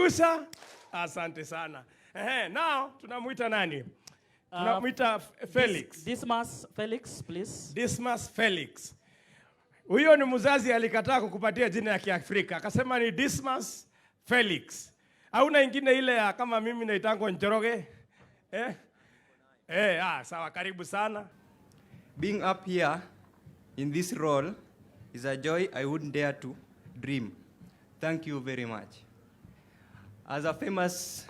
Umerusha? Asante sana. Now tunamuita nani? Tunamuita Felix. Dismas Felix, please. Dismas Felix. Huyo ni mzazi alikataa kukupatia jina ya Kiafrika. Akasema ni Dismas Felix. Hauna ingine ile ya kama mimi naitango Njoroge? Sawa, karibu sana. Being up here in this role is a joy I wouldn't dare to dream. Thank you very much. As a famous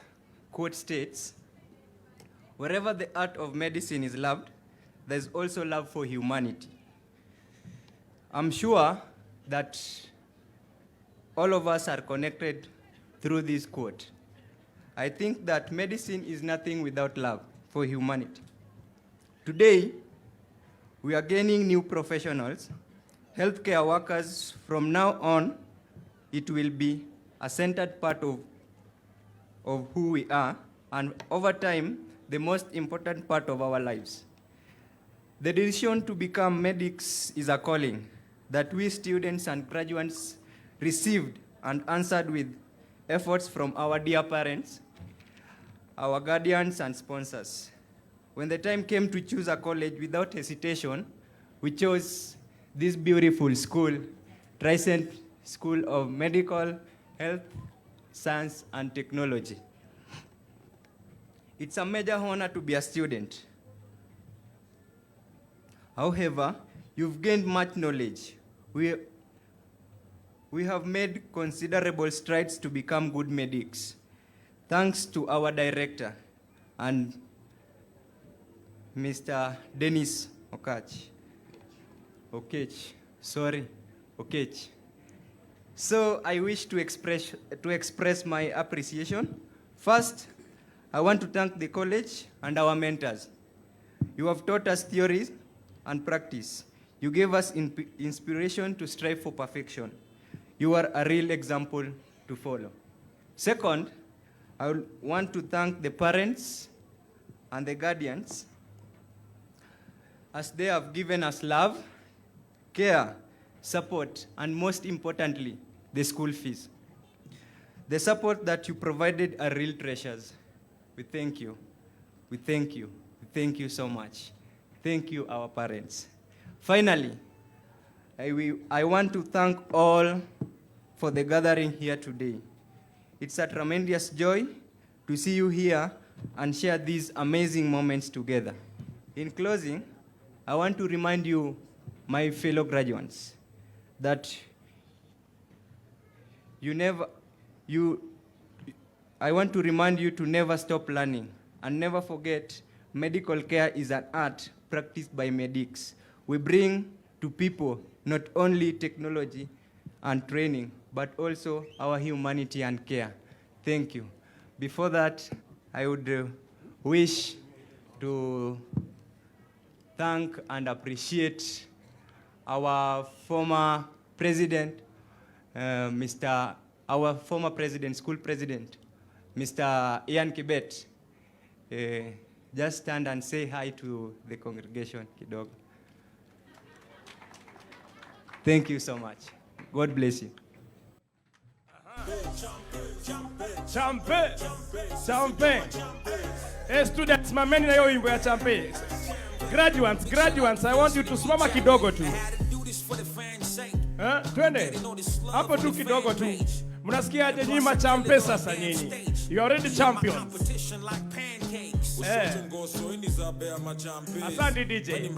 quote states, wherever the art of medicine is loved, there's also love for humanity. I'm sure that all of us are connected through this quote. I think that medicine is nothing without love for humanity. Today, we are gaining new professionals, healthcare workers. From now on, it will be a centered part of who we are, and over time, the most important part of our lives. The decision to become medics is a calling that we students and graduates received and answered with efforts from our dear parents, our guardians and sponsors. When the time came to choose a college, without hesitation, we chose this beautiful school, Tricent School of Medical, Health, Science and Technology. It's a major honor to be a student. However, you've gained much knowledge. We have made considerable strides to become good medics, thanks to our director and Mr. Dennis Okech. So I wish to express my appreciation. First, I want to thank the college and our mentors. You have taught us theories and practice. You gave us inspiration to strive for perfection. You are a real example to follow. Second, I want to thank the parents and the guardians, as they have given us love, care, support, and most importantly, the school fees. The support that you provided are real treasures. We thank you. We thank you. We thank you so much. Thank you, our parents. Finally, I want to thank all for the gathering here today. It's a tremendous joy to see you here and share these amazing moments together. In closing, I want to remind you, my fellow graduates, that I want to remind you to never stop learning and never forget medical care is an art practiced by medics. We bring to people not only technology and training, but also our humanity and care. Thank you. Before that, I would wish to thank and appreciate our former president, our former president, school president, Mr. Ian Kibet. Just stand and say hi to the congregation, kidogo. Thank you so much. God bless you. Champe. Students, mameni na hiyo wimbo ya champe. Graduates, I want you to simama kidogo tu. Twende. Hapo tu kidogo tu. Mnasikia aje nyinyi machampe sasa nyinyi? You are already champions. Asante DJ.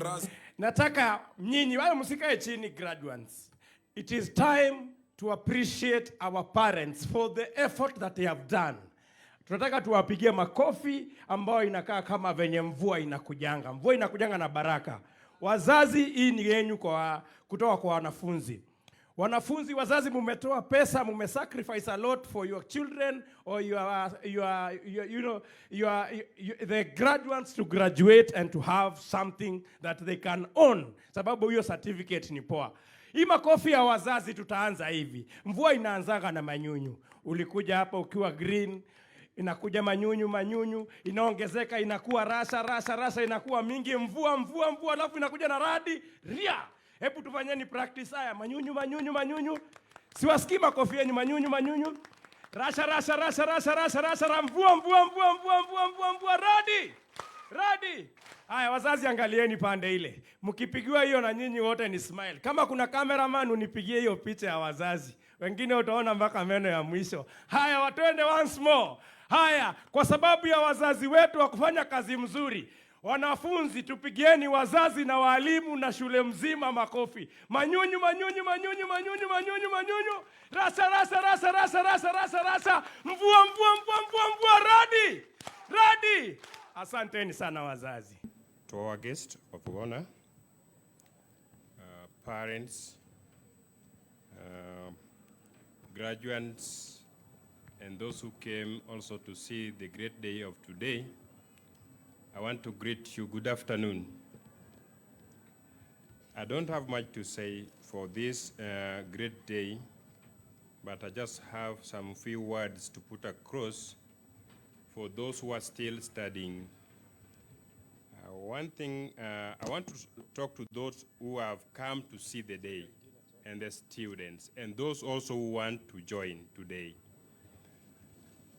Nataka nyinyi wale msikae chini graduates. It is time to appreciate our parents for the effort that they have done. Tunataka tuwapigie makofi ambao inakaa kama venye mvua inakujanga. Mvua inakujanga na baraka. Wazazi, hii ni yenu kutoka kwa wanafunzi. Wanafunzi, wazazi, mumetoa pesa, mumesacrifice a lot for your children or the graduates to graduate and to have something that they can own. Sababu hiyo certificate ni poa. Hii makofi ya wazazi tutaanza hivi. Mvua inaanzaga na manyunyu. Ulikuja hapa ukiwa green, inakuja manyunyu, inaongezeka, inakuwa rasha, inakuwa mingi, mvua, alafu inakuja na radi, ria. Hebu tufanyeni practice haya, manyunyu. Siwasikii makofi yenu, manyunyu. Rasha, rasha, rasha, rasha, rasha, rasha, mvua, mvua, mvua, mvua, mvua, mvua, mvua, radi. Radi. Haya, wazazi angalieni pande ile. Mkipigiwa hiyo na nyinyi wote ni smile. Kama kuna cameraman unipigie hiyo picha ya wazazi. Wengine utaona mpaka meno ya mwisho. Haya, watwende once more. Haya, kwa sababu ya wazazi wetu wa kufanya kazi mzuri. Wanafunzi, tupigieni wazazi na walimu na shule mzima makofi. Manyunyu, manyunyu, manyunyu, manyunyu, manyunyu, manyunyu. Rasa, rasa, rasa, rasa, rasa, rasa, rasa. Mvua, mvua, mvua, mvua, mvua, radi. Radi. Asanteni sana wazazi. To our guest of honor, parents, graduates, and those who came also to see the great day of today, I want to greet you. Good afternoon. I don't have much to say for this great day, but I just have some few words to put across for those who are still studying. One thing, I want to talk to those who have come to see the day, and the students, and those also who want to join today.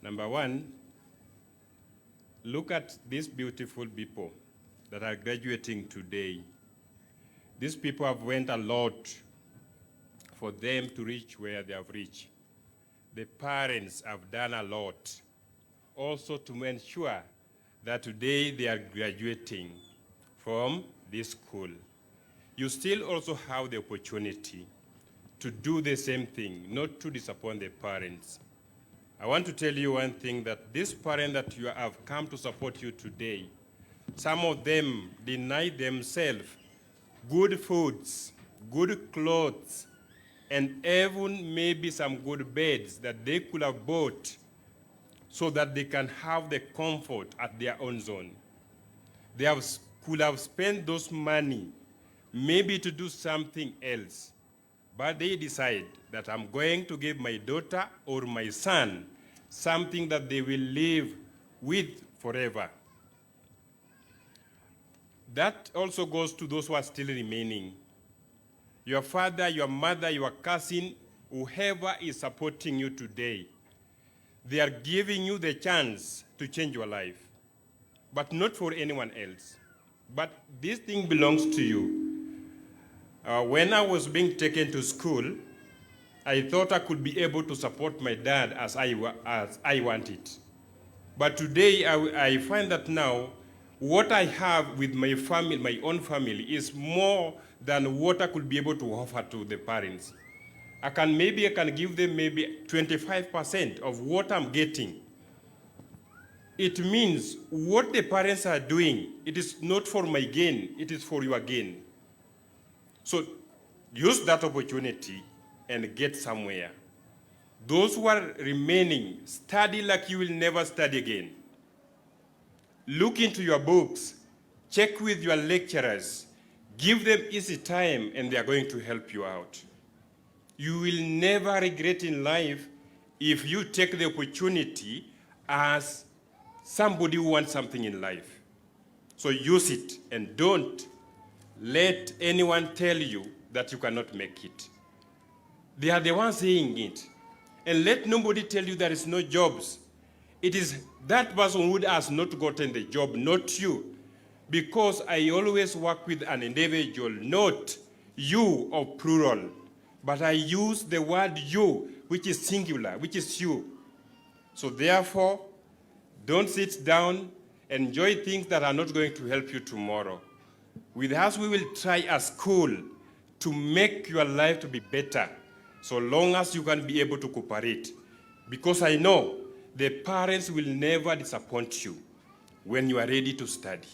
Number one, look at these beautiful people that are graduating today. These people have went a lot for them to reach where they have reached. The parents have done a lot also to ensure that today they are graduating from this school. You still also have the opportunity to do the same thing, not to disappoint the parents. I want to tell you one thing, that this parent that you have come to support you today, some of them deny themselves good foods, good clothes, and even maybe some good beds that they could have bought so that they can have the comfort at their own zone. They could have spent those money maybe to do something else, but they decide that I'm going to give my daughter or my son something that they will live with forever. That also goes to those who are still remaining. Your father, your mother, your cousin, whoever is supporting you today, they are giving you the chance to change your life, but not for anyone else. But this thing belongs to you. When I was being taken to school, I thought I could be able to support my dad as I wanted. But today I find that now what I have with my family, my own family, is more than what I could be able to offer to the parents. I can give them maybe 25% of what I'm getting. It means what the parents are doing, it is not for my gain, it is for your gain. So use that opportunity and get somewhere. Those who are remaining, study like you will never study again. Look into your books, check with your lecturers, give them easy time, and they are going to help you out. You will never regret in life if you take the opportunity as somebody who wants something in life. So use it, and don't let anyone tell you that you cannot make it. They are the ones saying it. And let nobody tell you there is no jobs. It is that person who has not gotten the job, not you. Because I always work with an individual, not you or plural. But I use the word you, which is singular, which is you. So therefore, don't sit down, enjoy things that are not going to help you tomorrow. With us, we will try as school to make your life to be better, so long as you can be able to cooperate. Because I know the parents will never disappoint you when you are ready to study.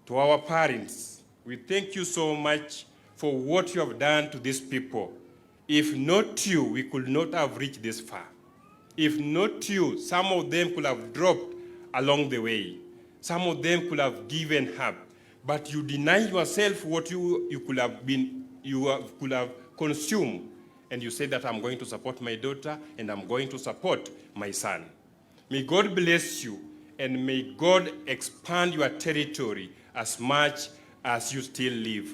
To our parents, we thank you so much for what you have done to these people. If not you, we could not have reached this far. If not you, some of them could have dropped along the way. Some of them could have given up. But you deny yourself what you could have consumed. And you say that I'm going to support my daughter and I'm going to support my son. May God bless you, and may God expand your territory as much as you still live.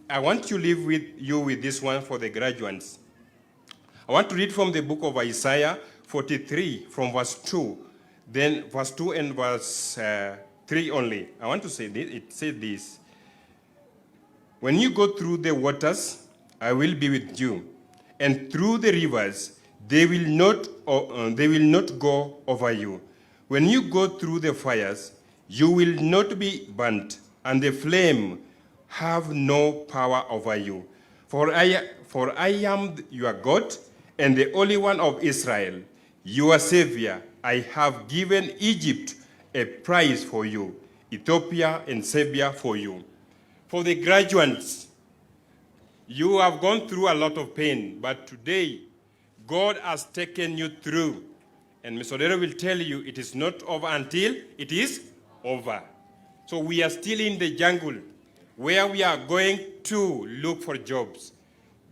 I want to leave with this one for the graduates. I want to read from the book of Isaiah 43 from verse 2, then verse 2 and verse 3 only. I want to say this. It says this. When you go through the waters, I will be with you, and through the rivers, they will not go over you. When you go through the fires, you will not be burnt, and the flame have no power over you. For I am your God, and the Holy One of Israel, your Savior. I have given Egypt a prize for you, Ethiopia and Serbia for you. For the graduates, you have gone through a lot of pain, but today, God has taken you through. And Mr. Odero will tell you it is not over until it is over. So we are still in the jungle where we are going to look for jobs.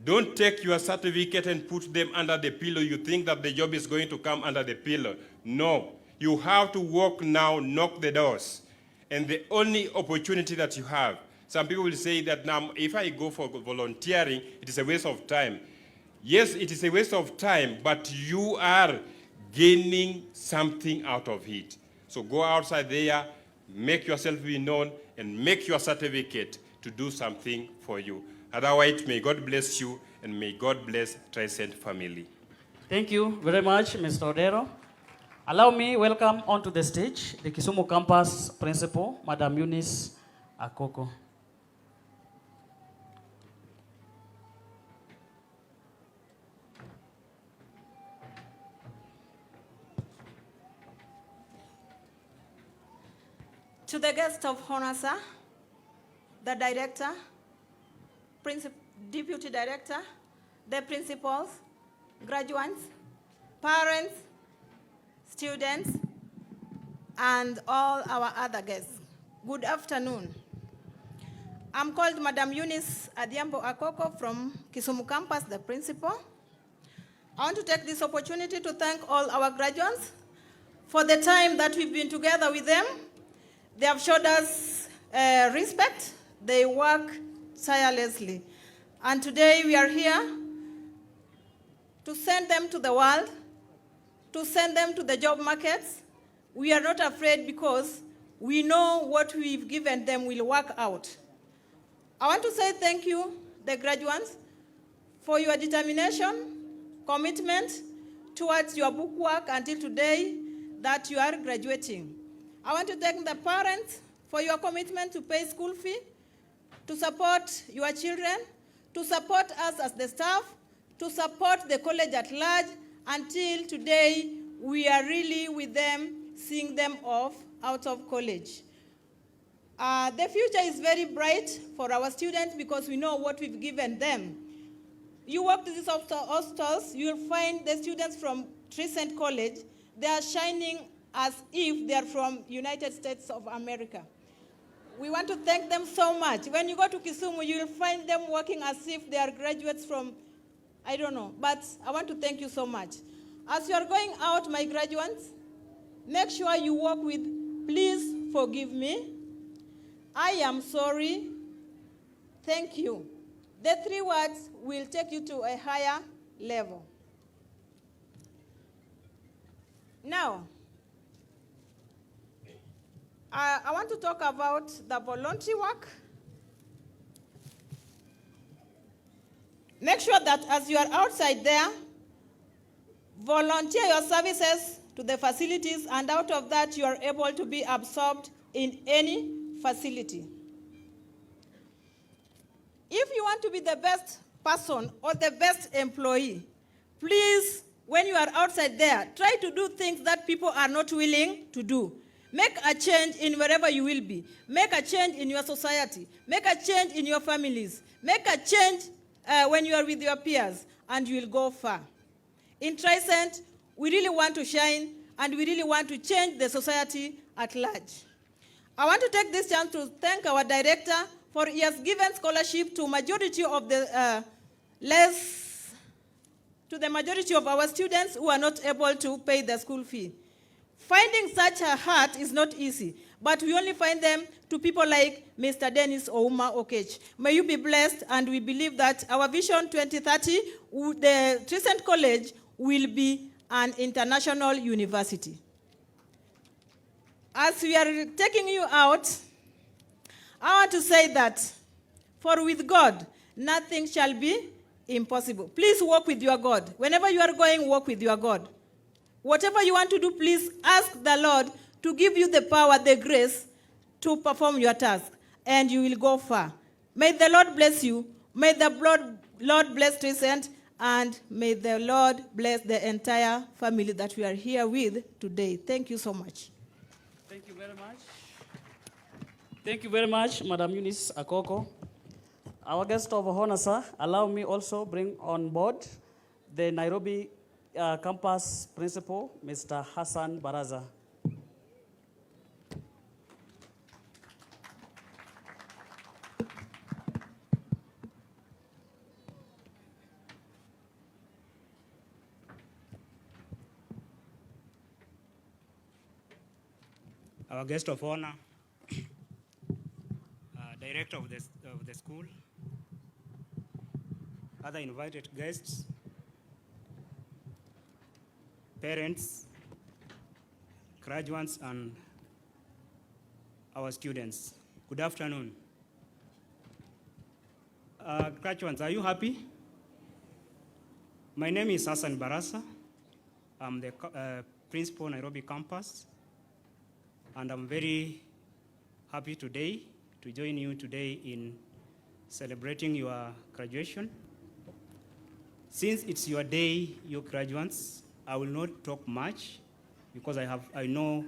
Don't take your certificate and put them under the pillow. You think that the job is going to come under the pillow. No. You have to walk now, knock the doors. And the only opportunity that you have, some people will say that now if I go for volunteering, it is a waste of time. Yes, it is a waste of time, but you are gaining something out of it. So go outside there, make yourself be known, and make your certificate to do something for you. Otherwise, may God bless you, and may God bless Tricent family. Thank you very much, Mr. Odero. Allow me welcome onto the stage the Kisumu campus principal, Madam Eunice Akoko. To the guest of honor, sir, the director, deputy director, the principals, graduates, parents, students, and all our other guests. Good afternoon. I'm called Madam Eunice Adhiambo Akoko from Kisumu campus, the principal. I want to take this opportunity to thank all our graduates for the time that we've been together with them. They have showed us respect. They work tirelessly. And today we are here to send them to the world, to send them to the job markets. We are not afraid because we know what we've given them will work out. I want to say thank you, the graduates, for your determination, commitment towards your book work until today that you are graduating. I want to thank the parents for your commitment to pay school fee, to support your children, to support us as the staff, to support the college at large. Until today, we are really with them, seeing them off out of college. The future is very bright for our students because we know what we've given them. You walk to these hostels, you'll find the students from Tricent College, they are shining as if they are from United States of America. We want to thank them so much. When you go to Kisumu, you will find them working as if they are graduates from, I don't know, but I want to thank you so much. As you are going out, my graduates, make sure you walk with, please forgive me, I am sorry, thank you. The three words will take you to a higher level. Now, I want to talk about the voluntary work. Make sure that as you are outside there, volunteer your services to the facilities, and out of that you are able to be absorbed in any facility. If you want to be the best person or the best employee, please, when you are outside there, try to do things that people are not willing to do. Make a change in wherever you will be. Make a change in your society. Make a change in your families. Make a change when you are with your peers, and you will go far. In Tricent, we really want to shine, and we really want to change the society at large. I want to take this chance to thank our director for he has given scholarship to majority of the majority of our students who are not able to pay the school fee. Finding such a heart is not easy, but we only find them to people like Mr. Dennis Ouma Okech. May you be blessed, and we believe that our Vision 2030, the Tricent College will be an international university. As we are taking you out, I want to say that, for with God, nothing shall be impossible. Please walk with your God. Whenever you are going, walk with your God. Whatever you want to do, please ask the Lord to give you the power, the grace to perform your task, and you will go far. May the Lord bless you. May the Lord bless Tricent, and may the Lord bless the entire family that we are here with today. Thank you so much. Thank you very much. Thank you very much, Madam Eunice Akoko. Our guest of honor, sir, allow me also bring on board the Nairobi campus principal, Mr. Hassan Baraza. Our guest of honor, director of the school, other invited guests, parents, graduates, and our students. Good afternoon. Graduates, are you happy? My name is Hassan Barasa. I'm the principal Nairobi campus, and I'm very happy today to join you today in celebrating your graduation. Since it's your day, your graduates, I will not talk much because I know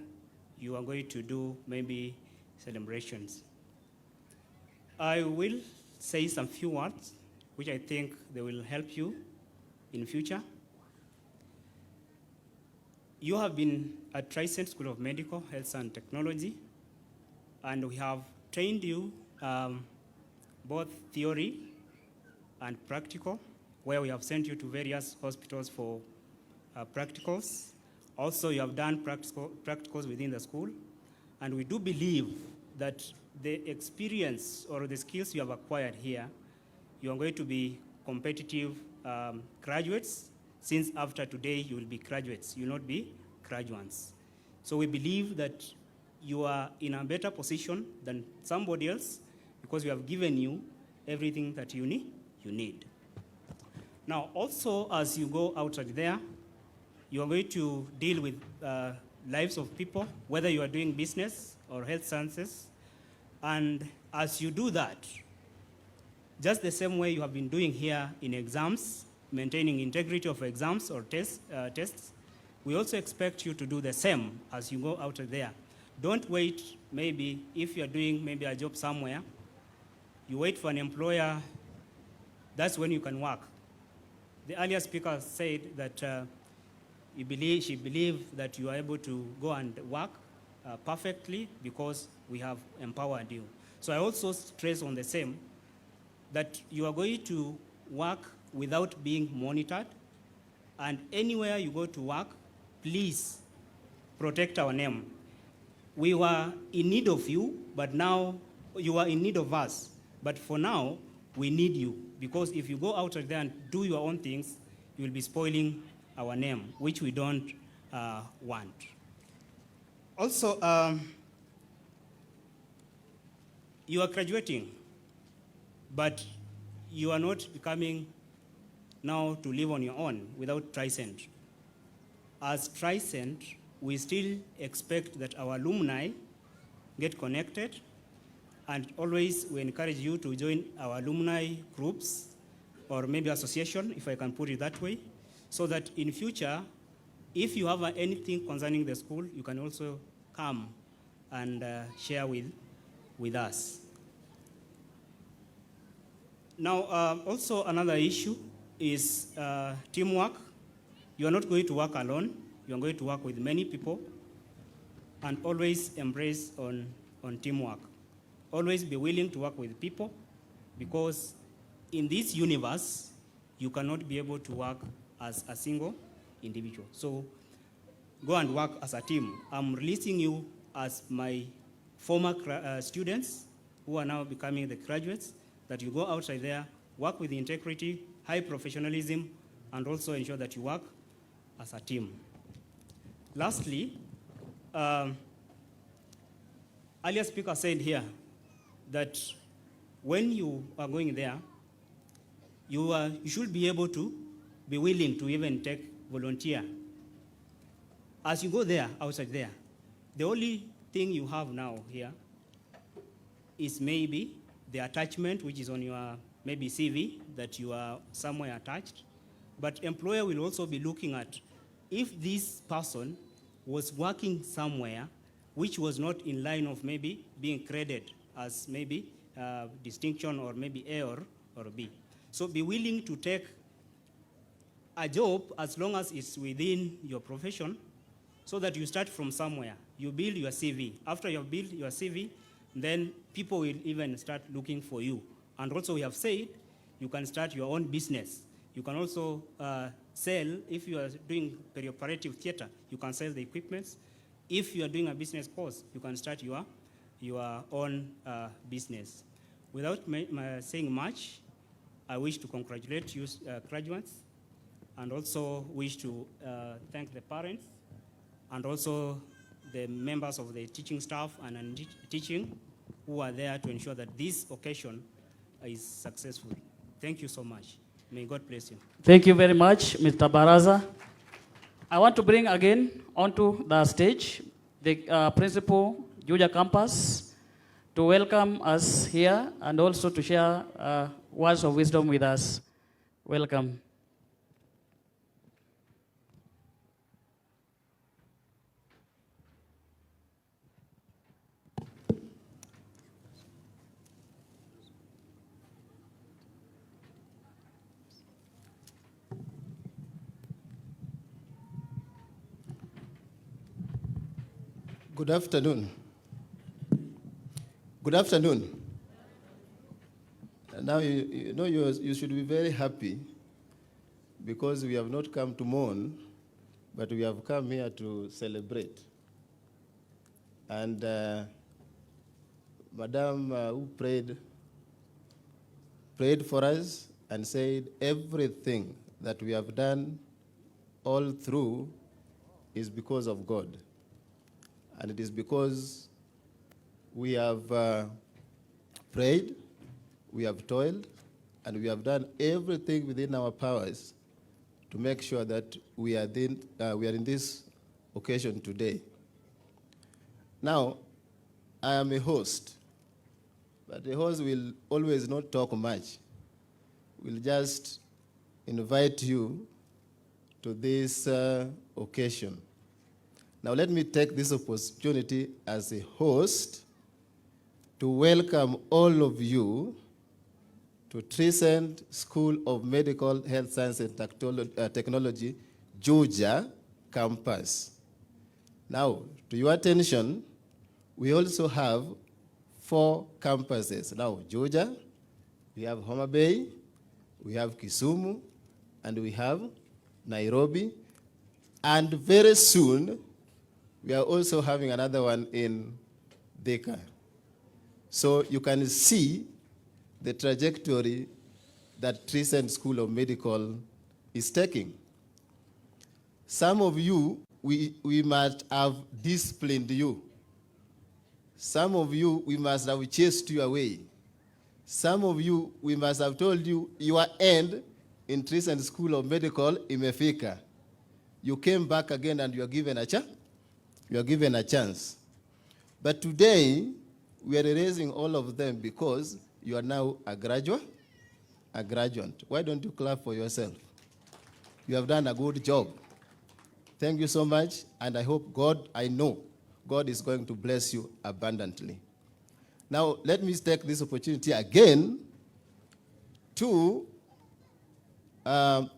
you are going to do maybe celebrations. I will say some few words which I think they will help you in future. You have been at Tricent School of Medical, Health and Technology, and we have trained you both theory and practical, where we have sent you to various hospitals for practicals. Also, you have done practicals within the school, and we do believe that the experience or the skills you have acquired here, you are going to be competitive graduates, since after today you will be graduates, you will not be graduates. So we believe that you are in a better position than somebody else because we have given you everything that you need. Now, also, as you go outside there, you are going to deal with lives of people, whether you are doing business or health sciences. And as you do that, just the same way you have been doing here in exams, maintaining integrity of exams or tests, we also expect you to do the same as you go out there. Don't wait, maybe, if you're doing maybe a job somewhere, you wait for an employer, that's when you can work. The earlier speaker said that she believed that you are able to go and work perfectly because we have empowered you. So I also stress on the same, that you are going to work without being monitored, and anywhere you go to work, please protect our name. We were in need of you, but now you are in need of us. But for now, we need you, because if you go out there and do your own things, you will be spoiling our name, which we don't want. Also, you are graduating, but you are not becoming now to live on your own without Tricent. As Tricent, we still expect that our alumni get connected, and always we encourage you to join our alumni groups or maybe association, if I can put it that way, so that in future, if you have anything concerning the school, you can also come and share with us. Now, also another issue is teamwork. You are not going to work alone. You are going to work with many people, and always embrace on teamwork. Always be willing to work with people, because in this universe, you cannot be able to work as a single individual. So go and work as a team. I'm releasing you as my former students who are now becoming the graduates, that you go outside there, work with integrity, high professionalism, and also ensure that you work as a team. Lastly, earlier speaker said here that when you are going there, you should be able to be willing to even take volunteer. As you go there, outside there, the only thing you have now here is maybe the attachment, which is on your maybe CV, that you are somewhere attached. But employer will also be looking at if this person was working somewhere which was not in line of maybe being credited as maybe distinction or maybe A or B. So be willing to take a job as long as it's within your profession, so that you start from somewhere. You build your CV. After you build your CV, then people will even start looking for you. And also we have said you can start your own business. You can also sell, if you are doing perioperative theater, you can sell the equipments. If you are doing a business course, you can start your own business. Without saying much, I wish to congratulate you graduates, and also wish to thank the parents and also the members of the teaching staff and teaching who are there to ensure that this occasion is successful. Thank you so much. May God bless you. Thank you very much, Mr. Baraza. I want to bring again onto the stage the principal, Juja Campus, to welcome us here and also to share words of wisdom with us. Welcome. Good afternoon. Good afternoon. And now you know you should be very happy, because we have not come to mourn, but we have come here to celebrate. And Madam who prayed for us and said everything that we have done all through is because of God. And it is because we have prayed, we have toiled, and we have done everything within our powers to make sure that we are in this occasion today. Now, I am a host, but the host will always not talk much. We'll just invite you to this occasion. Now let me take this opportunity as a host to welcome all of you to Tricent School of Medical Health Science and Technology, Juja campus. Now, to your attention, we also have 4 campuses. Now, Juja, we have Homa Bay, we have Kisumu, and we have Nairobi, and very soon, we are also having another one in Thika. So you can see the trajectory that Tricent School of Medical is taking. Some of you, we must have disciplined you. Some of you, we must have chased you away. Some of you, we must have told you your end in Tricent School of Medical imefika. You came back again and you are given a chance. You are given a chance. But today, we are erasing all of them because you are now a graduate. Why don't you clap for yourself? You have done a good job. Thank you so much, and I hope I know God is going to bless you abundantly. Now, let me take this opportunity again to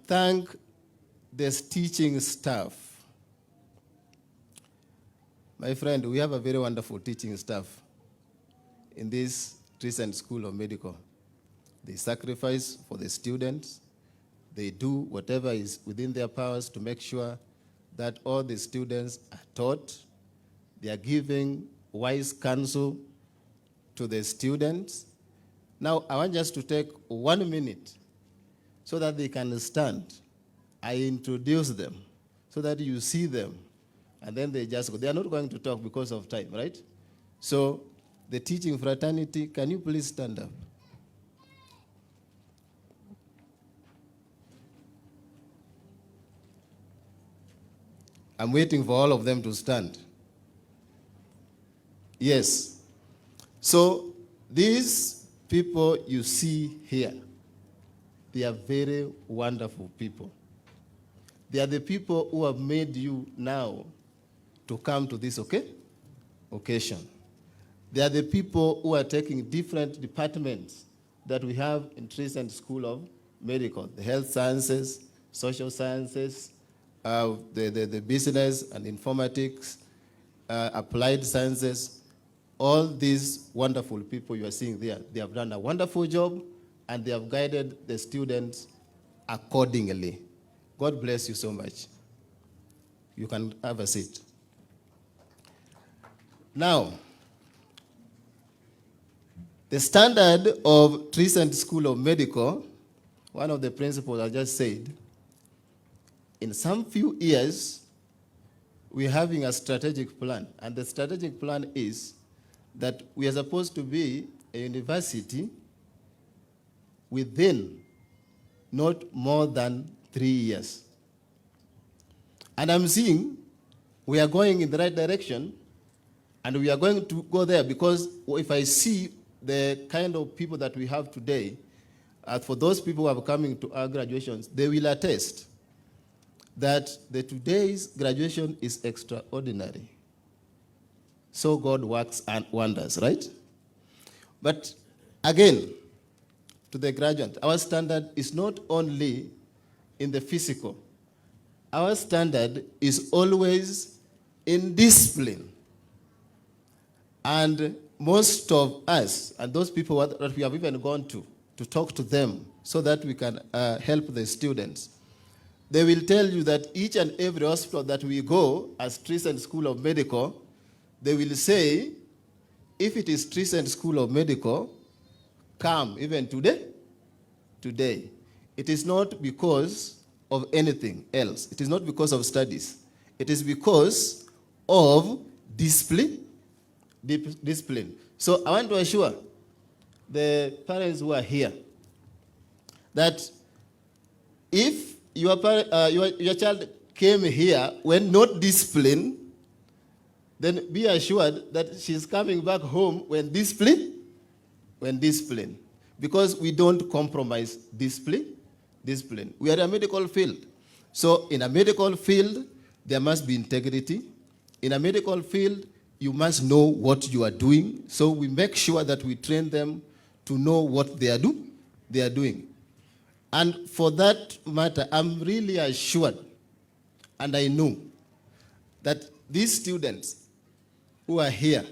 thank this teaching staff. My friend, we have a very wonderful teaching staff in this Tricent School of Medical. They sacrifice for the students. They do whatever is within their powers to make sure that all the students are taught. They are giving wise counsel to the students. Now, I want just to take 1 minute so that they can stand. I introduce them so that you see them, and then they just go. They are not going to talk because of time, right? So, the teaching fraternity, can you please stand up? I'm waiting for all of them to stand. Yes. So, these people you see here, they are very wonderful people. They are the people who have made you now to come to this occasion. They are the people who are taking different departments that we have in Tricent School of Medical, the health sciences, social sciences, the business and informatics, applied sciences. All these wonderful people you are seeing there, they have done a wonderful job, and they have guided the students accordingly. God bless you so much. You can have a seat. Now, the standard of Tricent School of Medical, one of the principles I just said, in some few years, we're having a strategic plan. And the strategic plan is that we are supposed to be a university within not more than 3 years. And I'm seeing we are going in the right direction, and we are going to go there because if I see the kind of people that we have today, for those people who are coming to our graduations, they will attest that today's graduation is extraordinary. So God works and wonders, right? But again, to the graduate, our standard is not only in the physical. Our standard is always in discipline. And most of us, and those people that we have even gone to talk to them so that we can help the students, they will tell you that each and every hospital that we go as Tricent School of Medical, they will say, if it is Tricent School of Medical, come even today. It is not because of anything else. It is not because of studies. It is because of discipline. So I want to assure the parents who are here that if your child came here when not disciplined, then be assured that she's coming back home when disciplined. Because we don't compromise discipline. We are a medical field. So in a medical field, there must be integrity. In a medical field, you must know what you are doing. So we make sure that we train them to know what they are doing. And for that matter, I'm really assured, and I know, that these students who are here,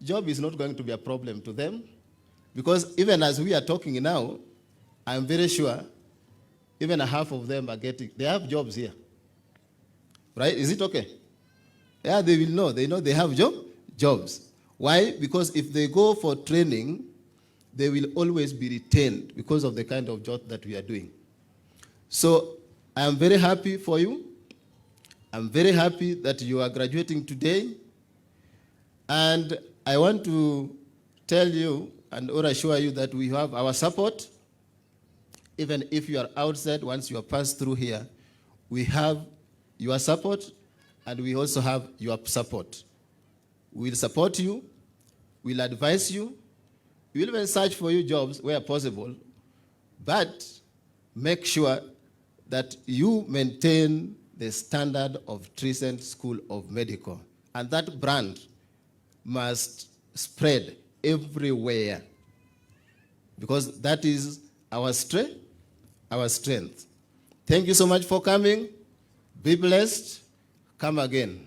job is not going to be a problem to them, because even as we are talking now, I'm very sure even a half of them they have jobs here. Right? Is it okay? Yeah, they will know. They know they have jobs. Why? Because if they go for training, they will always be retained because of the kind of job that we are doing. So I am very happy for you. I'm very happy that you are graduating today. And I want to tell you or assure you that we have our support. Even if you are outside, once you have passed through here, we have your support, and we also have your support. We'll support you. We'll advise you. We will even search for you jobs where possible. But make sure that you maintain the standard of Tricent School of Medical. And that brand must spread everywhere, because that is our strength. Thank you so much for coming. Be blessed. Come again.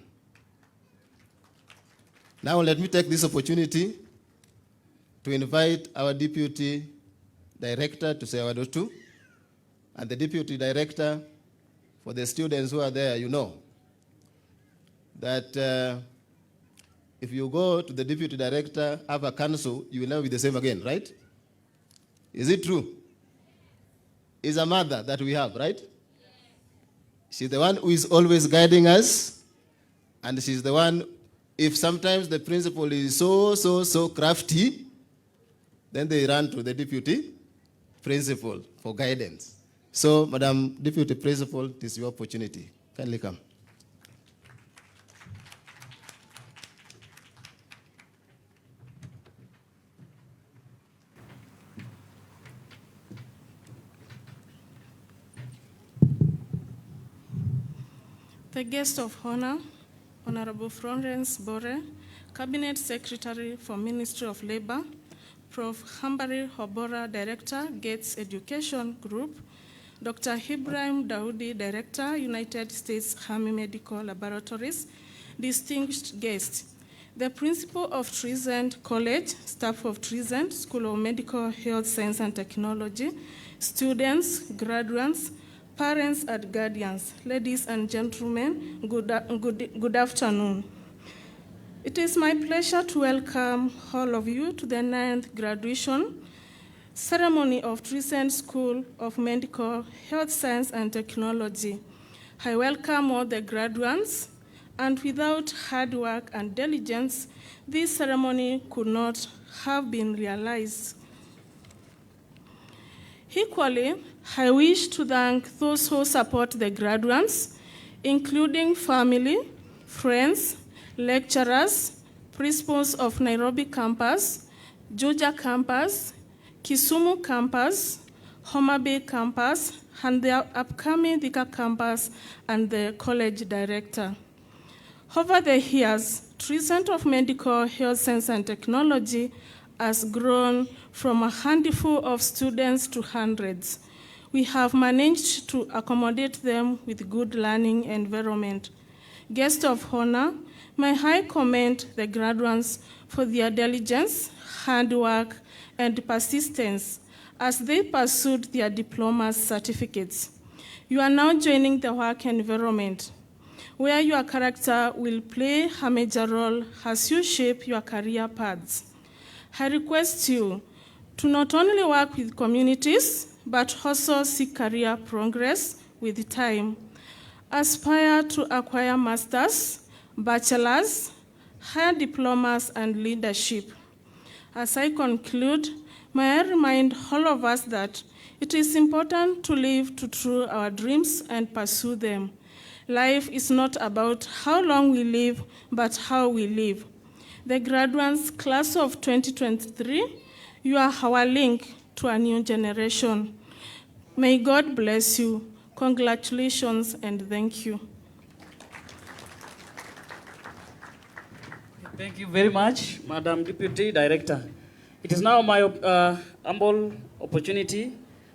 Now let me take this opportunity to invite our Deputy Director to say a word or two. And the Deputy Director, for the students who are there, you know that If you go to the deputy director, have a council, you will never be the same again, right? Is it true? Is a mother that we have, right? She's the one who is always guiding us, and she's the one, if sometimes the principal is so crafty, then they run to the deputy principal for guidance. So, Madam Deputy Principal, this is your opportunity. Kindly come. The guest of honor, Honorable Florence Bore, Cabinet Secretary for Ministry of Labor, Prof. Hambari Hobora, Director, Gates Education Group, Dr. Ibrahim Daudi, Director, United States Army Medical Laboratories, distinguished guests, the Principal of Tricent College, staff of Tricent School of Medical Health Science and Technology, students, graduates, parents and guardians, ladies and gentlemen, good afternoon. It is my pleasure to welcome all of you to the 9th graduation ceremony of Tricent School of Medical Health Science and Technology. I welcome all the graduates, and without hard work and diligence, this ceremony could not have been realized. Equally, I wish to thank those who support the graduates, including family, friends, lecturers, principals of Nairobi campus, Juja campus, Kisumu campus, Homa Bay campus, and the upcoming Thika campus, and the college director. Over the years, Tricent of Medical Health Science and Technology has grown from a handful of students to hundreds. We have managed to accommodate them with good learning environment. Guest of honor, may I commend the graduates for their diligence, hard work, and persistence as they pursued their diploma certificates. You are now joining the work environment, where your character will play a major role as you shape your career paths. I request you to not only work with communities, but also seek career progress with time. Aspire to acquire masters, bachelors, higher diplomas, and leadership. As I conclude, may I remind all of us that it is important to live true to our dreams and pursue them. Life is not about how long we live, but how we live. The graduates class of 2023, you are our link to a new generation. May God bless you. Congratulations and thank you. Thank you very much, Madam Deputy Director. It is now my humble opportunity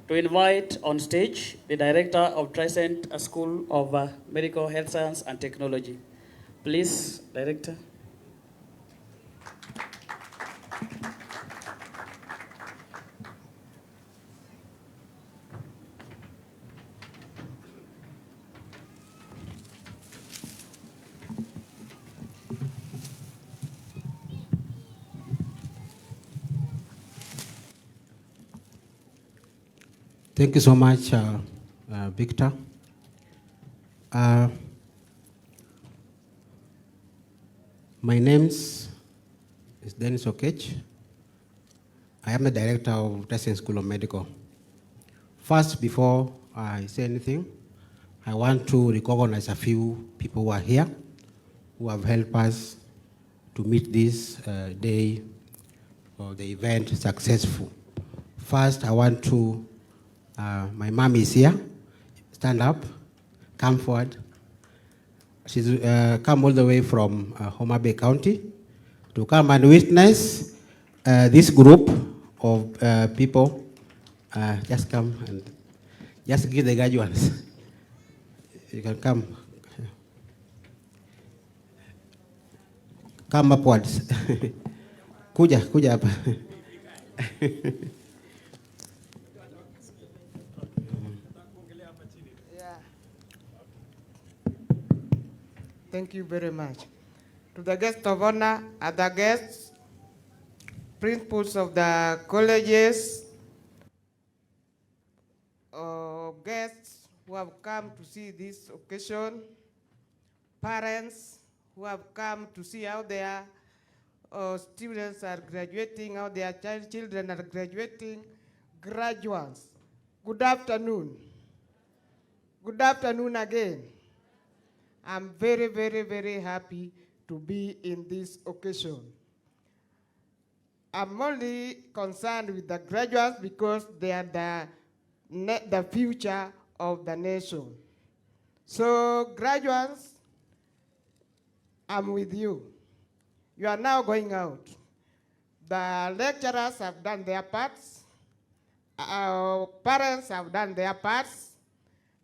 to invite on stage the Director of Tricent School of Medical Health Science and Technology. Please, Director. Thank you so much, Victor. My name is Dennis Okech. I am the director of Tricent School of Medical. First, before I say anything, I want to recognize a few people who are here, who have helped us to meet this day of the event successful. First, I want to my mom is here. Stand up, come forward. She's come all the way from Homa Bay County to come and witness this group of people. Just come and just give the graduates. You can come. Come upwards. Kuja hapa. Thank you very much. to the guest of honor, other guests, principals of the colleges, guests who have come to see this occasion, parents who have come to see how their students are graduating, how their children are graduating, graduates. Good afternoon. Good afternoon again. I'm very, very, very happy to be in this occasion. I'm only concerned with the graduates because they are the future of the nation. So graduates, I'm with you. You are now going out. The lecturers have done their parts. Our parents have done their parts.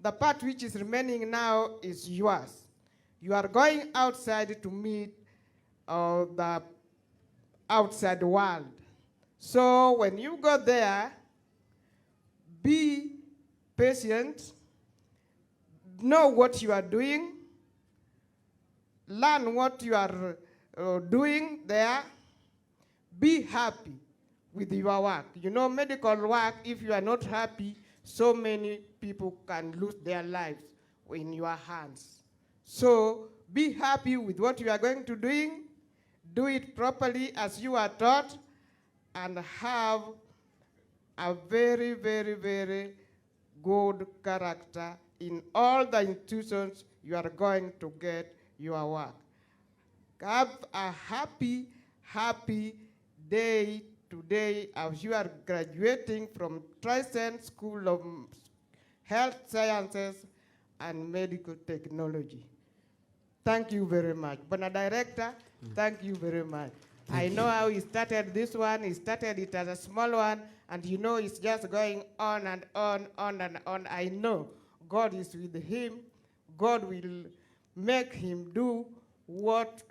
The part which is remaining now is yours. You are going outside to meet the outside world. So when you go there, be patient, know what you are doing, learn what you are doing there, be happy with your work. You know, medical work, if you are not happy, so many people can lose their lives in your hands. So be happy with what you are going to do it properly as you are taught, and have a very, very, very good character in all the institutions you are going to get your work. Have a happy, happy day today as you are graduating from Tricent School of Health Sciences and Medical Technology. Thank you very much. Bona Director, thank you very much. I know how he started this one. He started it as a small one, and you know it's just going on and on and on. I know God is with him. God will make him do what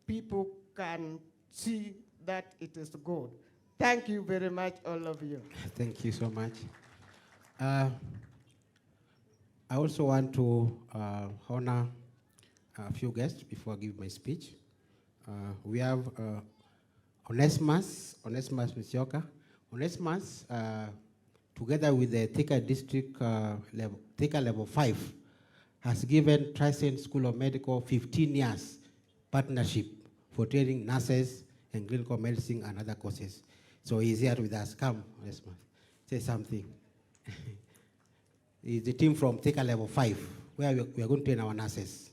people can see that it is good. Thank you very much, all of you. Thank you so much. I also want to honor a few guests before I give my speech. We have Onesimus Musyoka. Onesimus, together with the Thika District Thika Level 5, has given Tricent School of Medical 15 years partnership for training nurses and clinical medicine and other courses. So he's here with us. Come, Onesimus, say something. He's the team from Thika Level 5, where we are going to train our nurses.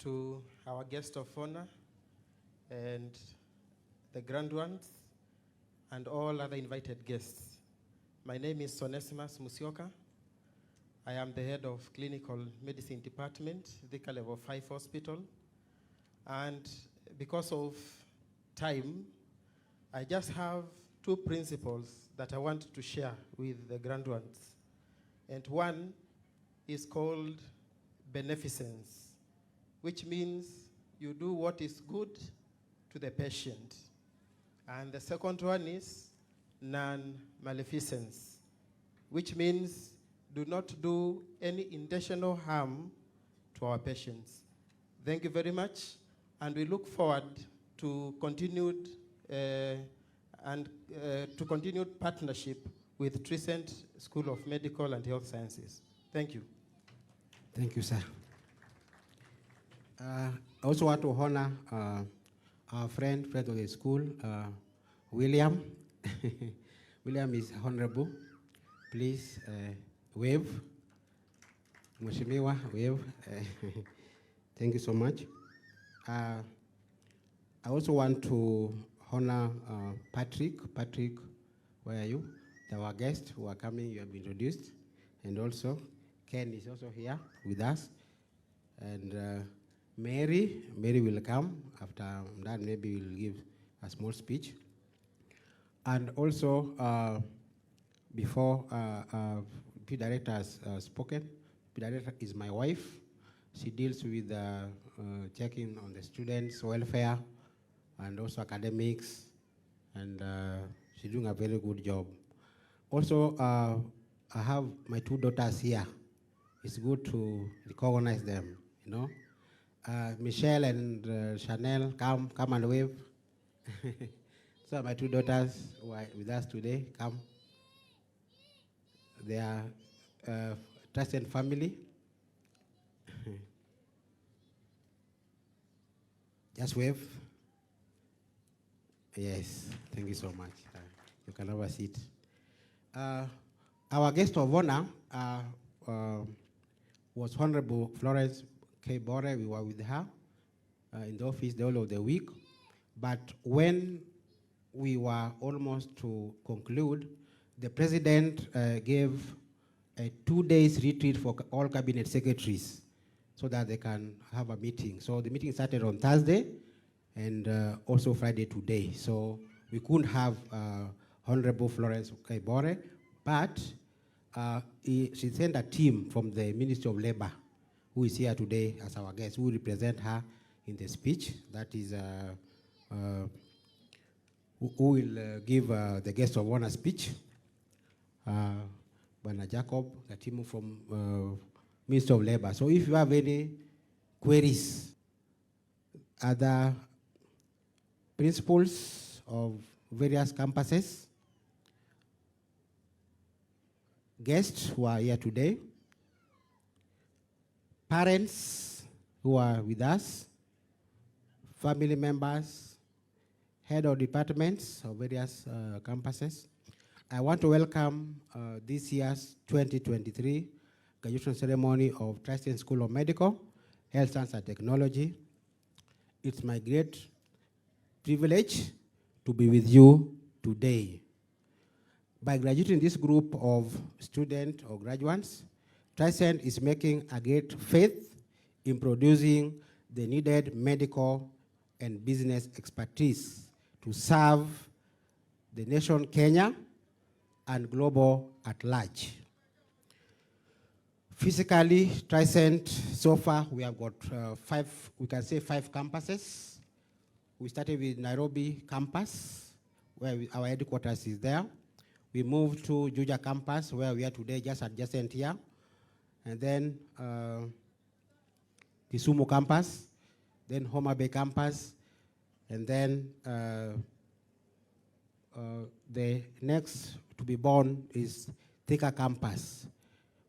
To our guest of honor and the grand ones and all other invited guests. My name is Onesimus Musyoka. I am the head of Clinical Medicine Department, Thika Level 5 Hospital. And because of time, I just have two principles that I want to share with the grand ones. And one is called beneficence, which means you do what is good to the patient. And the second one is non-maleficence, which means do not do any intentional harm to our patients. Thank you very much, and we look forward to continued partnership with Tricent School of Medical and Health Sciences. Thank you. Thank you, sir. I also want to honor our friend of the school, William. William is honorable. Please wave. Mheshimiwa, wave. Thank you so much. I also want to honor Patrick. Patrick, where are you? Our guests who are coming, you have been introduced. And also, Ken is also here with us. And Mary will come after I'm done. Maybe we'll give a small speech. And also, before P Director has spoken, P Director is my wife. She deals with checking on the students' welfare and also academics, and she's doing a very good job. Also, I have my two daughters here. It's good to recognize them, you know. Michelle and Chanel, come and wave. So my two daughters who are with us today, come. They are Tricent family. Just wave. Yes, thank you so much. You can have a seat. Our guest of honor was Honorable Florence K. Bore. We were with her in the office the whole of the week. But when we were almost to conclude, the president gave a 2-day retreat for all cabinet secretaries so that they can have a meeting. So the meeting started on Thursday and also Friday today. So we couldn't have Honorable Florence K. Bore, but she sent a team from the Ministry of Labor who is here today as our guest, who will represent her in the speech. That is who will give the guest of honor speech. Bwana Jacob, the team from Ministry of Labor. So if you have any queries, other principals of various campuses, guests who are here today, parents who are with us, family members, head of departments of various campuses, I want to welcome this year's 2023 graduation ceremony of Tricent School of Medical, Health Science and Technology. It's my great privilege to be with you today. By graduating this group of students or graduates, Tricent is making a great faith in producing the needed medical and business expertise to serve the nation Kenya and global at large. Physically, Tricent, so far we have got five campuses. We started with Nairobi campus, where our headquarters is there. We moved to Juja campus, where we are today, just adjacent here. And then Kisumu campus, then Homa Bay campus, and then the next to be born is Thika campus.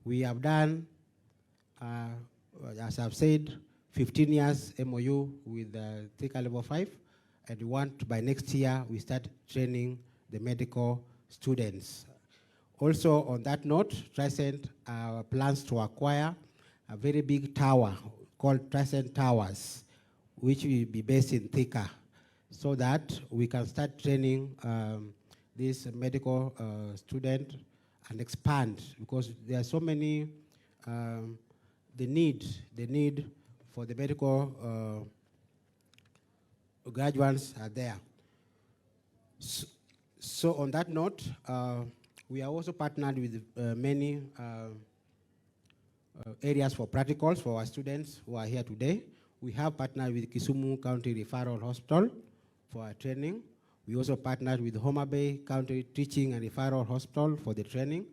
We have done, as I've said, 15 years MOU with Thika Level 5, and we want by next year we start training the medical students. Also on that note, Tricent plans to acquire a very big tower called Tricent Towers, which will be based in Thika, so that we can start training this medical student and expand, because there are so many, the need for the medical graduates are there. So on that note, we are also partnered with many areas for practicals for our students who are here today. We have partnered with Kisumu County Referral Hospital for our training. We also partnered with Homa Bay County Teaching and Referral Hospital for the training.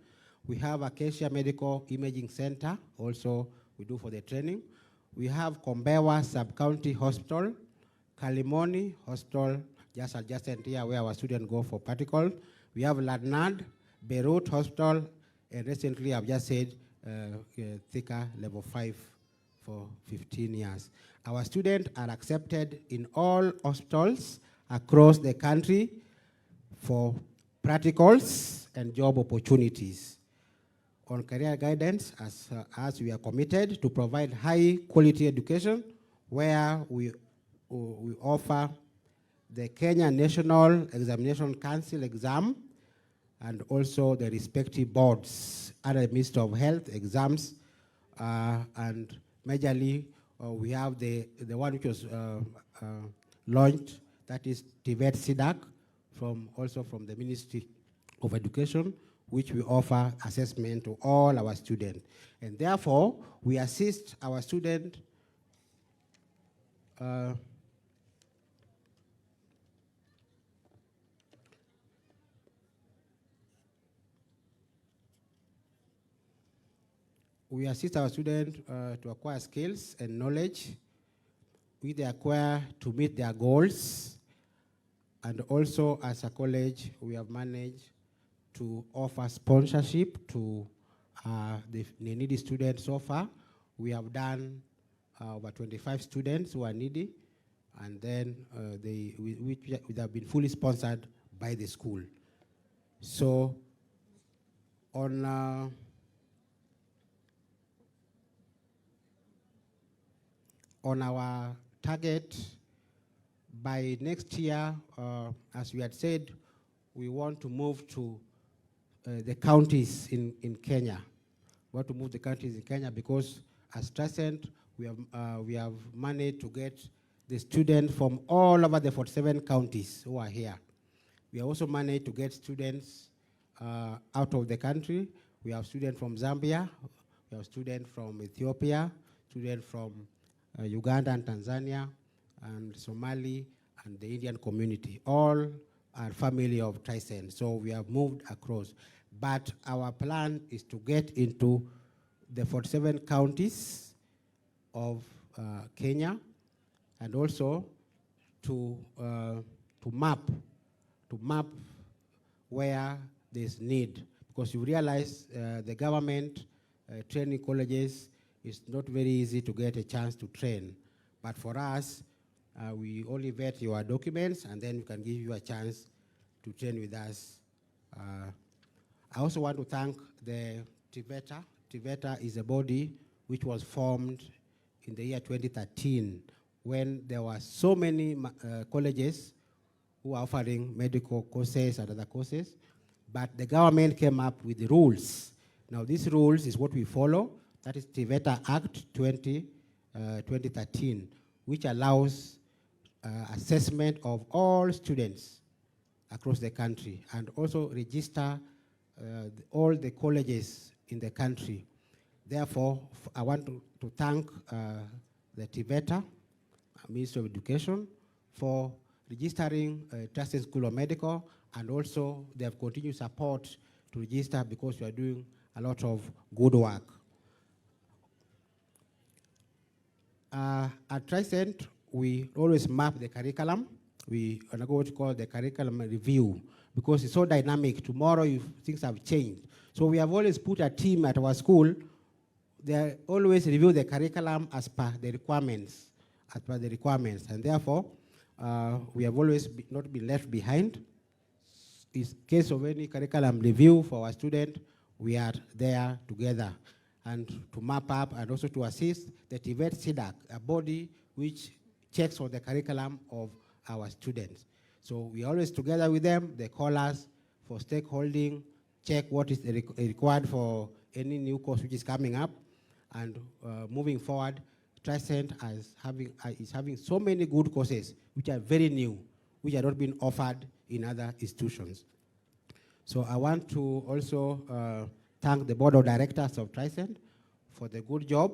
We have Acacia Medical Imaging Center, also we do for the training. We have Kombewa Sub-County Hospital, Kalimoni Hospital, just adjacent here where our students go for practical. We have Ladnad, Beirut Hospital, and recently I've just said Thika Level 5 for 15 years. Our students are accepted in all hospitals across the country for practicals and job opportunities. On career guidance, as we are committed to provide high quality education, where we offer the Kenya National Examination Council exam and also the respective boards under the Ministry of Health exams, and majorly we have the one which was launched, that is TVET SIDAC, also from the Ministry of Education, which we offer assessment to all our students. And therefore, we assist our students we assist our students to acquire skills and knowledge which they acquire to meet their goals. And also, as a college, we have managed to offer sponsorship to the needy students so far. We have done over 25 students who are needy, and then which have been fully sponsored by the school. So, on our target, by next year, as we had said, we want to move to the counties in Kenya. We want to move the counties in Kenya because as Tricent, we have managed to get the students from all over the 47 counties who are here. We have also managed to get students out of the country. We have students from Zambia, we have students from Ethiopia, students from Uganda and Tanzania, and Somali, and the Indian community. All are family of Tricent, so we have moved across. But our plan is to get into the 47 counties of Kenya, and also to map where there's need, because you realize the government training colleges is not very easy to get a chance to train. But for us, we only vet your documents, and then we can give you a chance to train with us. I also want to thank the TVETA. TVETA is a body which was formed in the year 2013 when there were so many colleges who were offering medical courses and other courses, but the government came up with the rules. Now, these rules is what we follow. That is TVETA Act 2013, which allows assessment of all students across the country, and also register all the colleges in the country. Therefore, I want to thank the TVETA, Ministry of Education, for registering Tricent School of Medical, and also they have continued support to register because we are doing a lot of good work. At Tricent, we always map the curriculum. We undergo what we call the curriculum review, because it's so dynamic. Tomorrow, things have changed. So we have always put a team at our school. They always review the curriculum as per the requirements, and therefore, we have always not been left behind. In case of any curriculum review for our student, we are there together, and to map up and also to assist the TVET SIDAC, a body which checks on the curriculum of our students. So we are always together with them. They call us for stakeholding, check what is required for any new course which is coming up, and moving forward, Tricent is having so many good courses which are very new, which are not being offered in other institutions. So I want to also thank the board of directors of Tricent for the good job.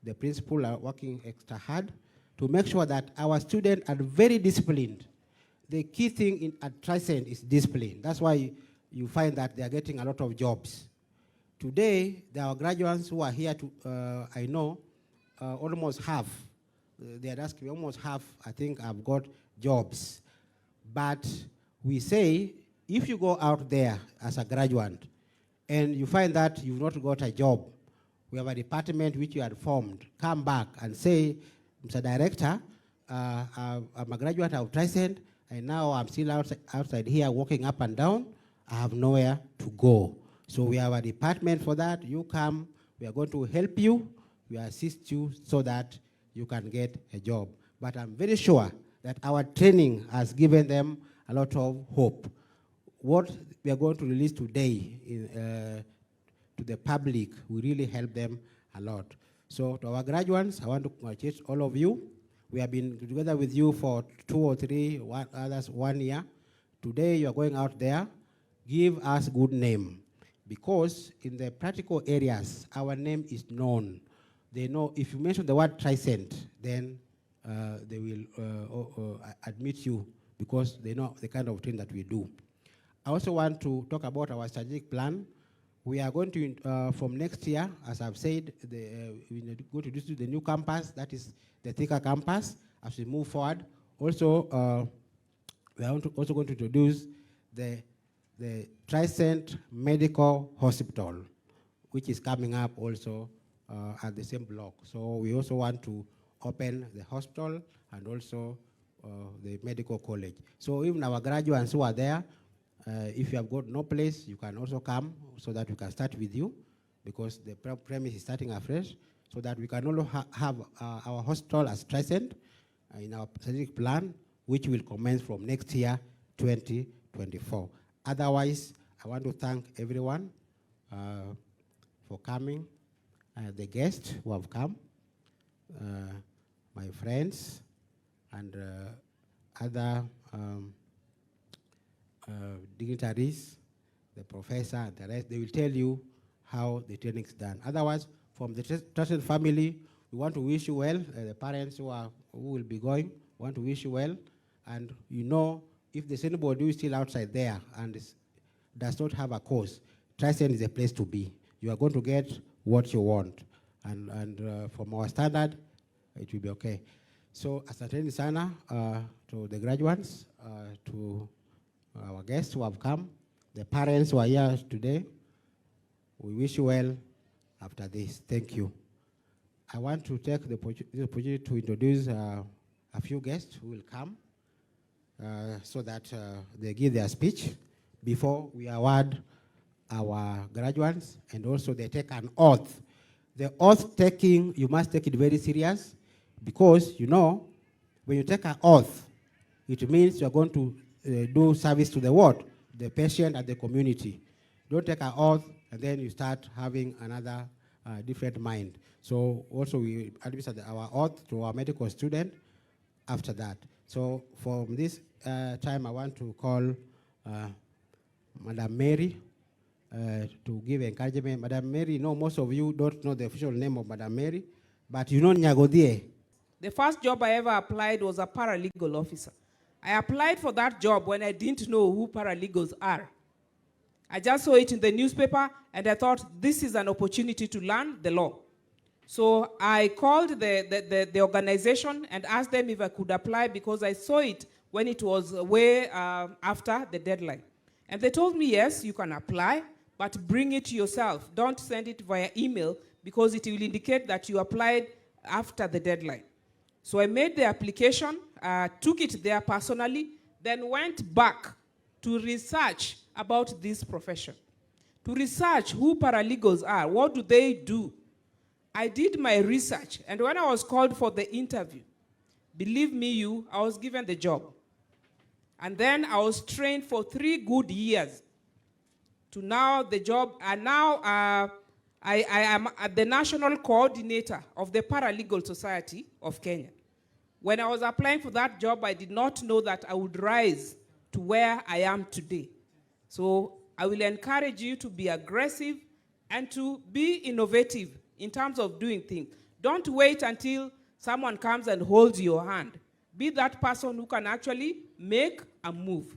The principal are working extra hard to make sure that our students are very disciplined. The key thing at Tricent is discipline. That's why you find that they are getting a lot of jobs. Today, there are graduates who are here to, I know, almost half. They are asking, almost half, I think, have got jobs. But we say, if you go out there as a graduate and you find that you've not got a job, we have a department which you had formed. Come back and say, Mr. Director, I'm a graduate of Tricent, and now I'm still outside here walking up and down. I have nowhere to go. So we have a department for that. You come, we are going to help you, we assist you so that you can get a job. But I'm very sure that our training has given them a lot of hope. What we are going to release today to the public will really help them a lot. So to our graduates, I want to congratulate all of you. We have been together with you for 2 or 3, others 1 year. Today you are going out there, give us good name. Because in the practical areas, our name is known. They know if you mention the word Tricent, then they will admit you because they know the kind of thing that we do. I also want to talk about our strategic plan. We are going to, from next year, as I've said, we're going to do the new campus, that is the Thika campus, as we move forward. Also, we are also going to introduce the Tricent Medical Hospital, which is coming up also at the same block. So we also want to open the hospital and also the medical college. So even our graduates who are there, if you have got no place, you can also come so that we can start with you, because the premise is starting afresh, so that we can also have our hospital as Tricent in our strategic plan, which will commence from next year, 2024. Otherwise, I want to thank everyone for coming, the guests who have come, my friends, and other dignitaries, the professor, and the rest. They will tell you how the training is done. Otherwise, from the Tricent family, we want to wish you well. The parents who will be going want to wish you well. And you know, if there's anybody who is still outside there and does not have a course, Tricent is a place to be. You are going to get what you want. And from our standard, it will be okay. So, asanteni sana to the graduates, to our guests who have come, the parents who are here today. We wish you well after this. Thank you. I want to take the opportunity to introduce a few guests who will come so that they give their speech before we award our graduates, and also they take an oath. The oath taking, you must take it very serious, because you know, when you take an oath, it means you're going to do service to the what? The patient and the community. Don't take an oath and then you start having another different mind. So also we administer our oath to our medical student after that. So from this time, I want to call Madam Mary to give encouragement. Madam Mary, no, most of you don't know the official name of Madam Mary, but you know Nyagodie. The first job I ever applied was a paralegal officer. I applied for that job when I didn't know who paralegals are. I just saw it in the newspaper, and I thought this is an opportunity to learn the law. So I called the organization and asked them if I could apply, because I saw it when it was way after the deadline. And they told me, yes, you can apply, but bring it yourself. Don't send it via email, because it will indicate that you applied after the deadline. So I made the application, took it there personally, then went back to research about this profession, to research who paralegals are, what do they do. I did my research, and when I was called for the interview, believe me I was given the job. And then I was trained for 3 good years to now the job, and now I am the national coordinator of the Paralegal Society of Kenya. When I was applying for that job, I did not know that I would rise to where I am today. So I will encourage you to be aggressive and to be innovative in terms of doing things. Don't wait until someone comes and holds your hand. Be that person who can actually make a move.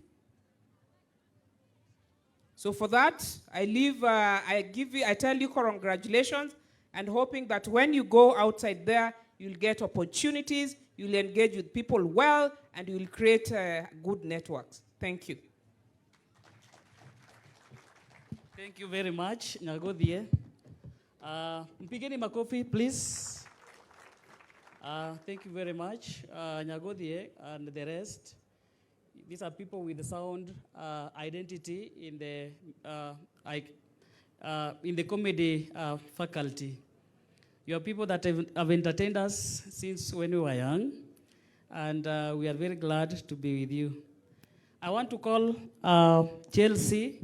So for that, I tell you congratulations, and hoping that when you go outside there, you'll get opportunities, you'll engage with people well, and you'll create good networks. Thank you. Thank you very much, Nyagodie. Mpigeni makofi, please. Thank you very much, Nyagodie and the rest. These are people with sound identity in the comedy faculty. You are people that have entertained us since when we were young, and we are very glad to be with you. I want to call Chelsea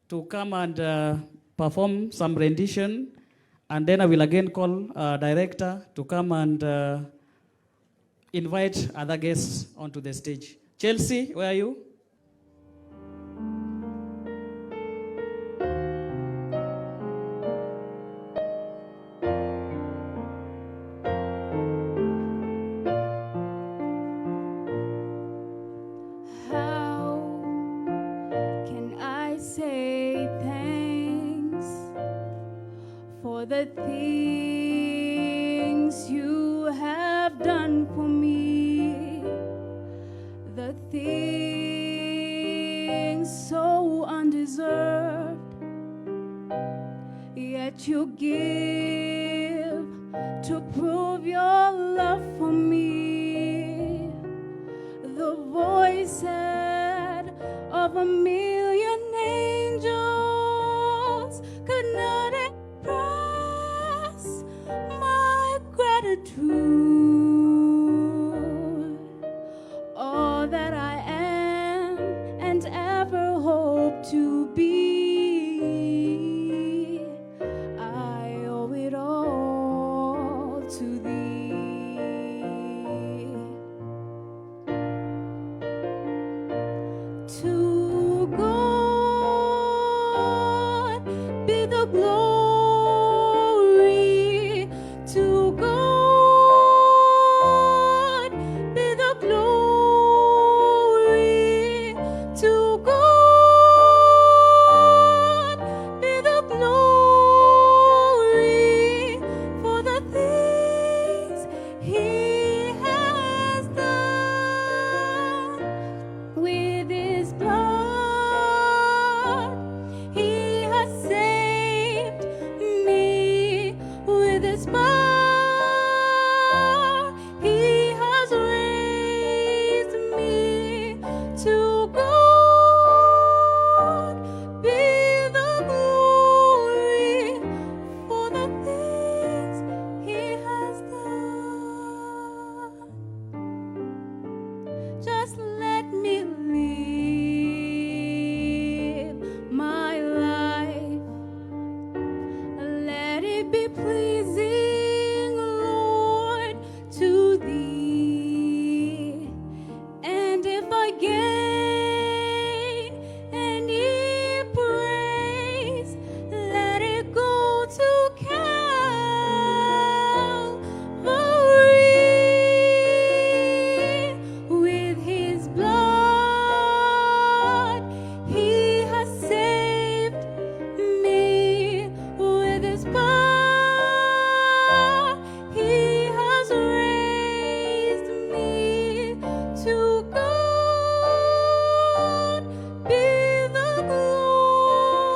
to come and perform some rendition, and then I will again call director to come and invite other guests onto the stage. Chelsea, where are you? How can I say thank the things you have done for me, the things so undeserved, yet you give to prove your love for me. The voice of a million angels could not express my gratitude. All that I am and ever hope to be, I owe it all to thee. To God be the glory. To God be the glory. To God be the glory for the things He has done. With His blood, He has saved me. With His power, He has raised me. To God be the glory for the things He has done. Just let me live my life. Let it be pleasing, Lord, to Thee. And if I gain any praise, let it go to Calvary. With His blood, He has saved me. With His power, He has raised me. To God be the glory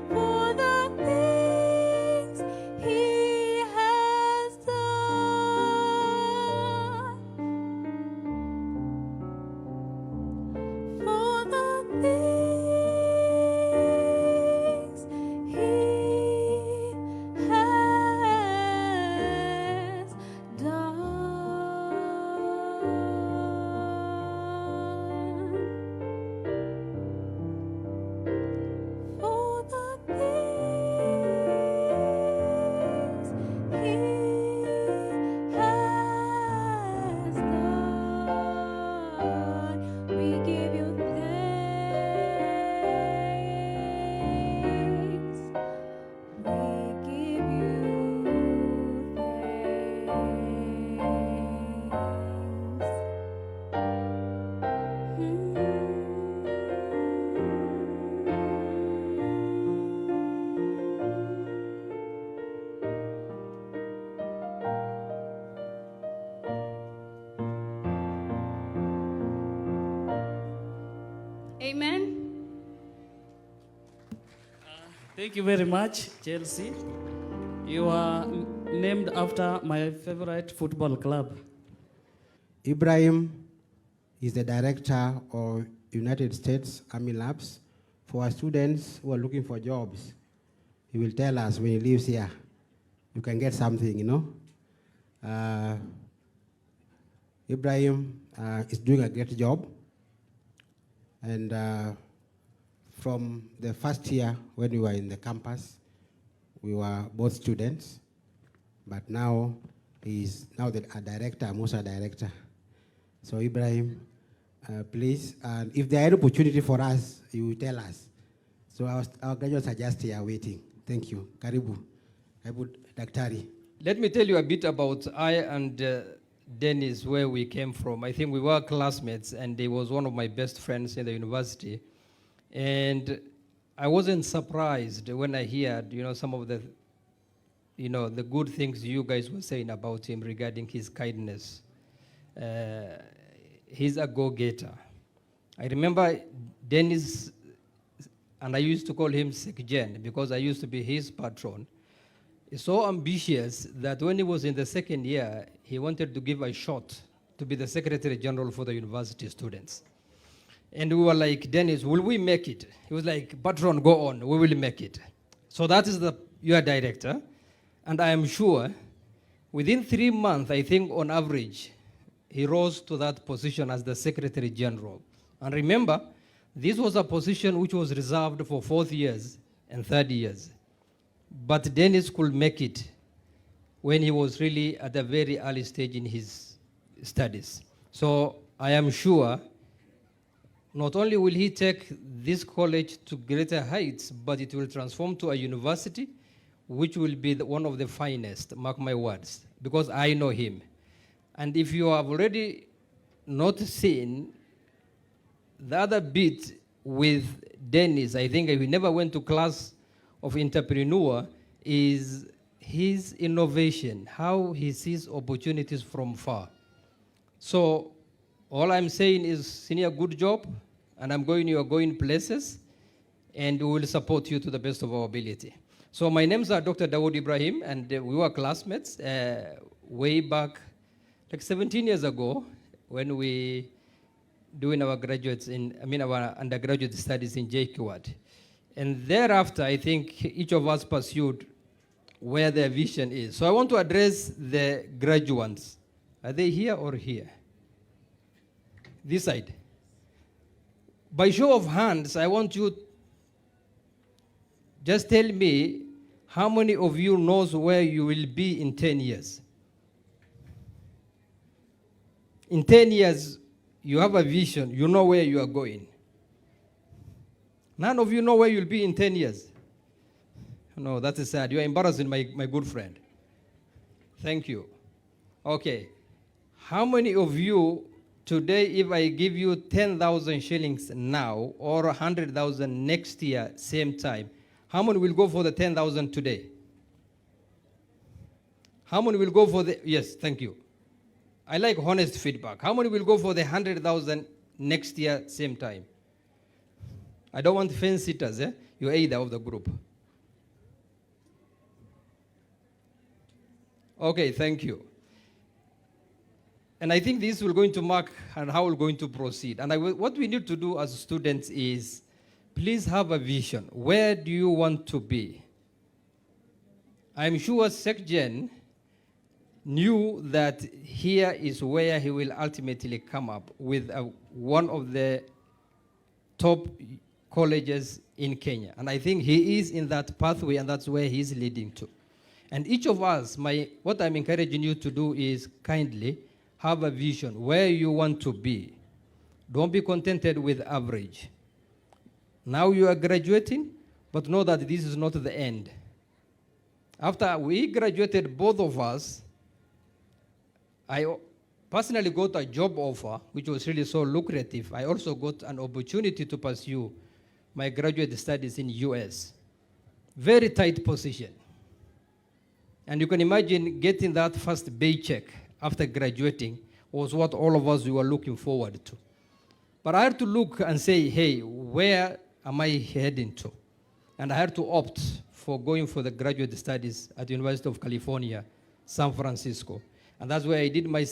for the things He has done. For the things He has done. For the things He has done, we give you thanks. We give you Amen. Thank you very much, Chelsea. You are named after my favorite football club. Ibrahim is the director of United States Army Labs for our students who are looking for jobs. He will tell us when he lives here, you can get something, you know. Ibrahim is doing a great job. And from the first year when we were in the campus, we were both students, but now he's now a director, I'm also a director. So Ibrahim, please, and if there are any opportunity for us, you will tell us. So our graduates are just here waiting. Thank you. Karibu. Karibu, Daktari. Let me tell you a bit about I and Dennis, where we came from. I think we were classmates, and he was one of my best friends in the university. And I wasn't surprised when I heard, some of the the good things you guys were saying about him regarding his kindness. He's a go-getter. I remember Dennis, and I used to call him Sekjen because I used to be his patron. He's so ambitious that when he was in the second year, he wanted to give a shot to be the Secretary General for the university students. And we were like, Dennis, will we make it? He was like, patron, go on, we will make it. So that is your director. And I am sure within 3 months, I think on average, he rose to that position as the Secretary General. And remember, this was a position which was reserved for 4th years and 3rd years. But Dennis could make it when he was really at a very early stage in his studies. So I am sure not only will he take this college to greater heights, but it will transform to a university which will be one of the finest, mark my words, because I know him. And if you have already not seen the other bit with Dennis, I think he never went to class of entrepreneur, is his innovation, how he sees opportunities from far. So all I'm saying is, senior, good job, and you are going places, and we will support you to the best of our ability. So my names are Dr. Dawood Ibrahim, and we were classmates way back, like 17 years ago, when we doing our our undergraduate studies in JKUAT. And thereafter, I think each of us pursued where their vision is. So I want to address the graduates. Are they here or here? This side. By show of hands, I want you just tell me how many of you knows where you will be in 10 years. In 10 years, you have a vision, you know where you are going. None of you know where you'll be in 10 years. No, that is sad. You are embarrassing my good friend. Thank you. Okay. How many of you today, if I give you 10,000 shillings now or 100,000 next year, same time, how many will go for the 10,000 today? How many will go for the, yes, thank you. I like honest feedback. How many will go for the 100,000 next year, same time? I don't want fence sitters, eh? You're either of the group. Okay, thank you. And I think this will going to mark and how we're going to proceed. And what we need to do as students is, please have a vision. Where do you want to be? I'm sure SecGen knew that here is where he will ultimately come up with one of the top colleges in Kenya. And I think he is in that pathway, and that's where he's leading to. And each of us, what I'm encouraging you to do is kindly have a vision where you want to be. Don't be contented with average. Now you are graduating, but know that this is not the end. After we graduated, both of us, I personally got a job offer, which was really so lucrative. I also got an opportunity to pursue my graduate studies in US. Very tight position. And you can imagine getting that first paycheck after graduating was what all of us were looking forward to. But I had to look and say, hey, where am I heading to? And I had to opt for going for the graduate studies at the University of California, San Francisco. And that's where I did my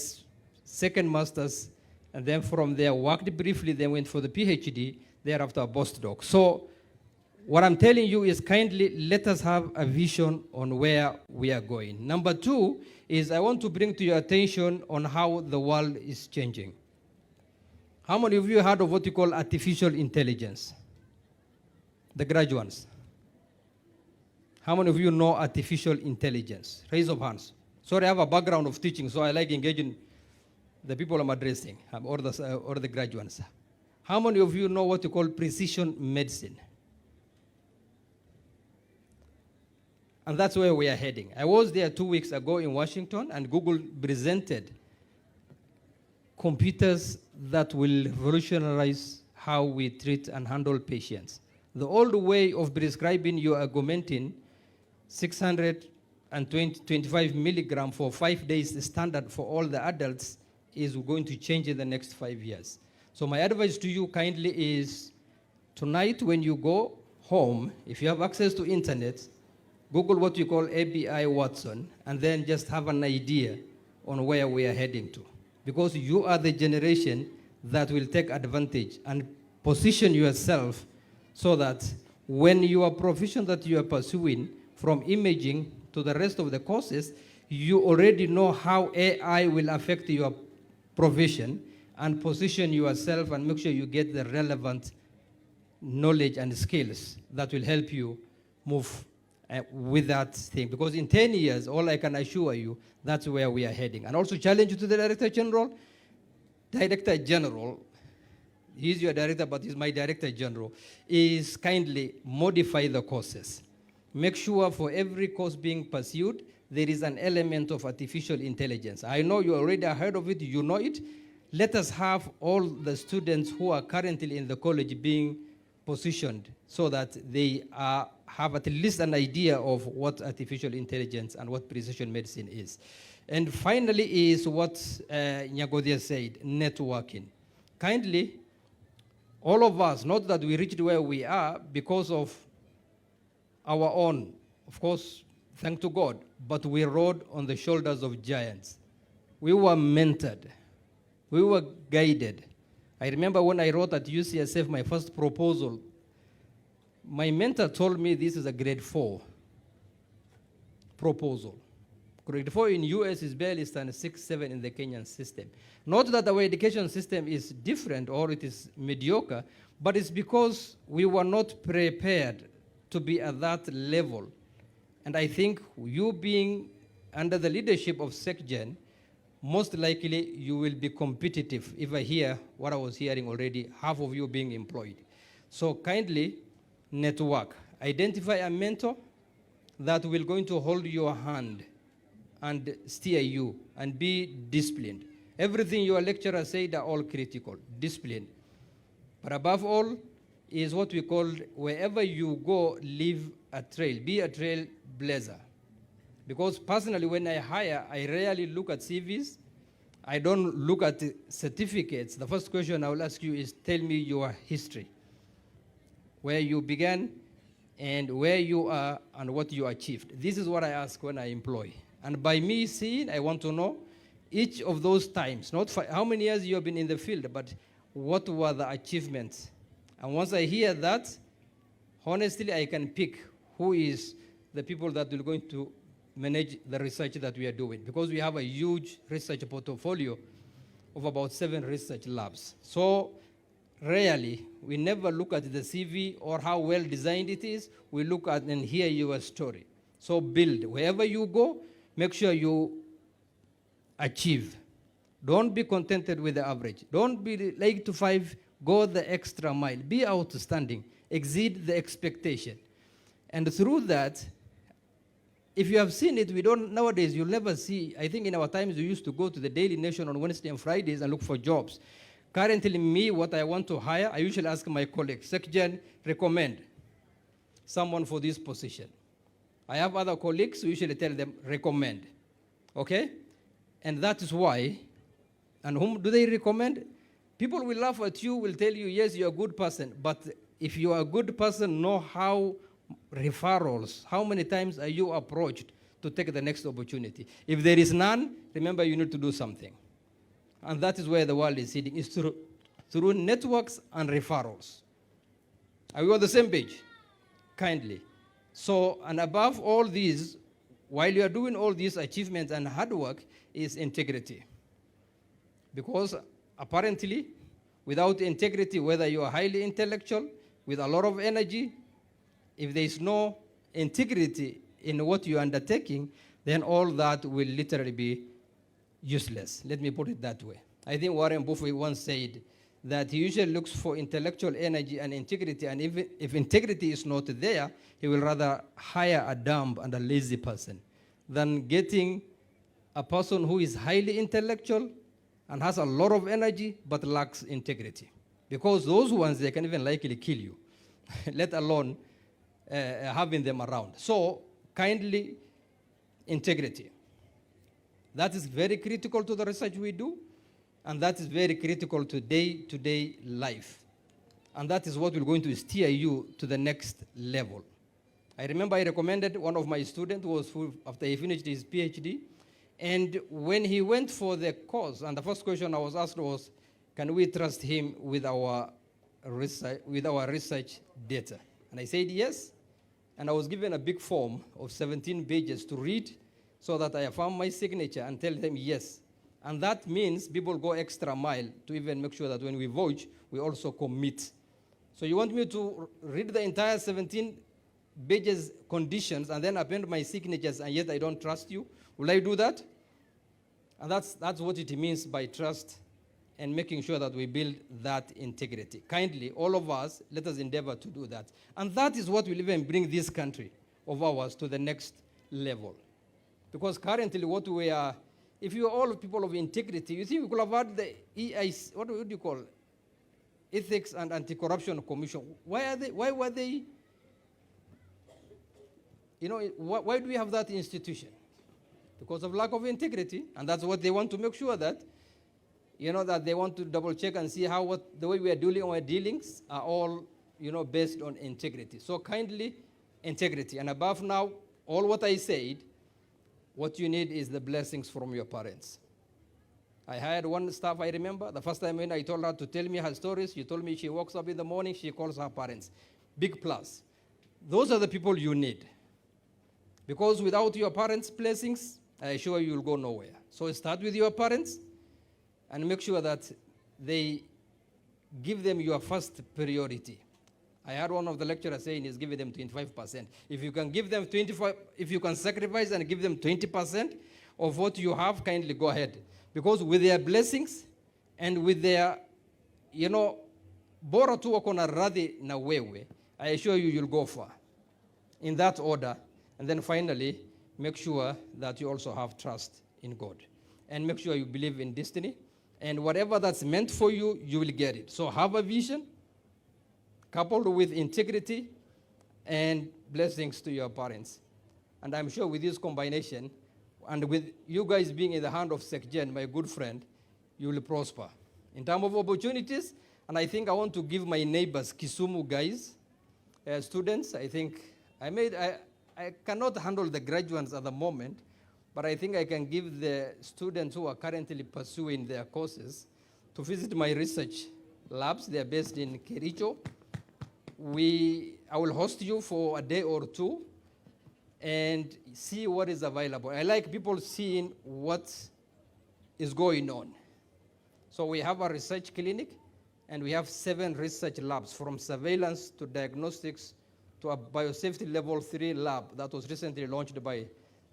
second master's, and then from there worked briefly, then went for the PhD, thereafter a postdoc. So what I'm telling you is kindly let us have a vision on where we are going. Number two is I want to bring to your attention on how the world is changing. How many of you heard of what you call artificial intelligence? The graduates. How many of you know artificial intelligence? Raise of hands. Sorry, I have a background of teaching, so I like engaging the people I'm addressing, or the graduates. How many of you know what you call precision medicine? And that's where we are heading. I was there 2 weeks ago in Washington, and Google presented computers that will revolutionize how we treat and handle patients. The old way of prescribing, you are augmenting 600 and 25 milligram for 5 days standard for all the adults is going to change in the next 5 years. So my advice to you kindly is, tonight when you go home, if you have access to internet, Google what you call ABI Watson, and then just have an idea on where we are heading to. Because you are the generation that will take advantage and position yourself so that when your profession that you are pursuing, from imaging to the rest of the courses, you already know how AI will affect your profession, and position yourself and make sure you get the relevant knowledge and skills that will help you move with that thing. Because in 10 years, all I can assure you, that's where we are heading. And also challenge you to the Director General. Director General, he's your director, but he's my Director General, is kindly modify the courses. Make sure for every course being pursued, there is an element of artificial intelligence. I know you already heard of it, you know it. Let us have all the students who are currently in the college being positioned so that they have at least an idea of what artificial intelligence and what precision medicine is. And finally is what Nyagodia said, networking. Kindly, all of us, not that we reached where we are because of our own, of course, thank to God, but we rode on the shoulders of giants. We were mentored. We were guided. I remember when I wrote at UCSF my first proposal, my mentor told me this is a grade 4 proposal. Grade 4 in US is barely standard 6, 7 in the Kenyan system. Not that our education system is different or it is mediocre, but it's because we were not prepared to be at that level. And I think you being under the leadership of SecGen, most likely you will be competitive. If I hear what I was hearing already, half of you being employed. So kindly network. Identify a mentor that will going to hold your hand and steer you and be disciplined. Everything your lecturer said are all critical, discipline. But above all is what we call, wherever you go, leave a trail, be a trailblazer. Because personally, when I hire, I rarely look at CVs. I don't look at certificates. The first question I will ask you is, tell me your history, where you began and where you are and what you achieved. This is what I ask when I employ. And by me seeing, I want to know each of those times, not how many years you have been in the field, but what were the achievements. And once I hear that, honestly, I can pick who is the people that will going to manage the research that we are doing, because we have a huge research portfolio of about 7 research labs. So rarely, we never look at the CV or how well designed it is. We look at and hear your story. So build. Wherever you go, make sure you achieve. Don't be contented with the average. Don't be like to 5, go the extra mile. Be outstanding. Exceed the expectation. And through that, if you have seen it, we don't, nowadays, you'll never see, I think in our times, we used to go to the Daily Nation on Wednesday and Fridays and look for jobs. Currently, me, what I want to hire, I usually ask my colleagues, SecGen, recommend someone for this position. I have other colleagues who usually tell them, recommend. Okay? And that is why, and whom do they recommend? People will laugh at you, will tell you, yes, you're a good person, but if you are a good person, know how referrals, how many times are you approached to take the next opportunity? If there is none, remember you need to do something. And that is where the world is heading, is through networks and referrals. Are we on the same page? Kindly. So, and above all these, while you are doing all these achievements and hard work, is integrity. Because apparently, without integrity, whether you are highly intellectual, with a lot of energy, if there is no integrity in what you are undertaking, then all that will literally be useless. Let me put it that way. I think Warren Buffett once said that he usually looks for intellectual energy and integrity, and if integrity is not there, he will rather hire a dumb and a lazy person than getting a person who is highly intellectual and has a lot of energy but lacks integrity. Because those ones, they can even likely kill you, let alone having them around. So kindly integrity. That is very critical to the research we do, and that is very critical to day-to-day life. And that is what we're going to steer you to the next level. I remember I recommended one of my students after he finished his PhD, and when he went for the course, and the first question I was asked was, can we trust him with our research data? And I said yes, and I was given a big form of 17 pages to read so that I affirm my signature and tell them yes. And that means people go extra mile to even make sure that when we vote, we also commit. So you want me to read the entire 17 pages conditions and then append my signatures, and yet I don't trust you? Will I do that? And that's what it means by trust and making sure that we build that integrity. Kindly, all of us, let us endeavor to do that. And that is what will even bring this country of ours to the next level. Because currently what we are, if you are all people of integrity, you see we could have had the EIC, what do you call it? Ethics and Anti-Corruption Commission. Why were they, why do we have that institution? Because of lack of integrity, and that's what they want to make sure that, that they want to double check and see how the way we are doing our dealings are all, based on integrity. So kindly, integrity. And above now, all what I said, what you need is the blessings from your parents. I hired one staff, I remember, the first time when I told her to tell me her stories, she told me she wakes up in the morning, she calls her parents. Big plus. Those are the people you need. Because without your parents' blessings, I assure you will go nowhere. So start with your parents and make sure that they give them your first priority. I had one of the lecturers saying he's giving them 25%. If you can give them 25, if you can sacrifice and give them 20% of what you have, kindly go ahead. Because with their blessings and with their, bora tu wako na radhi na wewe, I assure you, you'll go far. In that order. And then finally, make sure that you also have trust in God. And make sure you believe in destiny. And whatever that's meant for you, you will get it. So have a vision, coupled with integrity and blessings to your parents. And I'm sure with this combination, and with you guys being in the hand of SecGen, my good friend, you will prosper. In terms of opportunities, and I think I want to give my neighbors, Kisumu guys, students, I think I cannot handle the graduates at the moment, but I think I can give the students who are currently pursuing their courses to visit my research labs. They are based in Kericho. I will host you for a day or two and see what is available. I like people seeing what is going on. So we have a research clinic, and we have 7 research labs, from surveillance to diagnostics to a biosafety level 3 lab that was recently launched by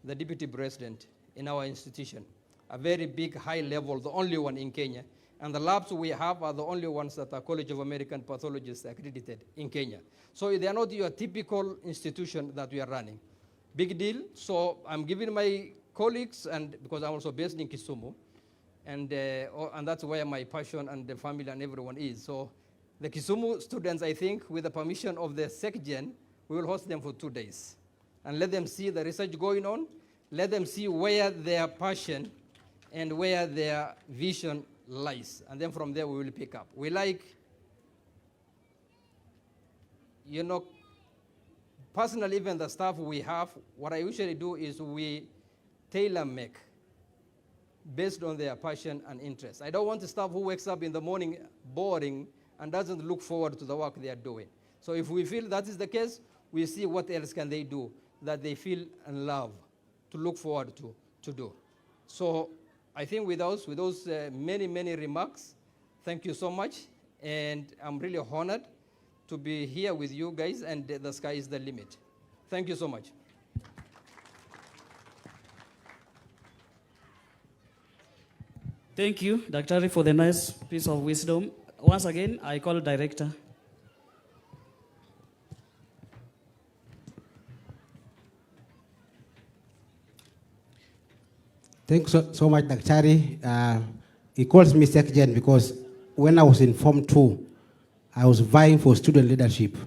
the Deputy President in our institution. A very big, high level, the only one in Kenya. And the labs we have are the only ones that are College of American Pathologists accredited in Kenya. So they are not your typical institution that we are running. Big deal. So I'm giving my colleagues, and because I'm also based in Kisumu, and that's where my passion and the family and everyone is. So the Kisumu students, I think, with the permission of the SecGen, we will host them for 2 days and let them see the research going on, let them see where their passion and where their vision lies. And then from there, we will pick up. We like, personally, even the staff we have, what I usually do is we tailor-make based on their passion and interest. I don't want a staff who wakes up in the morning boring and doesn't look forward to the work they are doing. So if we feel that is the case, we see what else can they do that they feel and love to look forward to do. So I think with those many, many remarks, thank you so much. And I'm really honored to be here with you guys, and the sky is the limit. Thank you so much. Thank you, Dr. for the nice piece of wisdom. Once again, I call Director. Thanks so much, Daktari. He calls me SecGen because when I was in Form 2, I was vying for student leadership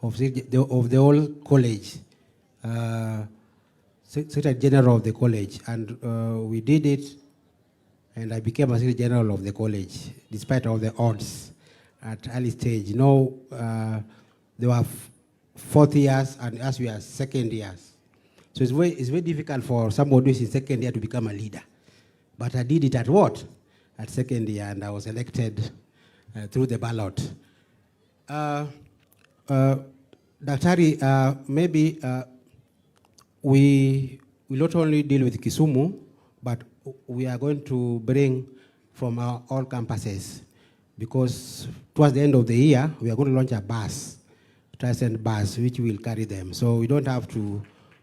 of the whole college. Secretary General of the college, and we did it, and I became a Secretary General of the college, despite all the odds at early stage. You know, there were fourth years, and as we are second years. So it's very difficult for somebody who is in second year to become a leader. But I did it at what? At second year, and I was elected through the ballot. Daktari, maybe we will not only deal with Kisumu, but we are going to bring from our all campuses, because towards the end of the year, we are going to launch a bus, Tricent bus, which will carry them. So we don't have to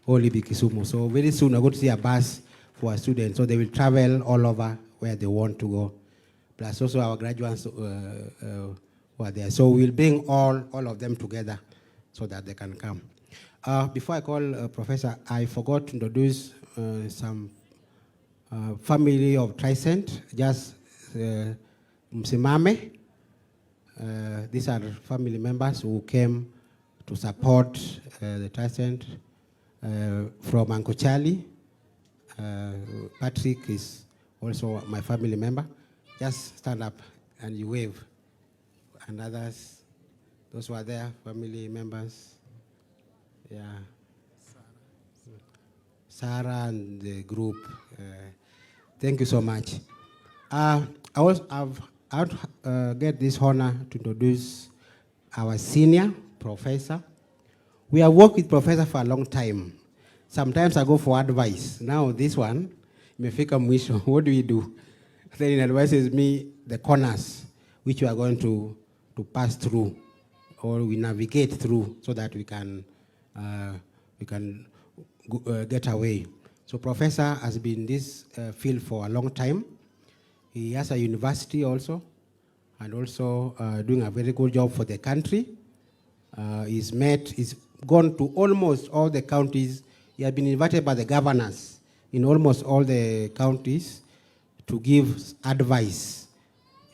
only be Kisumu. So very soon we're going to see a bus for our students, so they will travel all over where they want to go. Plus also our graduates who are there. So we'll bring all of them together so that they can come. Before I call Professor, I forgot to introduce some family of Tricent, just Msimame. These are family members who came to support the Tricent from Uncle Charlie. Patrick is also my family member. Just stand up and you wave. And others, those who are there, family members. Yeah. Sarah and the group. Thank you so much. I get this honor to introduce our senior professor. We have worked with professor for a long time. Sometimes I go for advice. Now this one, imefika mwisho. What do we do? Then he advises me the corners which we are going to pass through, or we navigate through, so that we can get away. So Professor has been in this field for a long time. He has a university also, and also doing a very good job for the country. He's gone to almost all the counties. He has been invited by the governors in almost all the counties to give advice,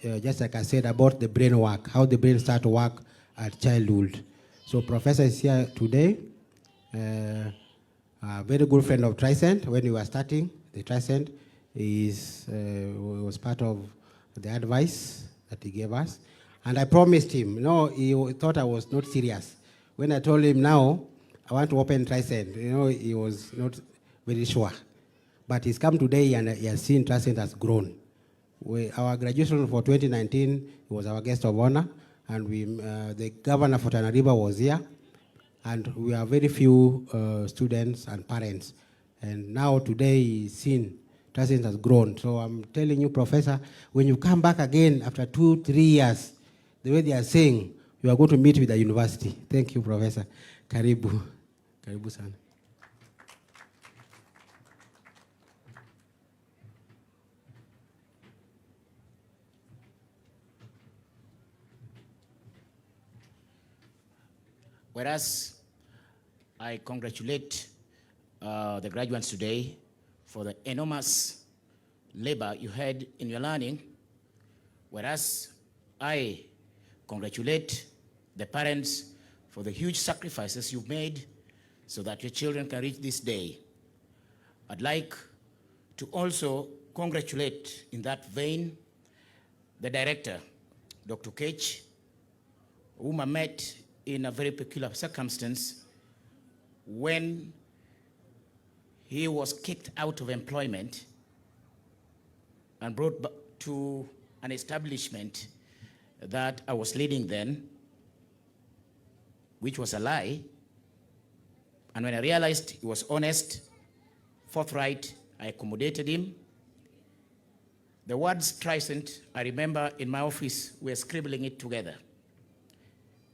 just like I said, about the brain work, how the brain starts to work at childhood. So Professor is here today. A very good friend of Tricent. When we were starting the Tricent, was part of the advice that he gave us. And I promised him, he thought I was not serious. When I told him now, I want to open Tricent, he was not very sure. But he's come today and he has seen Tricent has grown. Our graduation for 2019, he was our guest of honor, and the governor for Tana River was here. And we are very few students and parents. And now today he's seen Tricent has grown. So I'm telling you, Professor, when you come back again after 2-3 years, the way they are saying, you are going to meet with the university. Thank you, Professor. Karibu. Karibu sana. Whereas I congratulate the graduates today for the enormous labor you had in your learning, whereas I congratulate the parents for the huge sacrifices you've made so that your children can reach this day. I'd like to also congratulate, in that vein, the director, Dr. Kech, whom I met in a very peculiar circumstance when he was kicked out of employment and brought back to an establishment that I was leading then, which was a lie. And when I realized he was honest, forthright, I accommodated him. The words Tricent, I remember in my office, we were scribbling it together.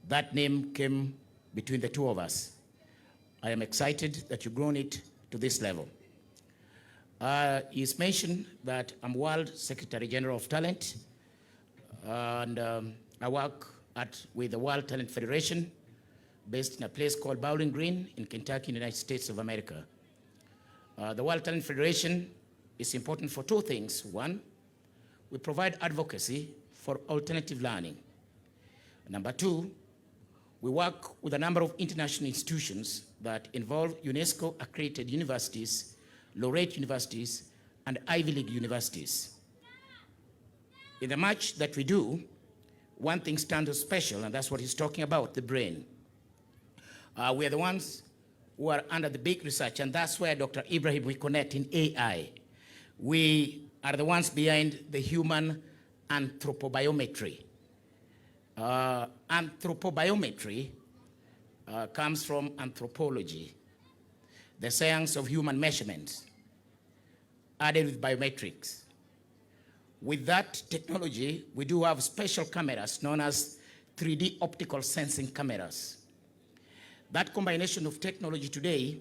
That name came between the two of us. I am excited that you've grown it to this level. He's mentioned that I'm World Secretary General of Talent, and I work with the World Talent Federation, based in a place called Bowling Green in Kentucky, in the United States of America. The World Talent Federation is important for two things. One, we provide advocacy for alternative learning. Number two, We work with a number of international institutions that involve UNESCO-accredited universities, laureate universities, and Ivy League universities. In the much that we do, one thing stands out special, and that's what he's talking about, the brain. We are the ones who are under the big research, and that's where Dr. Ibrahim we connect in AI. We are the ones behind the human anthropobiometry. Anthropobiometry comes from anthropology, the science of human measurements, added with biometrics. With that technology, we do have special cameras known as 3D optical sensing cameras. That combination of technology today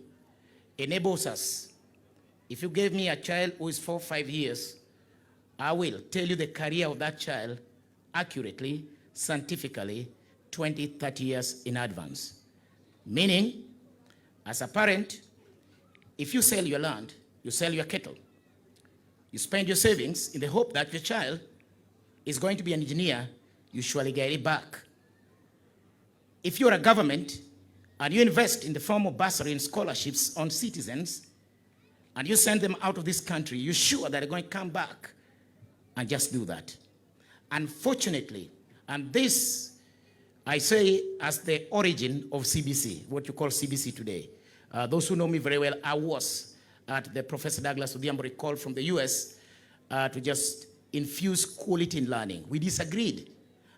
enables us. If you gave me a child who is 4 or 5 years, I will tell you the career of that child accurately, scientifically, 20, 30 years in advance. Meaning, as a parent, if you sell your land, you sell your cattle, you spend your savings in the hope that your child is going to be an engineer, you surely get it back. If you're a government and you invest in the form of bursary and scholarships on citizens, and you send them out of this country, you're sure that they're going to come back and just do that. Unfortunately, and this I say as the origin of CBC, what you call CBC today. Those who know me very well, I was at the Professor Douglas Odhiambo recall from the US to just infuse quality in learning. We disagreed,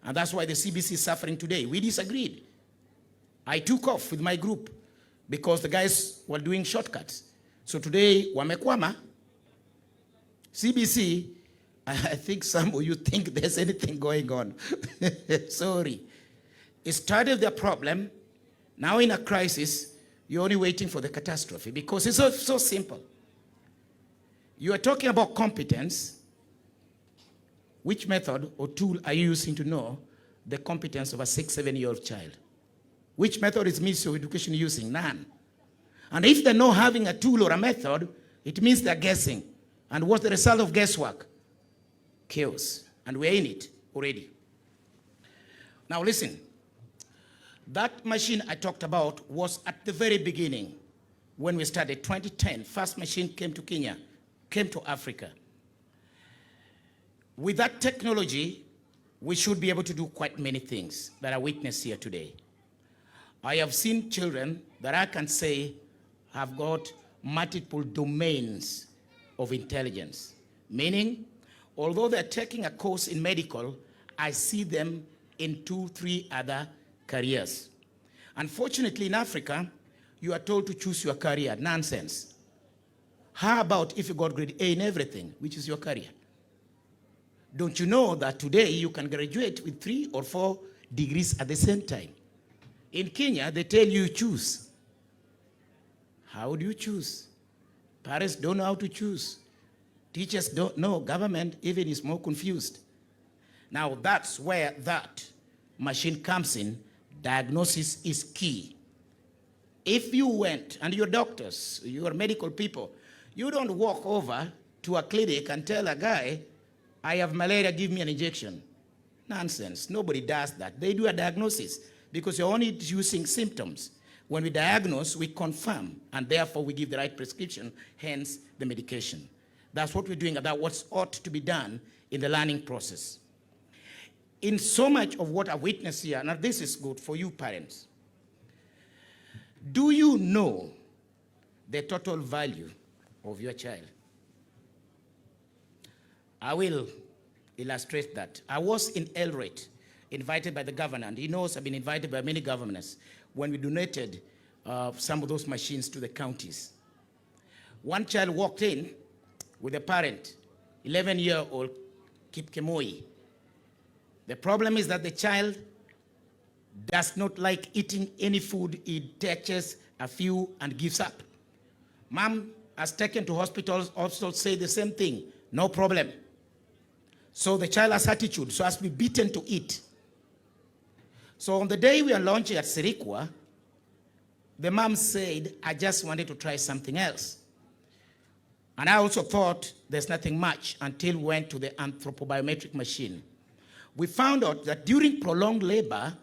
and that's why the CBC is suffering today. We disagreed. I took off with my group because the guys were doing shortcuts. So today, wamekwama. CBC, I think some of you think there's anything going on. Sorry. It started the problem. Now in a crisis, you're only waiting for the catastrophe because it's so simple. You are talking about competence. Which method or tool are you using to know the competence of a 6, 7-year-old child? Which method is Ministry of Education using? None. And if they're not having a tool or a method, it means they're guessing. And what's the result of guesswork? Chaos. And we're in it already. Now listen. That machine I talked about was at the very beginning when we started, 2010. First machine came to Kenya, came to Africa. With that technology, we should be able to do quite many things that are witnessed here today. I have seen children that I can say have got multiple domains of intelligence. Meaning, although they're taking a course in medical, I see them in 2, 3 other careers. Unfortunately, in Africa, you are told to choose your career. Nonsense. How about if you got grade A in everything, which is your career? Don't you know that today you can graduate with 3 or 4 degrees at the same time? In Kenya, they tell you choose. How do you choose? Parents don't know how to choose. Teachers don't know. Government even is more confused. Now that's where that machine comes in. Diagnosis is key. If you went, and your doctors, your medical people, you don't walk over to a clinic and tell a guy, I have malaria, give me an injection. Nonsense. Nobody does that. They do a diagnosis because you're only using symptoms. When we diagnose, we confirm, and therefore we give the right prescription, hence the medication. That's what we're doing, and that's what ought to be done in the learning process. In so much of what I witness here, now this is good for you parents. Do you know the total value of your child? I will illustrate that. I was in Eldoret, invited by the governor, and he knows I've been invited by many governors when we donated some of those machines to the counties. One child walked in with a parent, 11-year-old Kip Kemoi. The problem is that the child does not like eating any food. He touches a few and gives up. Mom has taken to hospitals, also say the same thing, no problem. So the child has attitude, so has to be beaten to eat. So on the day we are launching at Sirikwa, the mom said, I just wanted to try something else. And I also thought there's nothing much until we went to the anthropobiometric machine. We found out that during prolonged labor,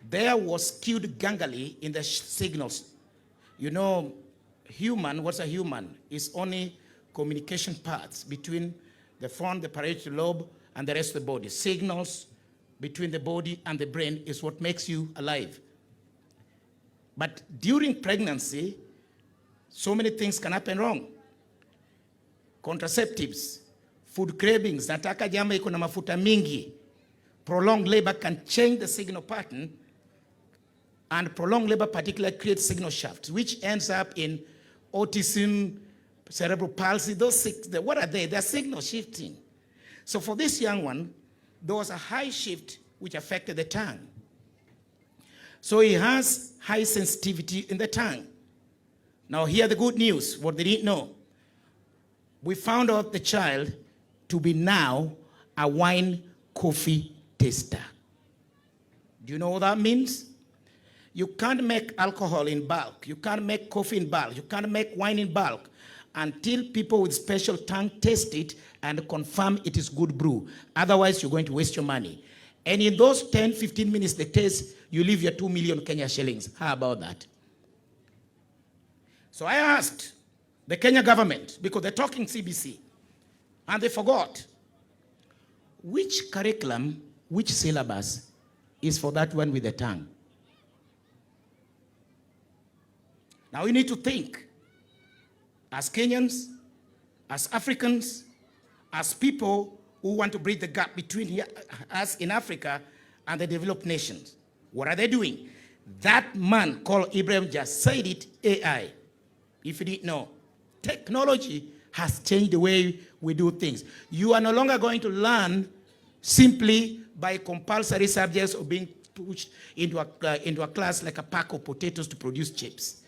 there was skewed gangly in the signals. You know, what's a human? It's only communication paths between the front, the parietal lobe, and the rest of the body. Signals between the body and the brain is what makes you alive. But during pregnancy, so many things can happen wrong. Contraceptives, food cravings, nataka jama iko na mafuta mingi. Prolonged labor can change the signal pattern, and prolonged labor particularly creates signal shafts, which ends up in autism, cerebral palsy. What are they? They're signal shifting. So for this young one, there was a high shift which affected the tongue. So he has high sensitivity in the tongue. Now hear the good news, what they didn't know. We found out the child to be now a wine coffee taster. Do you know what that means? You can't make alcohol in bulk. You can't make coffee in bulk. You can't make wine in bulk until people with special tongue taste it and confirm it is good brew. Otherwise, you're going to waste your money. And in those 10, 15 minutes they taste, you leave your 2 million Kenya shillings. How about that? So I asked the Kenya government, because they're talking CBC, and they forgot, which curriculum, which syllabus is for that one with the tongue? Now we need to think, as Kenyans, as Africans, as people who want to bridge the gap between us in Africa and the developed nations. What are they doing? That man called Ibrahim just said it, AI. If you didn't know, technology has changed the way we do things. You are no longer going to learn simply by compulsory subjects or being pushed into a class like a pack of potatoes to produce chips.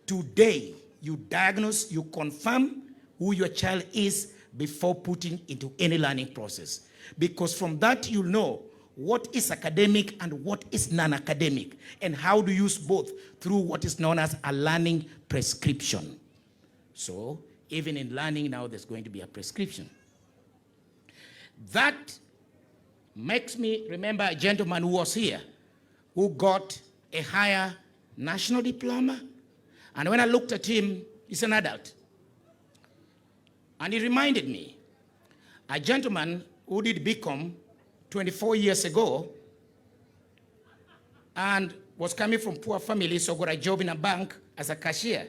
Today, you diagnose, you confirm who your child is before putting into any learning process. Because from that, you'll know what is academic and what is non-academic, and how to use both through what is known as a learning prescription. So, even in learning now, there's going to be a prescription. That makes me remember a gentleman who was here, who got a higher national diploma. And when I looked at him, he's an adult. And he reminded me, a gentleman who did BCom 24 years ago and was coming from poor family, so got a job in a bank as a cashier.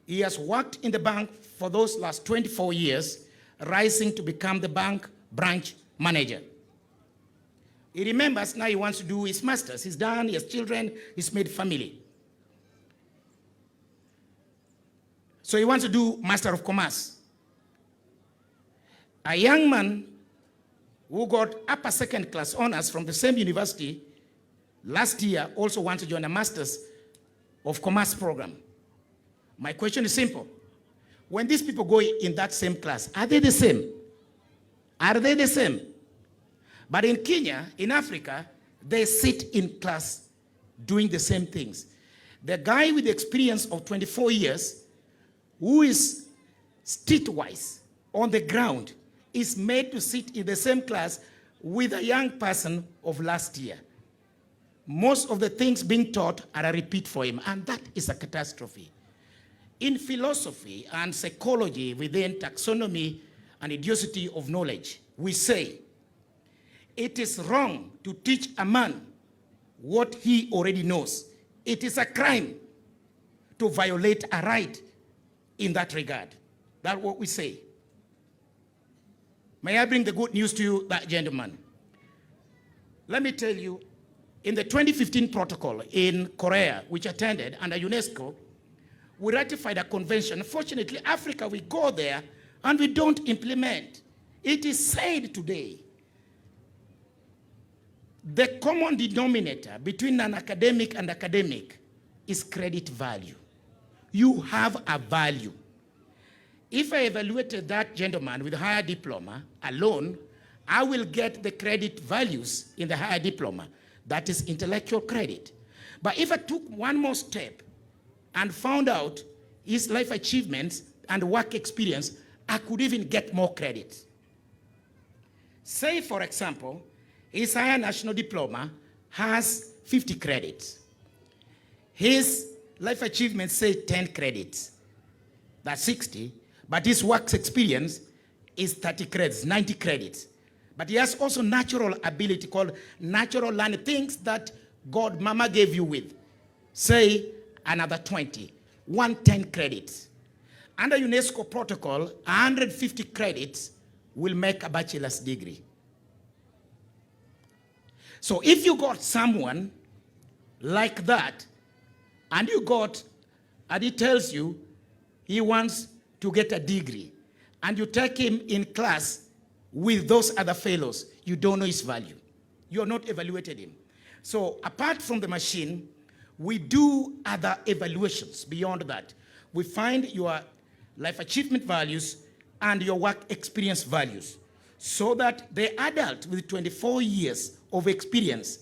He has worked in the bank for those last 24 years, rising to become the bank branch manager. He remembers now he wants to do his master's. He's done, he has children, he's made family. So he wants to do Master of Commerce. A young man who got upper second class honors from the same university last year also wants to join a Master's of Commerce program. My question is simple. When these people go in that same class, are they the same? Are they the same? But in Kenya, in Africa, they sit in class doing the same things. The guy with the experience of 24 years, who is streetwise on the ground, is made to sit in the same class with a young person of last year. Most of the things being taught are a repeat for him, and that is a catastrophe. In philosophy and psychology, within taxonomy and idiocy of knowledge, we say it is wrong to teach a man what he already knows. It is a crime to violate a right in that regard. That's what we say. May I bring the good news to you, that gentleman? Let me tell you, in the 2015 protocol in Korea, which attended under UNESCO, we ratified a convention. Unfortunately, Africa, we go there and we don't implement. It is said today, the common denominator between an academic and academic is credit value. You have a value. If I evaluated that gentleman with a higher diploma alone, I will get the credit values in the higher diploma. That is intellectual credit. But if I took one more step and found out his life achievements and work experience, I could even get more credit. Say, for example, his higher national diploma has 50 credits. His life achievement says 10 credits. That's 60. But his work experience is 30 credits, 90 credits. But he has also natural ability called natural learning, things that God, Mama gave you with. Say another 20, 110 credits. Under UNESCO protocol, 150 credits will make a bachelor's degree. So if you got someone like that, and he tells you he wants to get a degree, and you take him in class with those other fellows, you don't know his value. You are not evaluated him. So apart from the machine, we do other evaluations beyond that. We find your life achievement values and your work experience values, so that the adult with 24 years of experience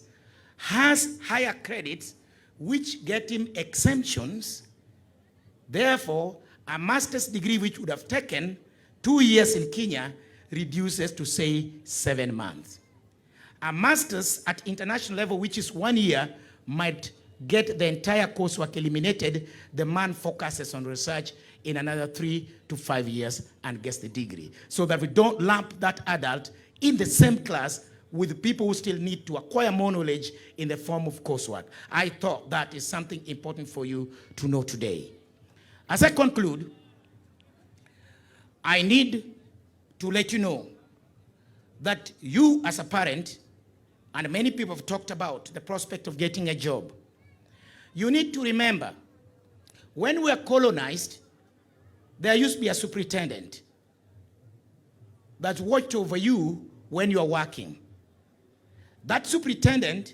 has higher credits which get him exemptions. Therefore, a master's degree which would have taken 2 years in Kenya reduces to, say, 7 months. A master's at international level, which is 1 year, might get the entire coursework eliminated. The man focuses on research in another 3 to 5 years and gets the degree. So that we don't lump that adult in the same class with people who still need to acquire more knowledge in the form of coursework. I thought that is something important for you to know today. As I conclude, I need to let you know that you as a parent, and many people have talked about the prospect of getting a job, you need to remember, when we were colonized, there used to be a superintendent that watched over you when you are working. That superintendent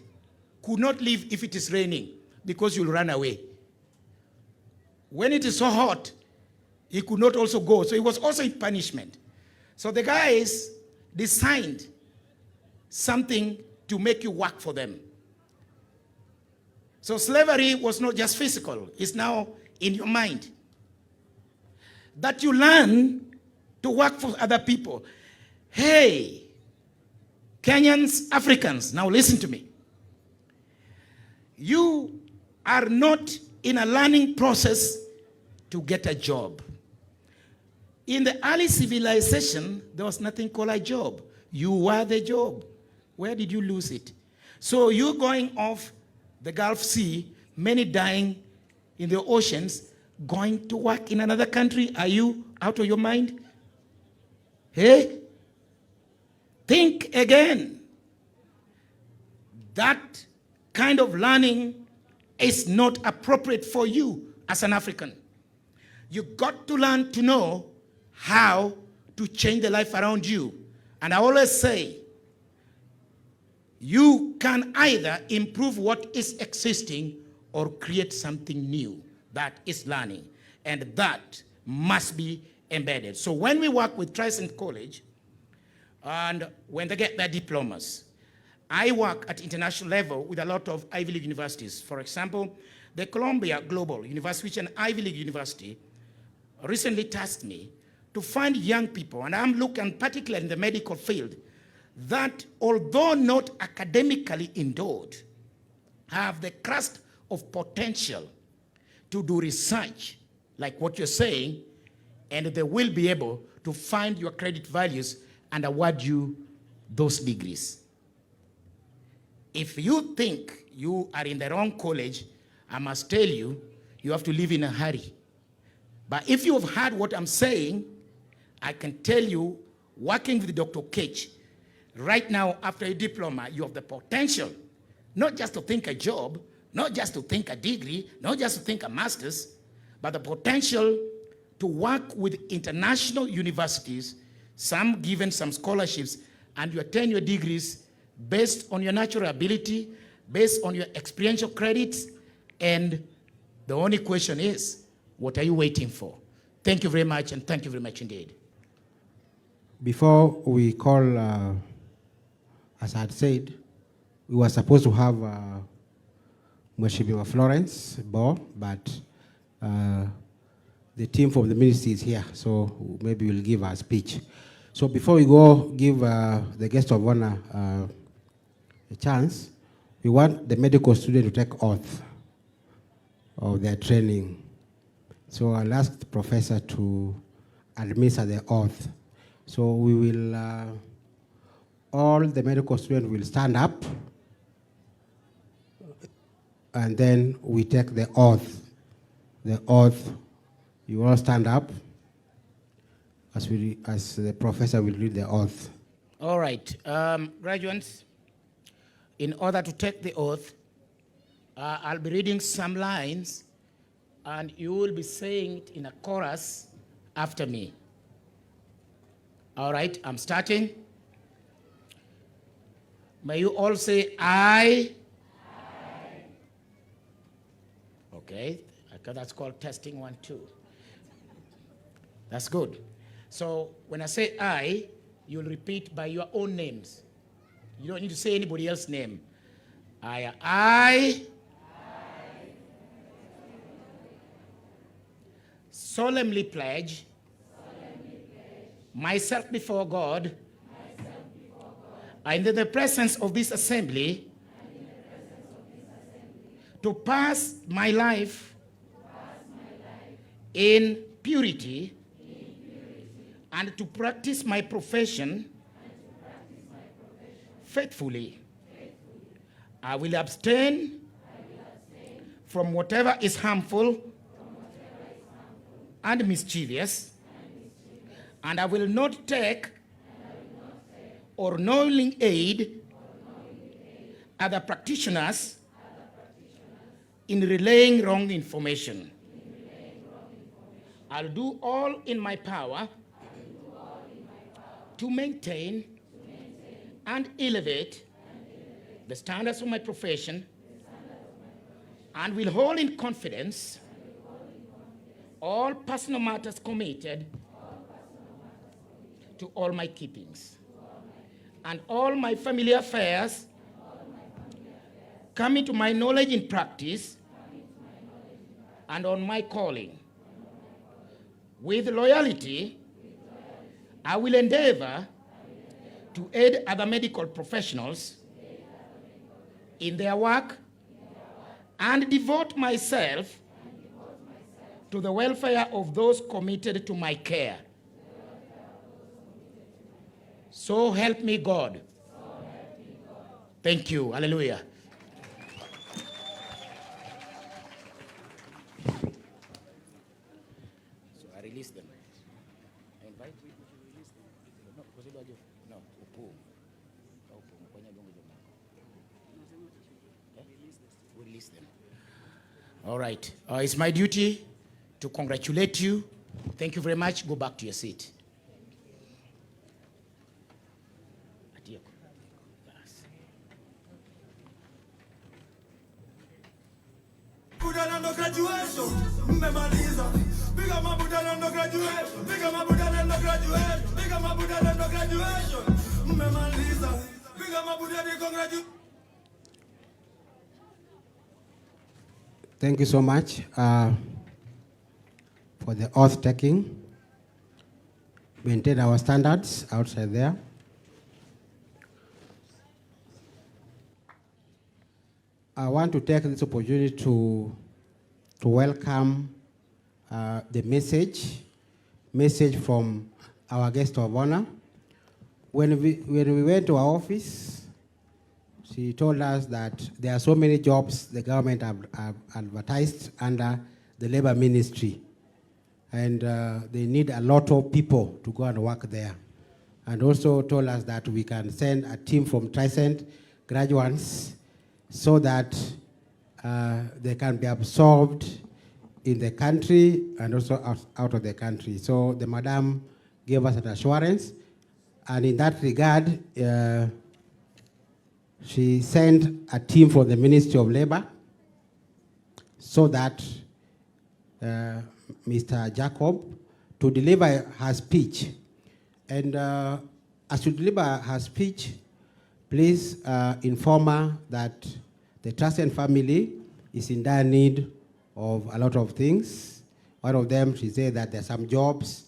could not leave if it is raining because you'll run away. When it is so hot, he could not also go. So he was also in punishment. So the guys designed something to make you work for them. So slavery was not just physical, it's now in your mind. That you learn to work for other people. Hey, Kenyans, Africans, now listen to me. You are not in a learning process to get a job. In the early civilization, there was nothing called a job. You were the job. Where did you lose it? So you're going off the Gulf Sea, many dying in the oceans, going to work in another country. Are you out of your mind? Hey? Think again. That kind of learning is not appropriate for you as an African. You got to learn to know how to change the life around you. And I always say, you can either improve what is existing or create something new. That is learning. And that must be embedded. So when we work with Tricent College, and when they get their diplomas, I work at international level with a lot of Ivy League universities. For example, the Columbia Global University, which is an Ivy League university, recently tasked me to find young people, and I'm looking particularly in the medical field, that although not academically endowed, have the crust of potential to do research, like what you're saying, and they will be able to find your credit values and award you those degrees. If you think you are in the wrong college, I must tell you, you have to leave in a hurry. But if you have heard what I'm saying, I can tell you, working with Dr. Cage, right now after a diploma, you have the potential, not just to think a job, not just to think a degree, not just to think a master's, but the potential to work with international universities, some given some scholarships, and you attain your degrees based on your natural ability, based on your experiential credits, and the only question is, what are you waiting for? Thank you very much, and thank you very much indeed. Before we call, as I had said, we were supposed to have Mheshimiwa Florence Bo, but the team from the ministry is here, so maybe we'll give her a speech. So before we go give the guest of honor a chance, we want the medical student to take oath of their training. So I'll ask the professor to administer the oath. So we will, all the medical students will stand up, and then we take the oath. The oath, you all stand up as the professor will read the oath. All right, graduates, in order to take the oath, I'll be reading some lines, and you will be saying it in a chorus after me. All right, I'm starting. May you all say, I. Okay, that's called testing 1, 2. That's good. So when I say I, you'll repeat by your own names. You don't need to say anybody else's name. I solemnly pledge myself before God and in the presence of this assembly to pass my life in purity and to practice my profession faithfully. I will abstain from whatever is harmful and mischievous, and I will not take or knowingly aid other practitioners in relaying wrong information. I'll do all in my power to maintain and elevate the standards of my profession, and will hold in confidence all personal matters committed to all my keepings, and all my family affairs coming to my knowledge in practice and on my calling. With loyalty, I will endeavor to aid other medical professionals in their work and devote myself to the welfare of those committed to my care. So help me God. Thank you. Hallelujah. So I release them. I invite you to release them. No, no, we release them. All right. It's my duty to congratulate you. Thank you very much. Go back to your seat. Thank you so much for the oath taking. Maintain our standards outside there. I want to take this opportunity to welcome the message from our guest of honor. When we went to our office, she told us that there are so many jobs the government have advertised under the labor ministry, and they need a lot of people to go and work there. And also told us that we can send a team from Tricent graduates so that they can be absorbed in the country and also out of the country. So the madam gave us an assurance, and in that regard, she sent a team from the Ministry of Labor so that Mr. Jacob to deliver her speech. And as you deliver her speech, please inform her that the Tricent family is in dire need of a lot of things. One of them, she said that there are some jobs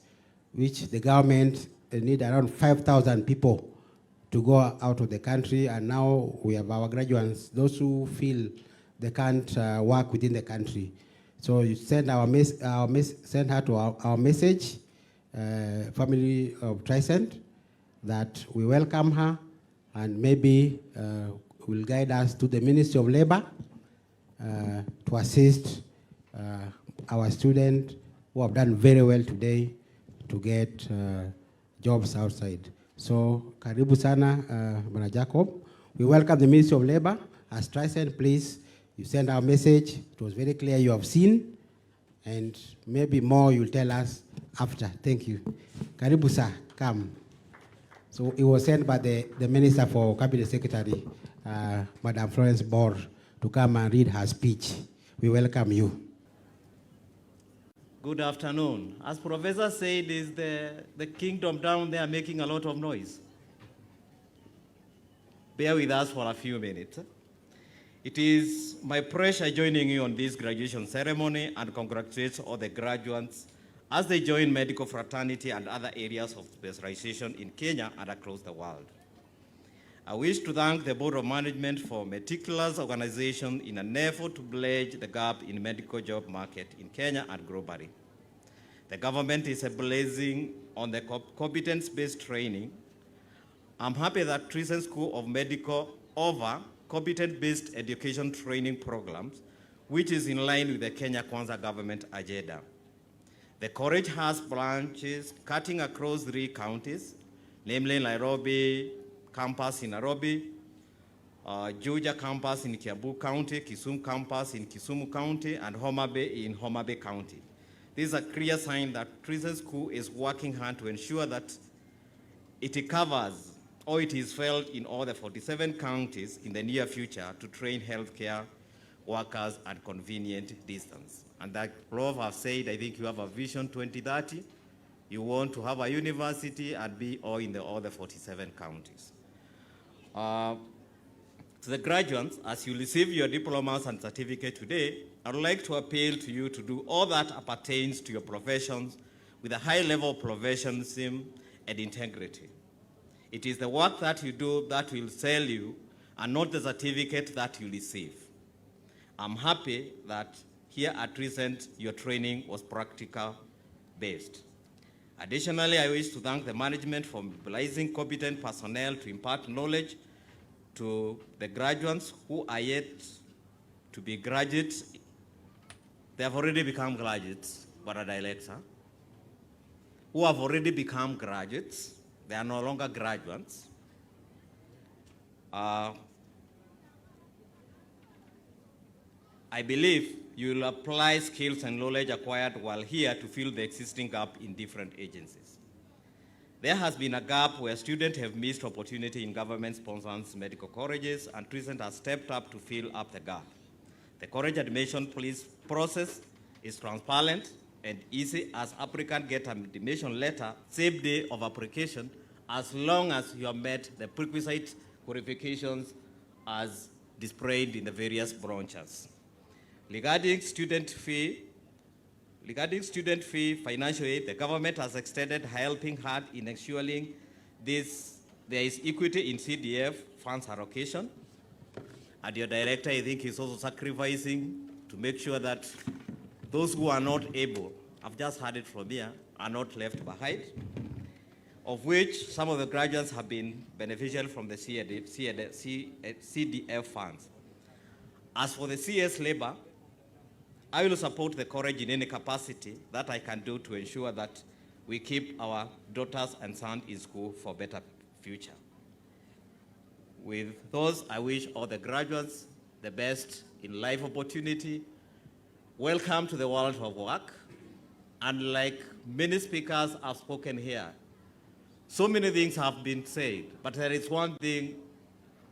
which the government need around 5,000 people to go out of the country, and now we have our graduates, those who feel they can't work within the country. So you send send her to our message, family of Tricent, that we welcome her, and maybe will guide us to the Ministry of Labor to assist our students who have done very well today to get jobs outside. So, karibu sana, Bwana Jacob. We welcome the Ministry of Labor. As Tricent, please, you send our message. It was very clear you have seen, and maybe more you'll tell us after. Thank you. Karibu sir, come. So it was sent by the Minister for Cabinet Secretary, Madam Florence Bor, to come and read her speech. We welcome you. Good afternoon. As Professor said, is the kingdom down there making a lot of noise? Bear with us for a few minutes. It is my pleasure joining you on this graduation ceremony and congratulate all the graduates as they join medical fraternity and other areas of specialization in Kenya and across the world. I wish to thank the Board of Management for meticulous organization in an effort to bridge the gap in medical job market in Kenya and globally. The government is blazing on the competence-based training. I'm happy that Tricent School of Medical offer competence-based education training programs, which is in line with the Kenya Kwanza government agenda. The college has branches cutting across 3 counties, namely Nairobi campus in Nairobi, Juja campus in Kiambu County, Kisumu campus in Kisumu County, and Homa Bay in Homa Bay County. This is a clear sign that Tricent School is working hard to ensure that it covers or it is felt in all the 47 counties in the near future to train healthcare workers at convenient distance. And like Prof have said, I think you have a vision 2030. You want to have a university and be all in all the 47 counties. To the graduates, as you receive your diplomas and certificate today, I would like to appeal to you to do all that appertains to your professions with a high level of professionalism and integrity. It is the work that you do that will sell you and not the certificate that you receive. I'm happy that here at Tricent, your training was practical based. Additionally, I wish to thank the management for mobilizing competent personnel to impart knowledge to the graduates who are yet to be graduates. They have already become graduates, but a director, who have already become graduates. They are no longer graduates. I believe you will apply skills and knowledge acquired while here to fill the existing gap in different agencies. There has been a gap where students have missed opportunity in government-sponsored medical colleges, and Tricent has stepped up to fill up the gap. The college admission process is transparent and easy, as applicants get an admission letter same day of application, as long as you have met the prerequisite qualifications as displayed in the various branches. Regarding student fee financial aid, the government has extended helping hand in ensuring there is equity in CDF funds allocation. And your director, I think, is also sacrificing to make sure that those who are not able, I've just heard it from here, are not left behind, of which some of the graduates have been beneficial from the CDF funds. As for the CS labor, I will support the college in any capacity that I can do to ensure that we keep our daughters and sons in school for a better future. With those, I wish all the graduates the best in life opportunity. Welcome to the world of work. And like many speakers have spoken here, so many things have been said, but there is one thing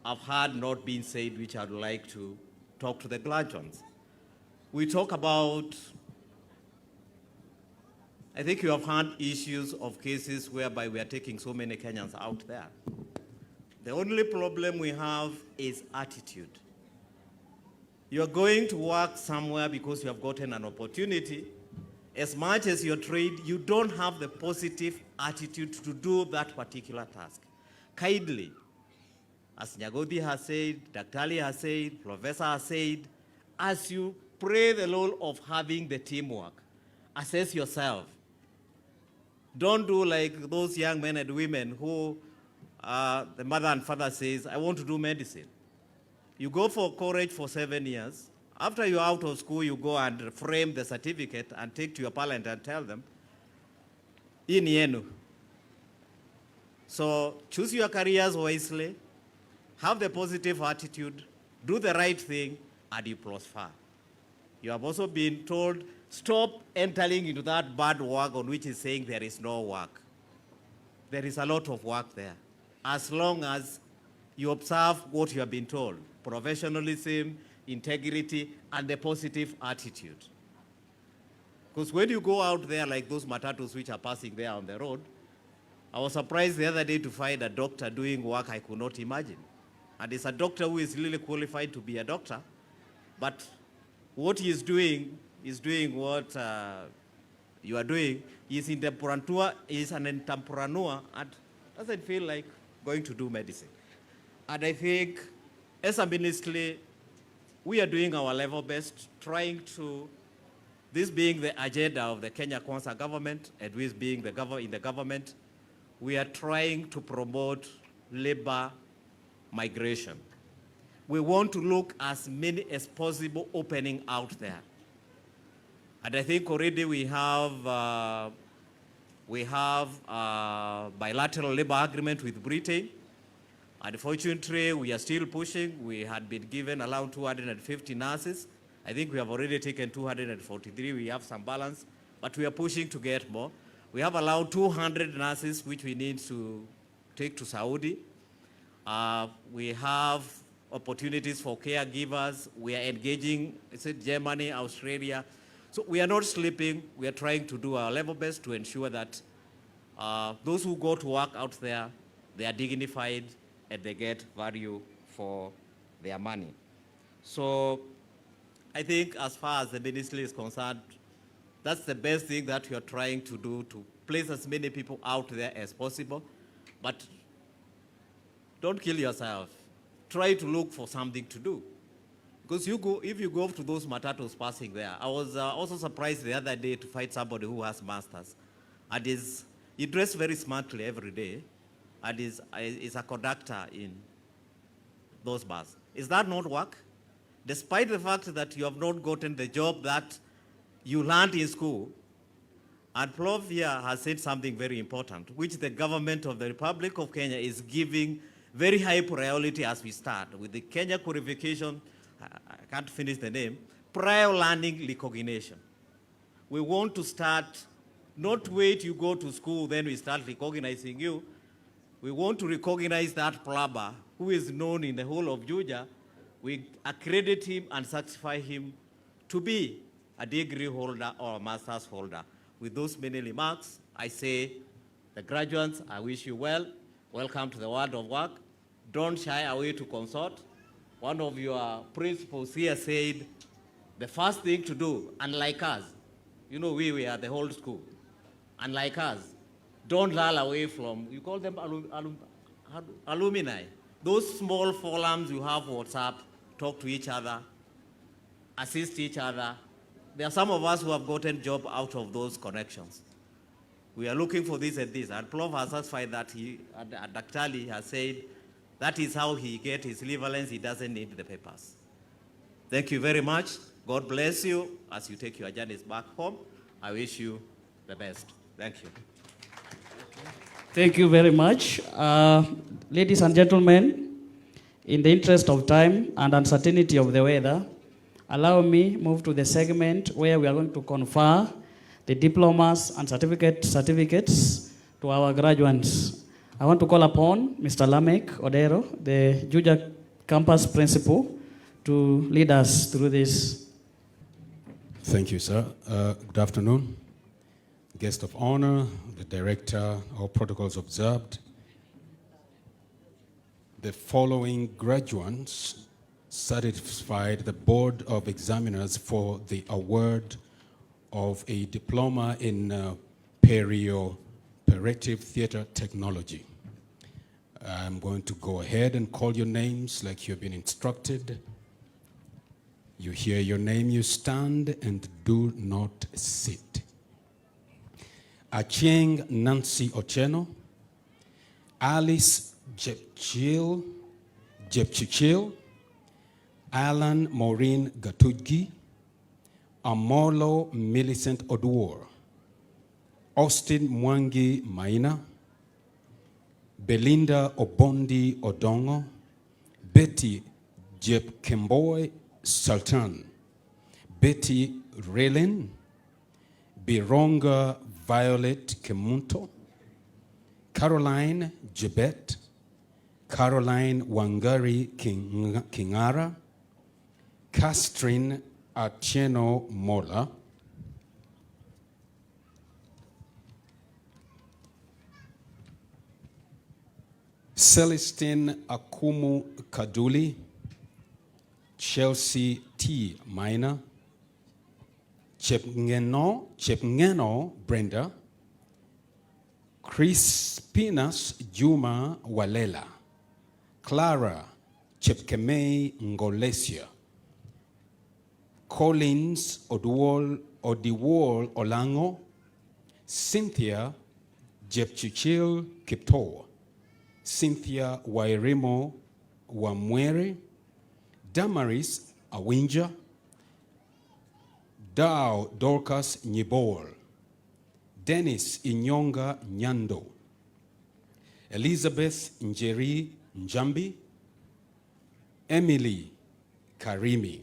I've heard not being said, which I'd like to talk to the graduates. We talk about, I think you have had issues of cases whereby we are taking so many Kenyans out there. The only problem we have is attitude. You're going to work somewhere because you have gotten an opportunity. As much as you're trained, you don't have the positive attitude to do that particular task. Kindly, as Nyagodi has said, Dr. has said, Professor has said, as you play the role of having the teamwork, assess yourself. Don't do like those young men and women who the mother and father says, I want to do medicine. You go for college for 7 years. After you're out of school, you go and frame the certificate and take to your parent and tell them, in yenu. So choose your careers wisely, have the positive attitude, do the right thing, and you prosper. You have also been told, stop entering into that bad work on which is saying there is no work. There is a lot of work there. As long as you observe what you have been told, professionalism, integrity, and the positive attitude. Because when you go out there like those matatus which are passing there on the road, I was surprised the other day to find a doctor doing work I could not imagine. And it's a doctor who is really qualified to be a doctor, but what he is doing what you are doing. He's an entrepreneur and doesn't feel like going to do medicine. And I think as a ministry, we are doing our level best, trying to, this being the agenda of the Kenya Kwanza government, and we being in the government, we are trying to promote labor migration. We want to look as many as possible opening out there. And I think already we have bilateral labor agreement with Britain. Unfortunately, we are still pushing. We had been given around 250 nurses. I think we have already taken 243. We have some balance, but we are pushing to get more. We have allowed 200 nurses, which we need to take to Saudi. We have opportunities for caregivers. We are engaging, Germany, Australia. So we are not sleeping. We are trying to do our level best to ensure that those who go to work out there, they are dignified and they get value for their money. So I think as far as the ministry is concerned, that's the best thing that we are trying to do, to place as many people out there as possible. But don't kill yourself. Try to look for something to do. Because if you go to those matatos passing there, I was also surprised the other day to find somebody who has masters. And he dressed very smartly every day, and is a conductor in those bus. Is that not work? Despite the fact that you have not gotten the job that you learned in school, and Prof here has said something very important, which the government of the Republic of Kenya is giving very high priority as we start with the Kenya qualification, I can't finish the name, prior learning recognition. We want to start, not wait you go to school, then we start recognizing you. We want to recognize that plumber who is known in the whole of Juja. We accredit him and certify him to be a degree holder or a master's holder. With those many remarks, I say, the graduates, I wish you well. Welcome to the world of work. Don't shy away to consult. One of your principals here said, the first thing to do, unlike us, you know, we are the old school, unlike us, don't lull away from, you call them alumni. Those small forums you have WhatsApp, talk to each other, assist each other. There are some of us who have gotten job out of those connections. We are looking for this and this. And Prof has satisfied that Dr. Ali has said that is how he gets his levelance. He doesn't need the papers. Thank you very much. God bless you as you take your journeys back home. I wish you the best. Thank you. Thank you very much. Ladies and gentlemen, in the interest of time and uncertainty of the weather, allow me move to the segment where we are going to confer the diplomas and certificates to our graduates. I want to call upon Mr. Lamek Odero, the Juja campus principal, to lead us through this. Thank you, sir. Good afternoon. Guest of honor, the director, all protocols observed. The following graduates satisfied the Board of Examiners for the award of a diploma in perioperative theater technology. I'm going to go ahead and call your names like you've been instructed. You hear your name, you stand and do not sit. Achieng Nancy Ocheno, Alice Jepchichil, Alan Maureen Gatudgi, Amolo Millicent Oduor, Austin Mwangi Maina, Belinda Obondi Odongo, Betty Jep Kemboy Sultan, Betty Relin, Bironga Violet Kemunto, Caroline Jebet, Caroline Wangari Kingara, Castrin Atieno Mola, Celestine Akumu Kaduli, Chelsea T. Minor, Chepngeno Brenda, Crispinas Juma Walela, Clara Chepkemei Ngolesia, Collins Odiwol Olango, Cynthia Jepchichil Kipto, Cynthia Wairimo Wamwere, Damaris Awinja, Dao Dorcas Nyibol, Dennis Inyonga Nyando, Elizabeth Njeri Njambi, Emily Karimi.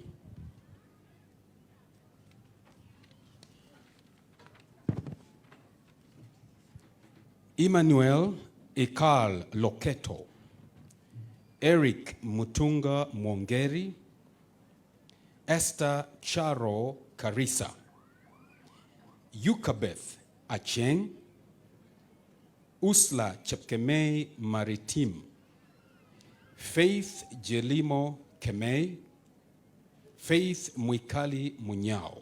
Emmanuel Ikal Loketo, Eric Mutunga Mwongeri, Esther Charo Karisa, Yukabeth Acheng, Usla Chepkemei Maritim, Faith Jelimo Kemei, Faith Mwikali Munyao,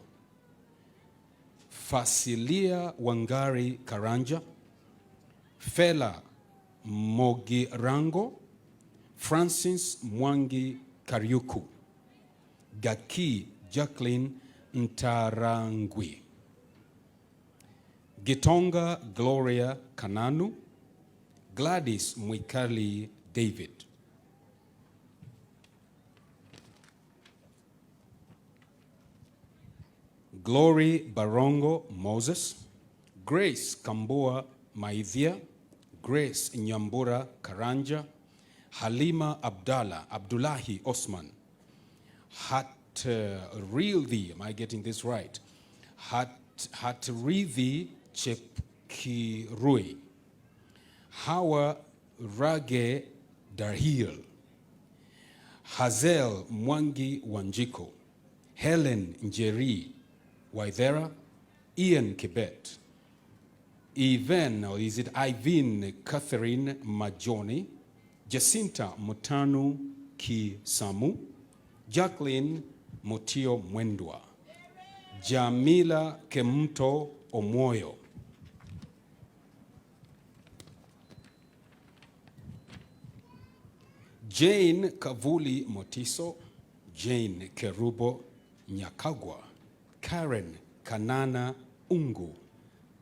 Fasilia Wangari Karanja, Fela Mogirango, Francis Mwangi Kariuku, Gaki Jacqueline Ntarangwi, Gitonga Gloria Kananu, Gladys Mwikali David. Glory Barongo Moses, Grace Kambua Maithia, Grace Nyambura Karanja, Halima Abdullahi Osman, Rilvi, am I getting this right? Rilvi Chepkirui, Hawa Rage Darhil, Hazel Mwangi Wanjiko, Helen Njeri Waithera, Ian Kibet, Ivan Catherine Majoni, Jacinta Mutanu Kisamu, Jacqueline Mutio Mwendwa, Jamila Kemto Omoyo, Jane Kavuli Motiso, Jane Kerubo Nyakagwa, Karen Kanana Ungu,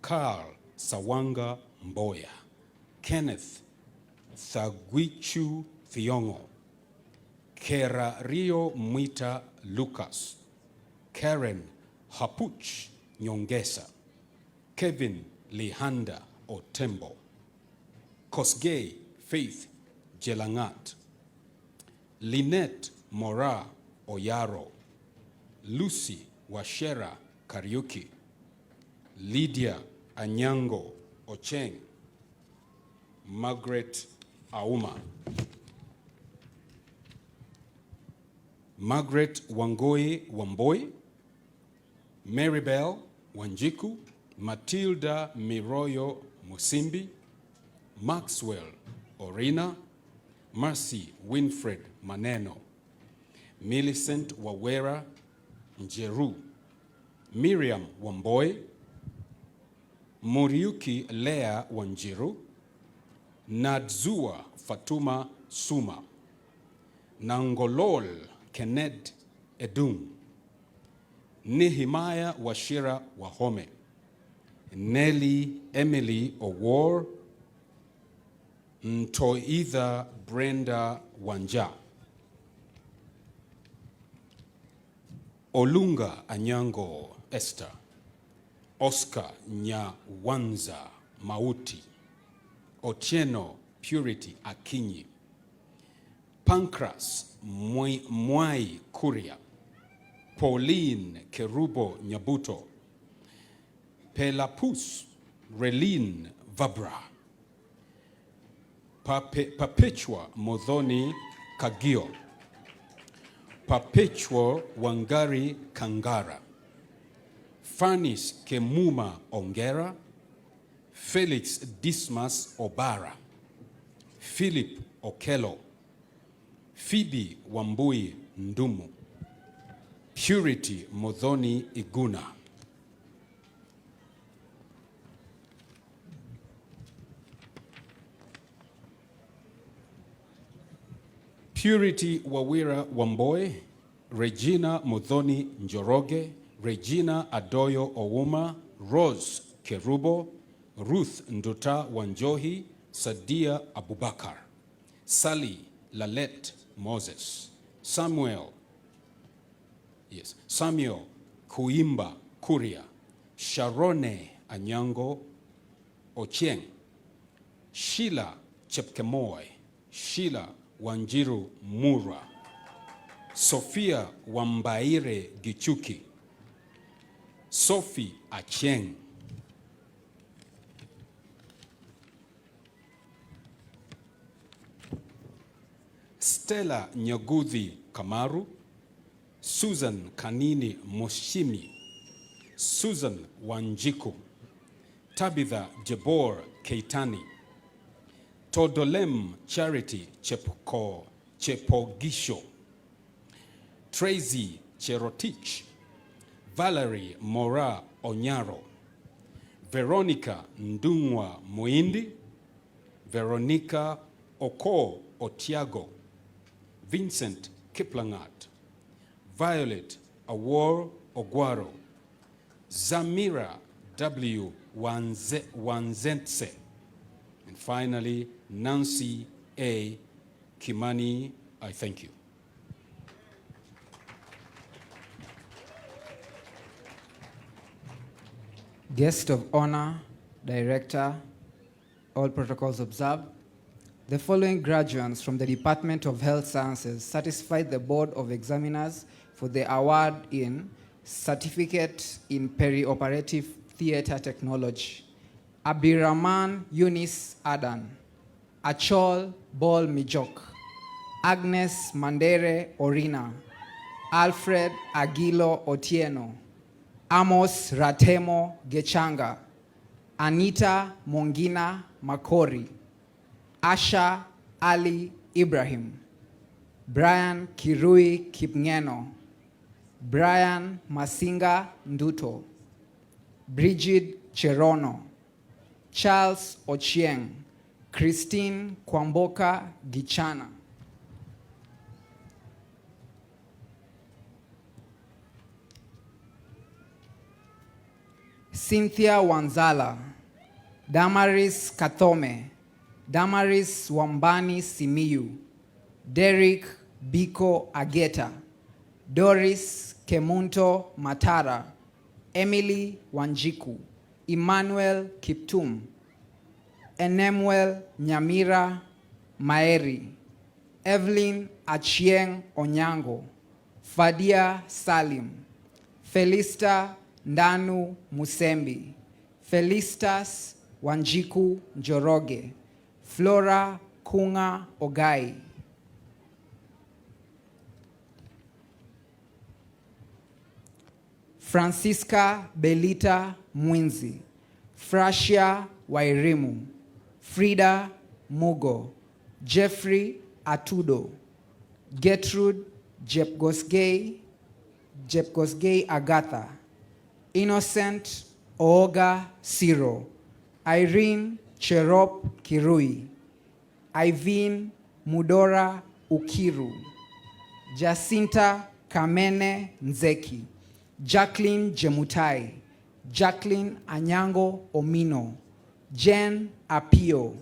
Carl Sawanga Mboya, Kenneth Thagwichu Thiongo, Kera Rio Mwita Lucas, Karen Hapuch Nyongesa, Kevin Lihanda Otembo, Kosgei Faith Jelangat, Lynette Mora Oyaro, Lucy Washera Kariuki, Lydia Anyango Ocheng, Margaret Auma, Margaret Wangoi Wamboi, Maribel Wanjiku, Matilda Miroyo Musimbi, Maxwell Orina, Mercy Winfred Maneno, Millicent Wawera Njeru, Miriam Wamboi, Muriuki Lea Wanjiru, Nadzua Fatuma Suma, Nangolol Kenneth Edung, Nehemiah Washira Wahome, Nelly Emily Owor, Ntoitha Brenda Wanja, Olunga Anyango Esther, Oscar Nyawanza Mauti, Otieno Purity Akinyi, Pancras Mwai Kuria, Pauline Kerubo Nyabuto, Pelapus Relin Vabra, Perpetua Modhoni Kagio, Perpetual Wangari Kangara, Fanis Kemuma Ongera, Felix Dismas Obara, Philip Okello, Phoebe Wambui Ndumu, Purity Modhoni Iguna. Purity Wawira Wamboy, Regina Modhoni Njoroge, Regina Adoyo Owuma, Rose Kerubo, Ruth Nduta Wanjohi, Sadia Abubakar, Sally Lalette Moses, Samuel Kuimba Kuria, Sharone Anyango Ochieng, Sheila Chepkemoy, Sheila Wanjiru Mura, Sophia Wambaire Gichuki, Sophie Acheng, Stella Nyaguthi Kamaru, Susan Kanini Moshimi, Susan Wanjiku, Tabitha Jebor Keitani, Todolem Charity Chepogisho, Tracy Cherotich, Valerie Mora Onyaro, Veronica Ndungwa Muindi, Veronica Oko Otiago, Vincent Kiplangat, Violet Awor Ogwaro, Zamira W. Wanzentse, and finally, Nancy A. Kimani. I thank you. Guest of honor, director, all protocols observed. The following graduates from the Department of Health Sciences satisfied the Board of Examiners for the award in Certificate in Perioperative Theatre Technology. Abdirahman Yunis Adan, Achol Bol Mijok, Agnes Mandere Orina, Alfred Aguilo Otieno, Amos Ratemo Gechanga, Anita Mongina Makori, Asha Ali Ibrahim, Brian Kirui Kipngeno, Brian Masinga Nduto, Bridget Cherono, Charles Ochieng, Christine Kwamboka Gichana. Cynthia Wanzala, Damaris Kathome, Damaris Wambani Simiyu, Derek Biko Ageta, Doris Kemunto Matara, Emily Wanjiku, Emmanuel Kiptum, Enemuel Nyamira Maeri, Evelyn Achieng Onyango, Fadia Salim, Felista Ndanu Musembi, Felistas Wanjiku Njoroge, Flora Kunga Ogai, Francisca Belita Mwinzi, Frashia Wairimu, Frida Mugo, Jeffrey Atudo, Gertrude Jepgosgei Agatha, Innocent Ooga Siro, Irene Cherop Kirui, Ivan Mudora Ukiru, Jacinta Kamene Nzeki, Jacqueline Jemutai, Jacqueline Anyango Omino, Jen Apio,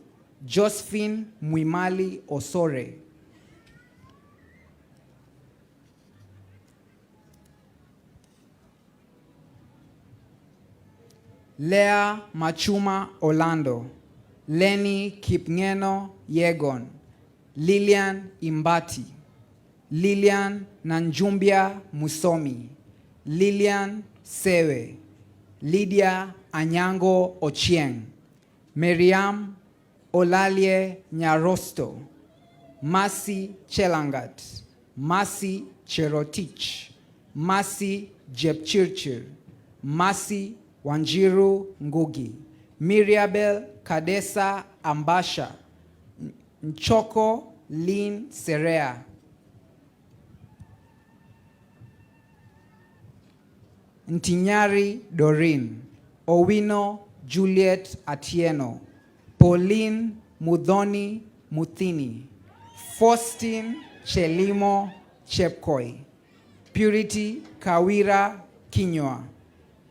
Josephine Mwimali Osore, Lea Machuma Orlando, Lenny Kipngeno Yegon, Lilian Imbati, Lilian Nanjumbia Musomi, Lilian Sewe, Lydia Anyango Ochieng, Miriam Olalie Nyarosto, Masi Chelangat, Masi Cherotich, Masi Jepchirchir, Masi Wanjiru Ngugi, Miriabel Kadesa Ambasha, Nchoko Lin Serea, Ntinyari Doreen, Owino Juliet Atieno, Pauline Mudhoni Muthini, Faustin Chelimo Chepkoi, Purity Kawira Kinywa,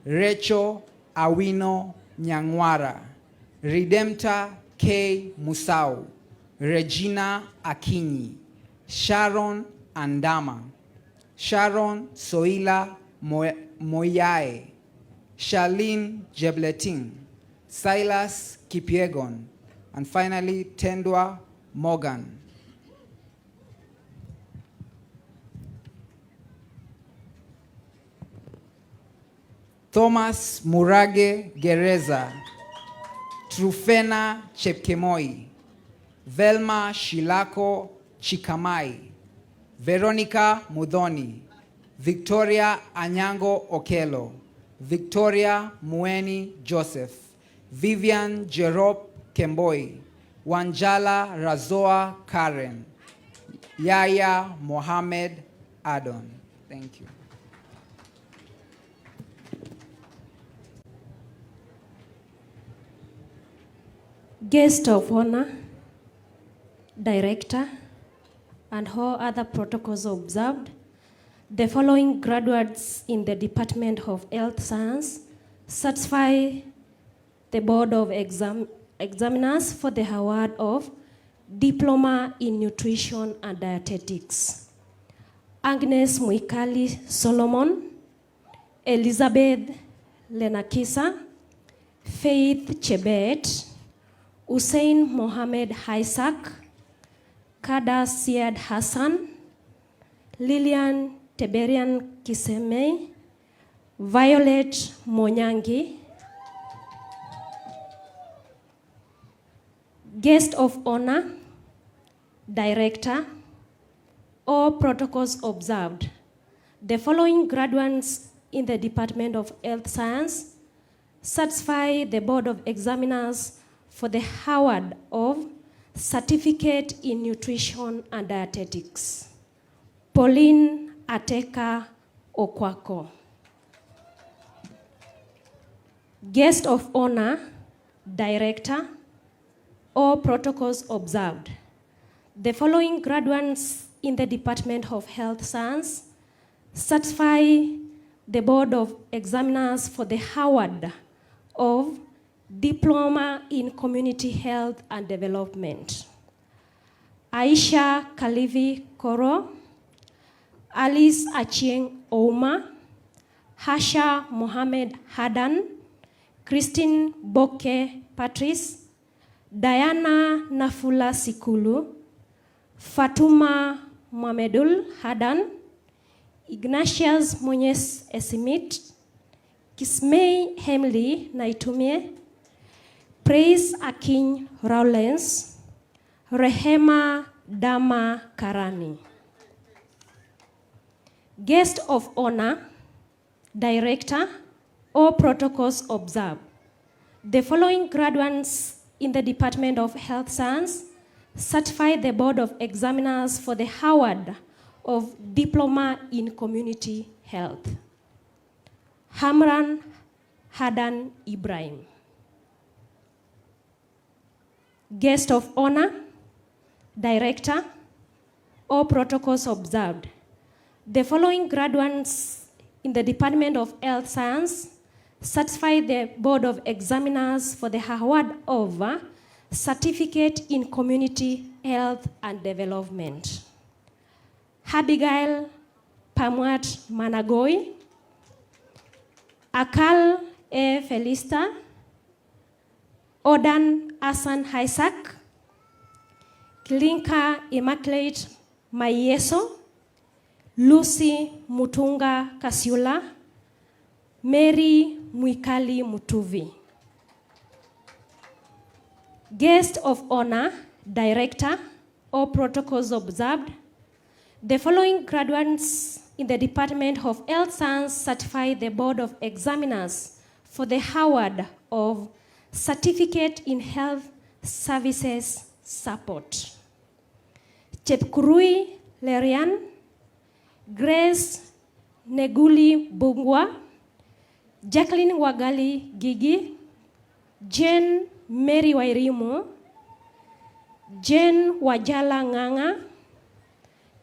Rachel Awino Nyangwara, Redempta K. Musau, Regina Akinyi, Sharon Andama, Sharon Soila Moyae, Charlene Jebleting, Silas Kipiegon, and finally Tendwa Morgan. Thomas Murage Gereza, Trufena Chepkemoi, Velma Shilako Chikamai, Veronica Mudhoni, Victoria Anyango Okelo, Victoria Mueni Joseph, Vivian Jerop Kemboi, Wanjala Razoa Karen, Yaya Mohammed Adon. Thank you. Guest of honor, director, and all other protocols observed, the following graduates in the Department of Health Science satisfy the Board of Examiners for the award of Diploma in Nutrition and Dietetics. Agnes Muikali Solomon, Elizabeth Lenakisa, Faith Chebet, Hussein Mohamed Isaac, Kada Siad Hassan, Lilian Teberian Kisemei, Violet Monyangi. Guest of honor, director, all protocols observed. The following graduates in the Department of Health Science satisfy the Board of Examiners for the award of Certificate in Nutrition and Dietetics. Pauline Ateka Okwako. Guest of honor, director, all protocols observed. The following graduates in the Department of Health Science satisfy the Board of Examiners for the award of Diploma in Community Health and Development. Aisha Kalivi Koro, Alice Achieng Ouma, Hasha Mohamed Hadan, Christine Boke Patrice, Diana Nafula Sikulu, Fatuma Mohamedul Hadan, Ignatius Monyes Esimit, Kismei Hemli Naitumie, Praise Akin Rawlens, Rehema Dama Karani. Guest of honor, director, all protocols observed. The following graduates in the Department of Health Science certify the Board of Examiners for the award of Diploma in Community Health. Hamran Hadan Ibrahim. Guest of honor, director, or protocols observed. The following graduates in the Department of Health Science certify the Board of Examiners for the award of Certificate in Community Health and Development. Abigail Pamwat Managoi, Akal E. Felista, Odan Hassan Isaac, Kilinka Immaculate Mayeso, Lucy Mutunga Kasiula, Mary Mwikali Mutuvi. Guest of honor, director, or protocols observed. The following graduates in the Department of Health Science certify the Board of Examiners for the award of Certificate in Health Services Support. Chepkurui Lerian, Grace Neguli Bungwa, Jacqueline Wagali Gigi, Jane Mary Wairimu, Jane Wajala Nganga,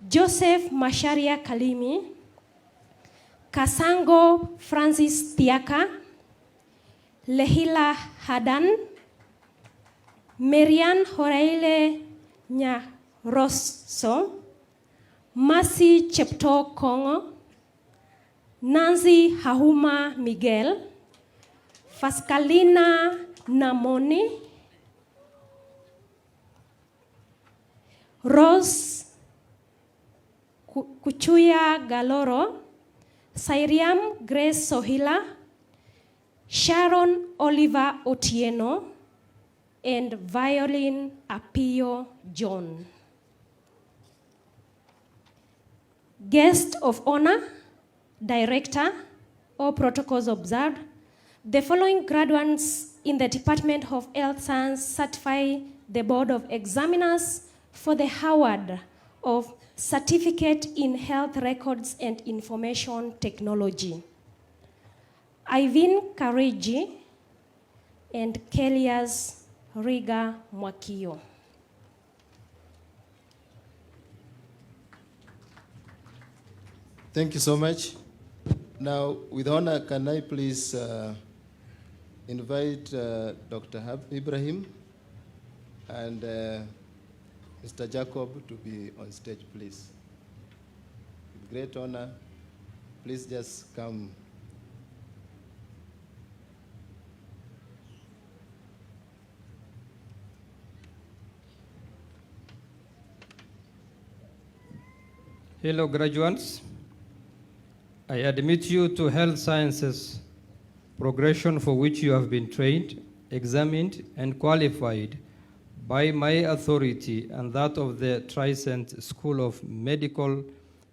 Joseph Masharia Kalimi, Kasango Francis Tiaka, Lehila Hadan, Marian Horaile Nyaroso, Mercy Chepto Kongo, Nancy Hahuma Miguel, Fascalina Namoni, Rose Kuchuya Galoro, Sairiam Grace Sohila, Sharon Oliver Otieno, and Violin Apio John. Guest of honor, director, or protocols observed. The following graduates in the Department of Health Science certify the Board of Examiners for the award of Certificate in Health Records and Information Technology. Ivan Kareji and Kelias Riga Mwakio. Thank you so much. Now, with honor, can I please invite Dr. Ibrahim and Mr. Jacob to be on stage, please. With great honor, please just come. Hello, graduates. I admit you to health sciences progression for which you have been trained, examined, and qualified by my authority and that of the Tricent School of Medical,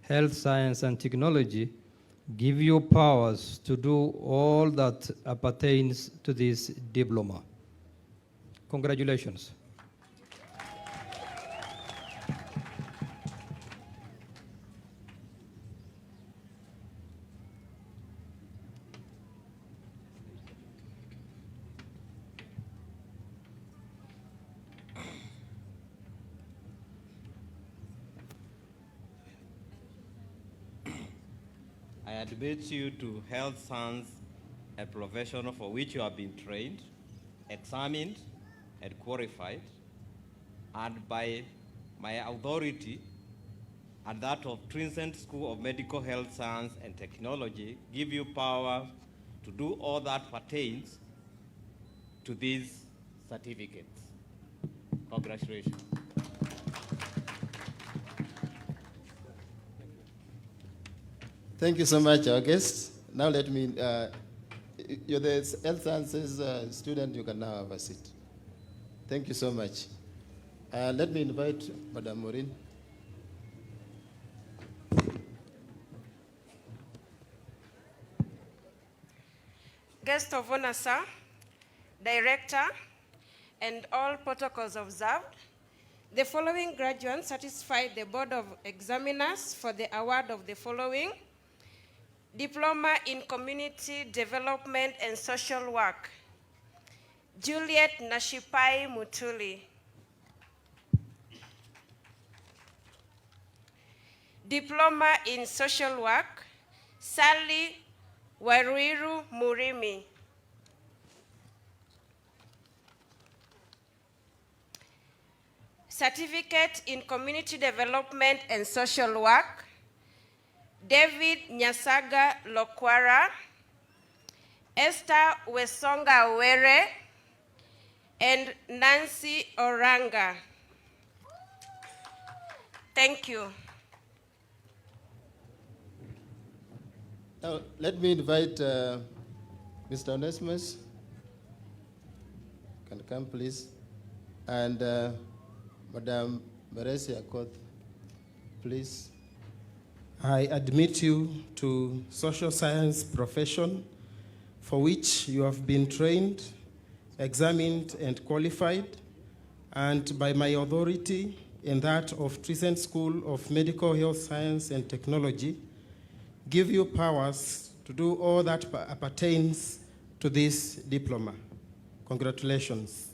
Health Science and Technology, give you powers to do all that appertains to this diploma. Congratulations. I admit you to health science, a profession for which you have been trained, examined, and qualified, and by my authority and that of Tricent School of Medical Health Science and Technology, give you power to do all that pertains to these certificates. Congratulations. Thank you so much, our guests. Now let me, you're the health sciences student, you can now have a seat. Thank you so much. Let me invite Madam Maureen. Guest of honor, sir, director, and all protocols observed. The following graduates satisfy the Board of Examiners for the award of the following: Diploma in Community Development and Social Work, Juliet Nashipai Mutuli. Diploma in Social Work, Sally Wairiru Murimi. Certificate in Community Development and Social Work, David Nyasaga Lokwara, Esther Wesonga Were, and Nancy Oranga. Thank you. Now, let me invite Mr. Onesimus. Can come, please. And Madam Meresi Akoth, please. I admit you to social science profession for which you have been trained, examined, and qualified, and by my authority and that of Tricent School of Medical Health Science and Technology, give you powers to do all that pertains to this diploma. Congratulations.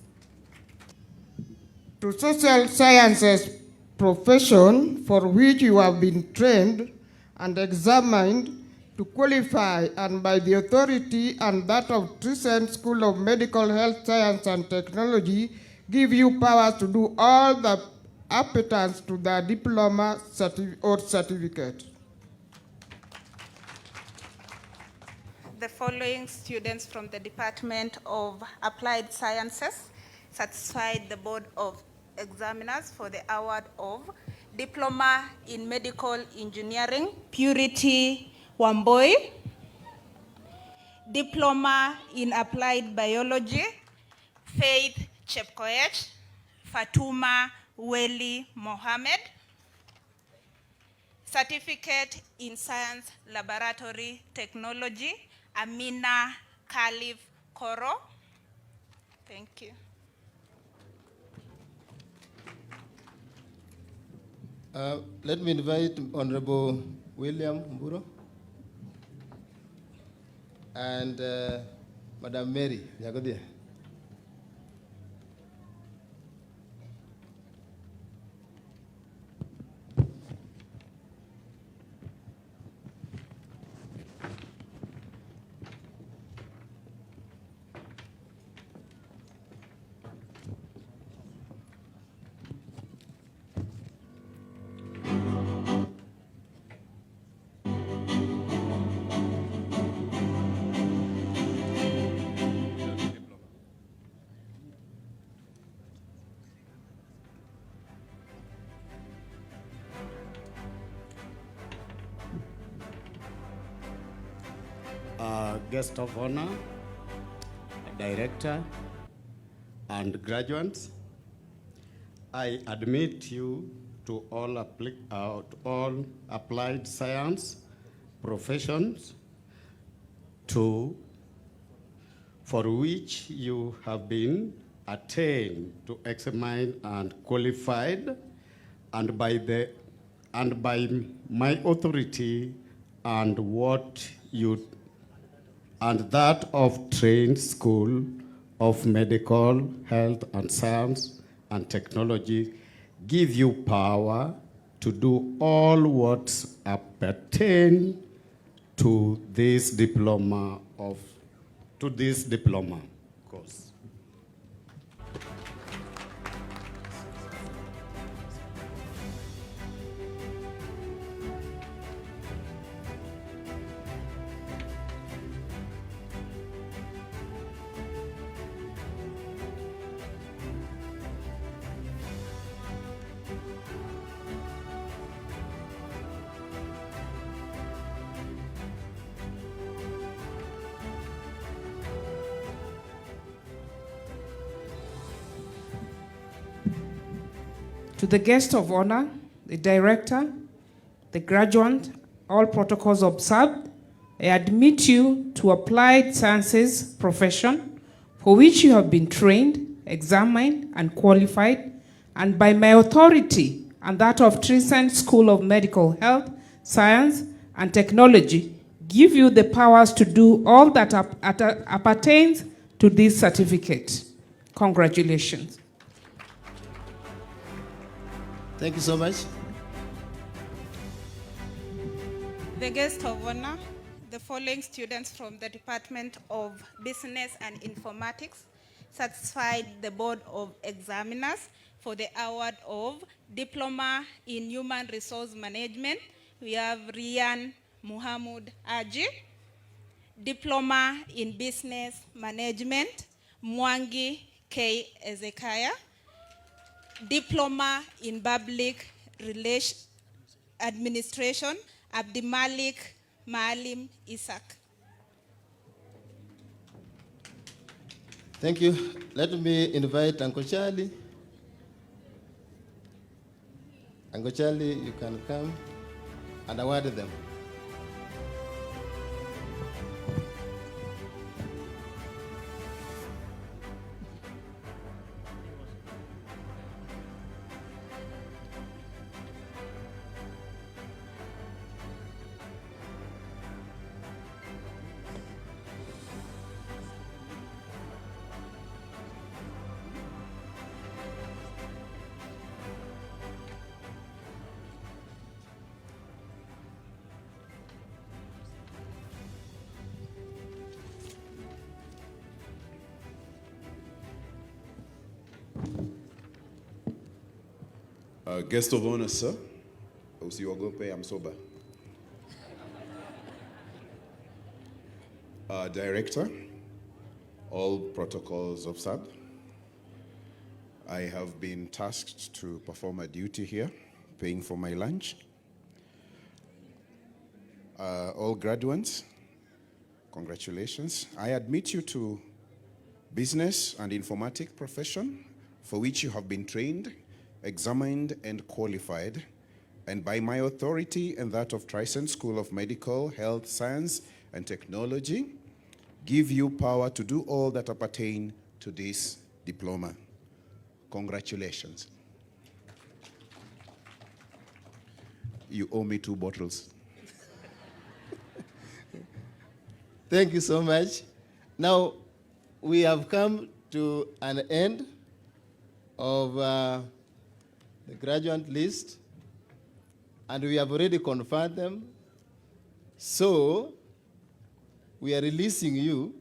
To social sciences profession for which you have been trained and examined to qualify, and by the authority and that of Tricent School of Medical Health Science and Technology, give you powers to do all the applicants to the diploma or certificate. The following students from the Department of Applied Sciences satisfied the Board of Examiners for the award of Diploma in Medical Engineering: Purity Wamboi, Diploma in Applied Biology, Faith Chepkoech, Fatuma Weli Mohammed, Certificate in Science Laboratory Technology, Amina Khalif Koro. Thank you. Let me invite Honorable William Mburo and Madam Mary Nyagodia. Guest of honor, director, and graduates, I admit you to all applied science professions for which you have been attained to examine and qualified, and by my authority and that of Tricent School of Medical Health and Science and Technology, give you power to do all what pertain to this diploma course. To the guest of honor, the director, the graduate, all protocols observed, I admit you to applied sciences profession for which you have been trained, examined, and qualified, and by my authority and that of Tricent School of Medical Health, Science, and Technology, give you the powers to do all that appertains to this certificate. Congratulations. Thank you so much. The guest of honor, the following students from the Department of Business and Informatics satisfied the Board of Examiners for the award of Diploma in Human Resource Management. We have Rian Muhammad Aji, Diploma in Business Management, Mwangi K. Ezekiah, Diploma in Public Relations Administration, Abdimalik Maalim Isaac. Thank you. Let me invite Uncle Charlie. Uncle Charlie, you can come and award them. Guest of honor, sir. Usiwagope, I'm sober. Director, all protocols observed. I have been tasked to perform a duty here, paying for my lunch. All graduates, congratulations. I admit you to business and informatic profession for which you have been trained, examined, and qualified, and by my authority and that of Tricent School of Medical, Health, Science, and Technology, give you power to do all that appertain to this diploma. Congratulations. You owe me 2 bottles. Thank you so much. Now, we have come to an end of the graduate list, and we have already confirmed them. So, we are releasing you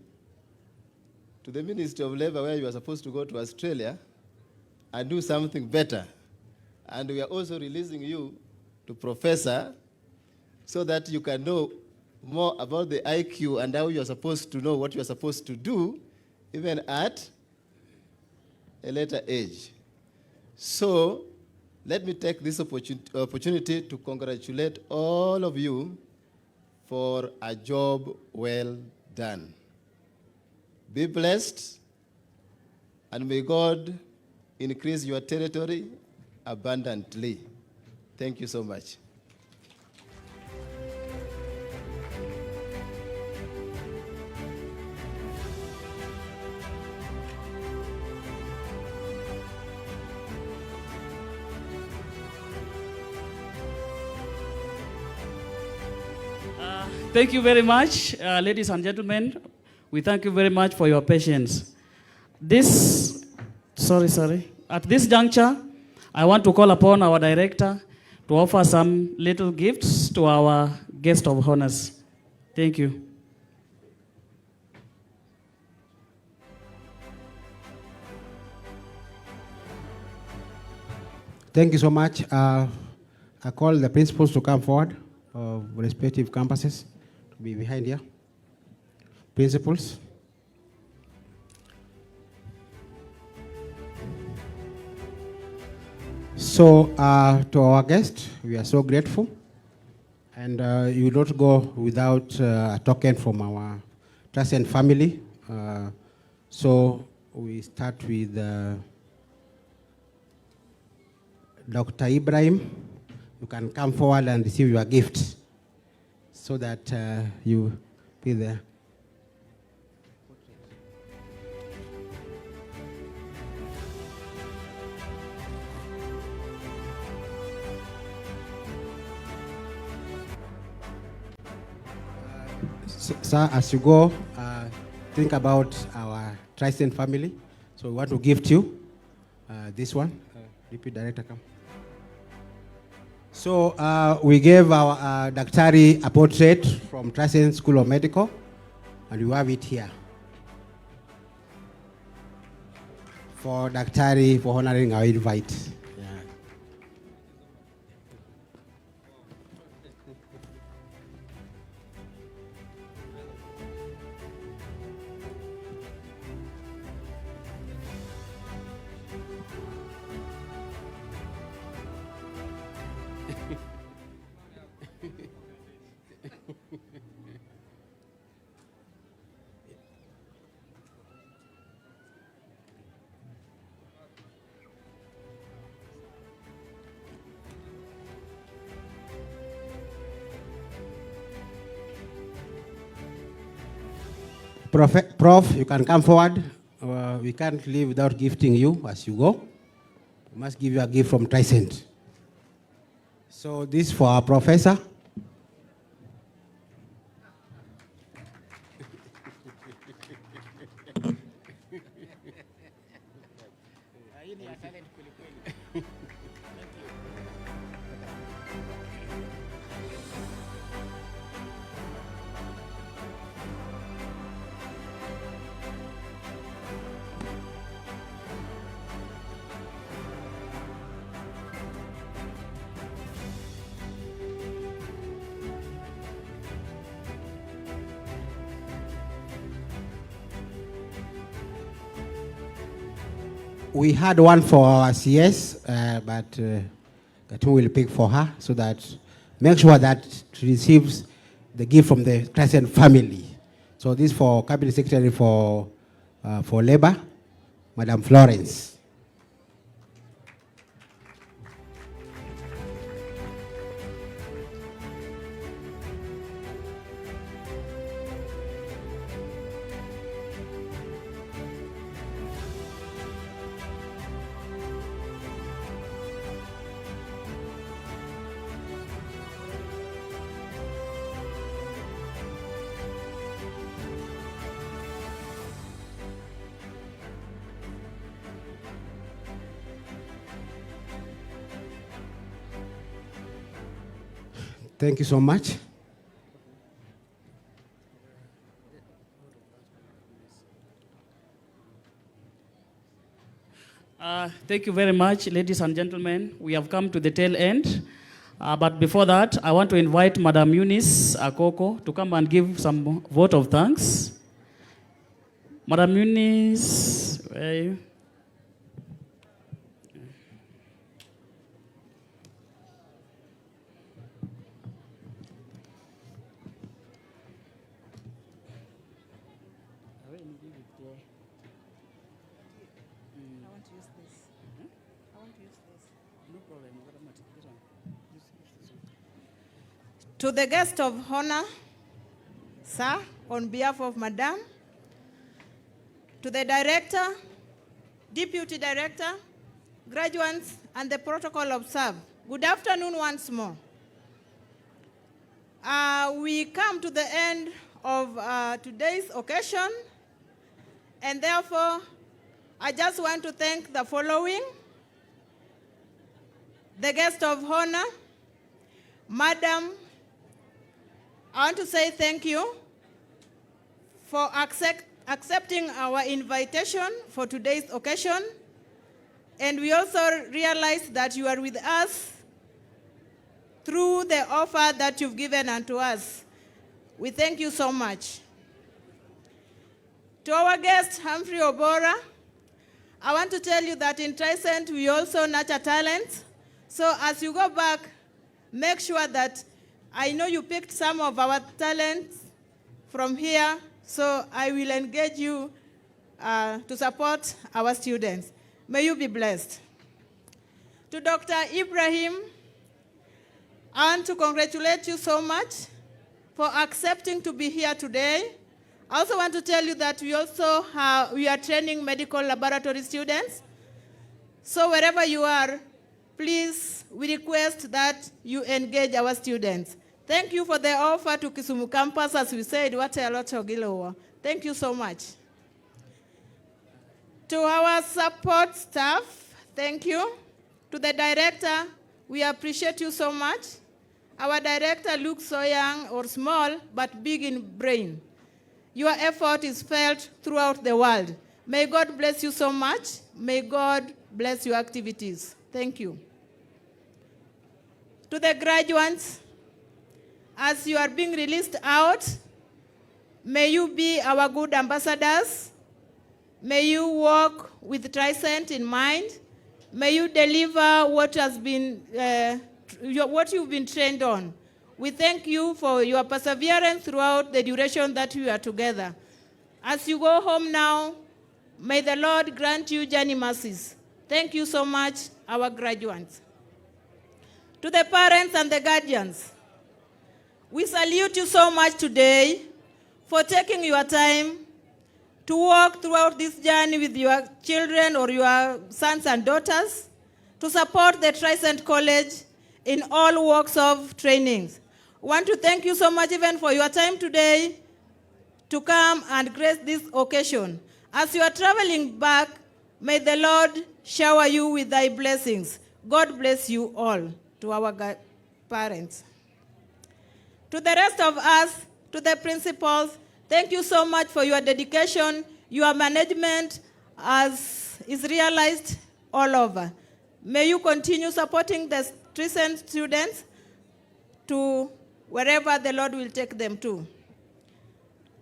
to the Ministry of Labor, where you are supposed to go to Australia and do something better. And we are also releasing you to Professor so that you can know more about the IQ and how you are supposed to know what you are supposed to do, even at a later age. So, let me take this opportunity to congratulate all of you for a job well done. Be blessed, and may God increase your territory abundantly. Thank you so much. Thank you very much, ladies and gentlemen. We thank you very much for your patience. At this juncture, I want to call upon our director to offer some little gifts to our guest of honors. Thank you. Thank you so much. I call the principals to come forward of respective campuses to be behind here. Principals. So, to our guest, we are so grateful. And you don't go without a token from our Tricent family. So, we start with Dr. Ibrahim. You can come forward and receive your gift so that you be there. Sir, as you go, think about our Tricent family. So we want to gift you this one. Deputy Director, come. So we gave our Daktari a portrait from Tricent School of Medical, and you have it here. For Daktari for honoring our invite. Yeah. Prof, you can come forward. We can't leave without gifting you as you go. We must give you a gift from Tricent. So this for our professor. We had one for our CS, but Katun will pick for her so that make sure that she receives the gift from the Tricent family. So this for Cabinet Secretary for Labor, Madam Florence. Thank you so much. Thank you very much, ladies and gentlemen. We have come to the tail end. But before that, I want to invite Madam Eunice Akoko to come and give some vote of thanks. Madam Eunice, where are you? To the guest of honor, sir, on behalf of Madam, to the director, deputy director, graduates, and the protocol observed, good afternoon once more. We come to the end of today's occasion, and therefore, I just want to thank the following: the guest of honor, Madam, I want to say thank you for accepting our invitation for today's occasion. And we also realize that you are with us through the offer that you've given unto us. We thank you so much. To our guest, Humphrey Obora, I want to tell you that in Tricent, we also nurture talent. So as you go back, make sure that I know you picked some of our talents from here, so I will engage you to support our students. May you be blessed. To Dr. Ibrahim, I want to congratulate you so much for accepting to be here today. I also want to tell you that we are training medical laboratory students. So wherever you are, please, we request that you engage our students. Thank you for the offer to Kisumu campus, as we said, what a lot of Gilowa. Thank you so much. To our support staff, thank you. To the director, We appreciate you so much. Our director looks so young or small, but big in brain. Your effort is felt throughout the world. May God bless you so much. May God bless your activities. Thank you. To the graduates, as you are being released out, may you be our good ambassadors. May you walk with Tricent in mind. May you deliver what has been, what you've been trained on. We thank you for your perseverance throughout the duration that we are together. As you go home now, may the Lord grant you journey mercies. Thank you so much, our graduates. To the parents and the guardians, we salute you so much today for taking your time to walk throughout this journey with your children or your sons and daughters, to support the Tricent College in all walks of trainings. I want to thank you so much even for your time today to come and grace this occasion. As you are traveling back, may the Lord shower you with thy blessings. God bless you all, to our parents. To the rest of us, to the principals, thank you so much for your dedication. Your management as is realized all over. May you continue supporting the Tricent students to wherever the Lord will take them to.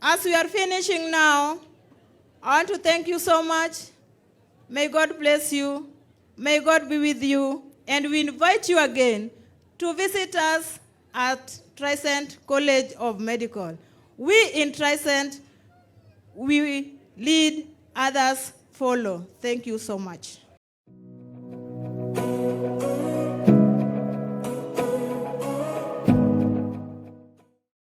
As we are finishing now, I want to thank you so much. May God bless you. May God be with you. And we invite you again to visit us at Tricent College of Medical. We in Tricent, we lead, others follow. Thank you so much.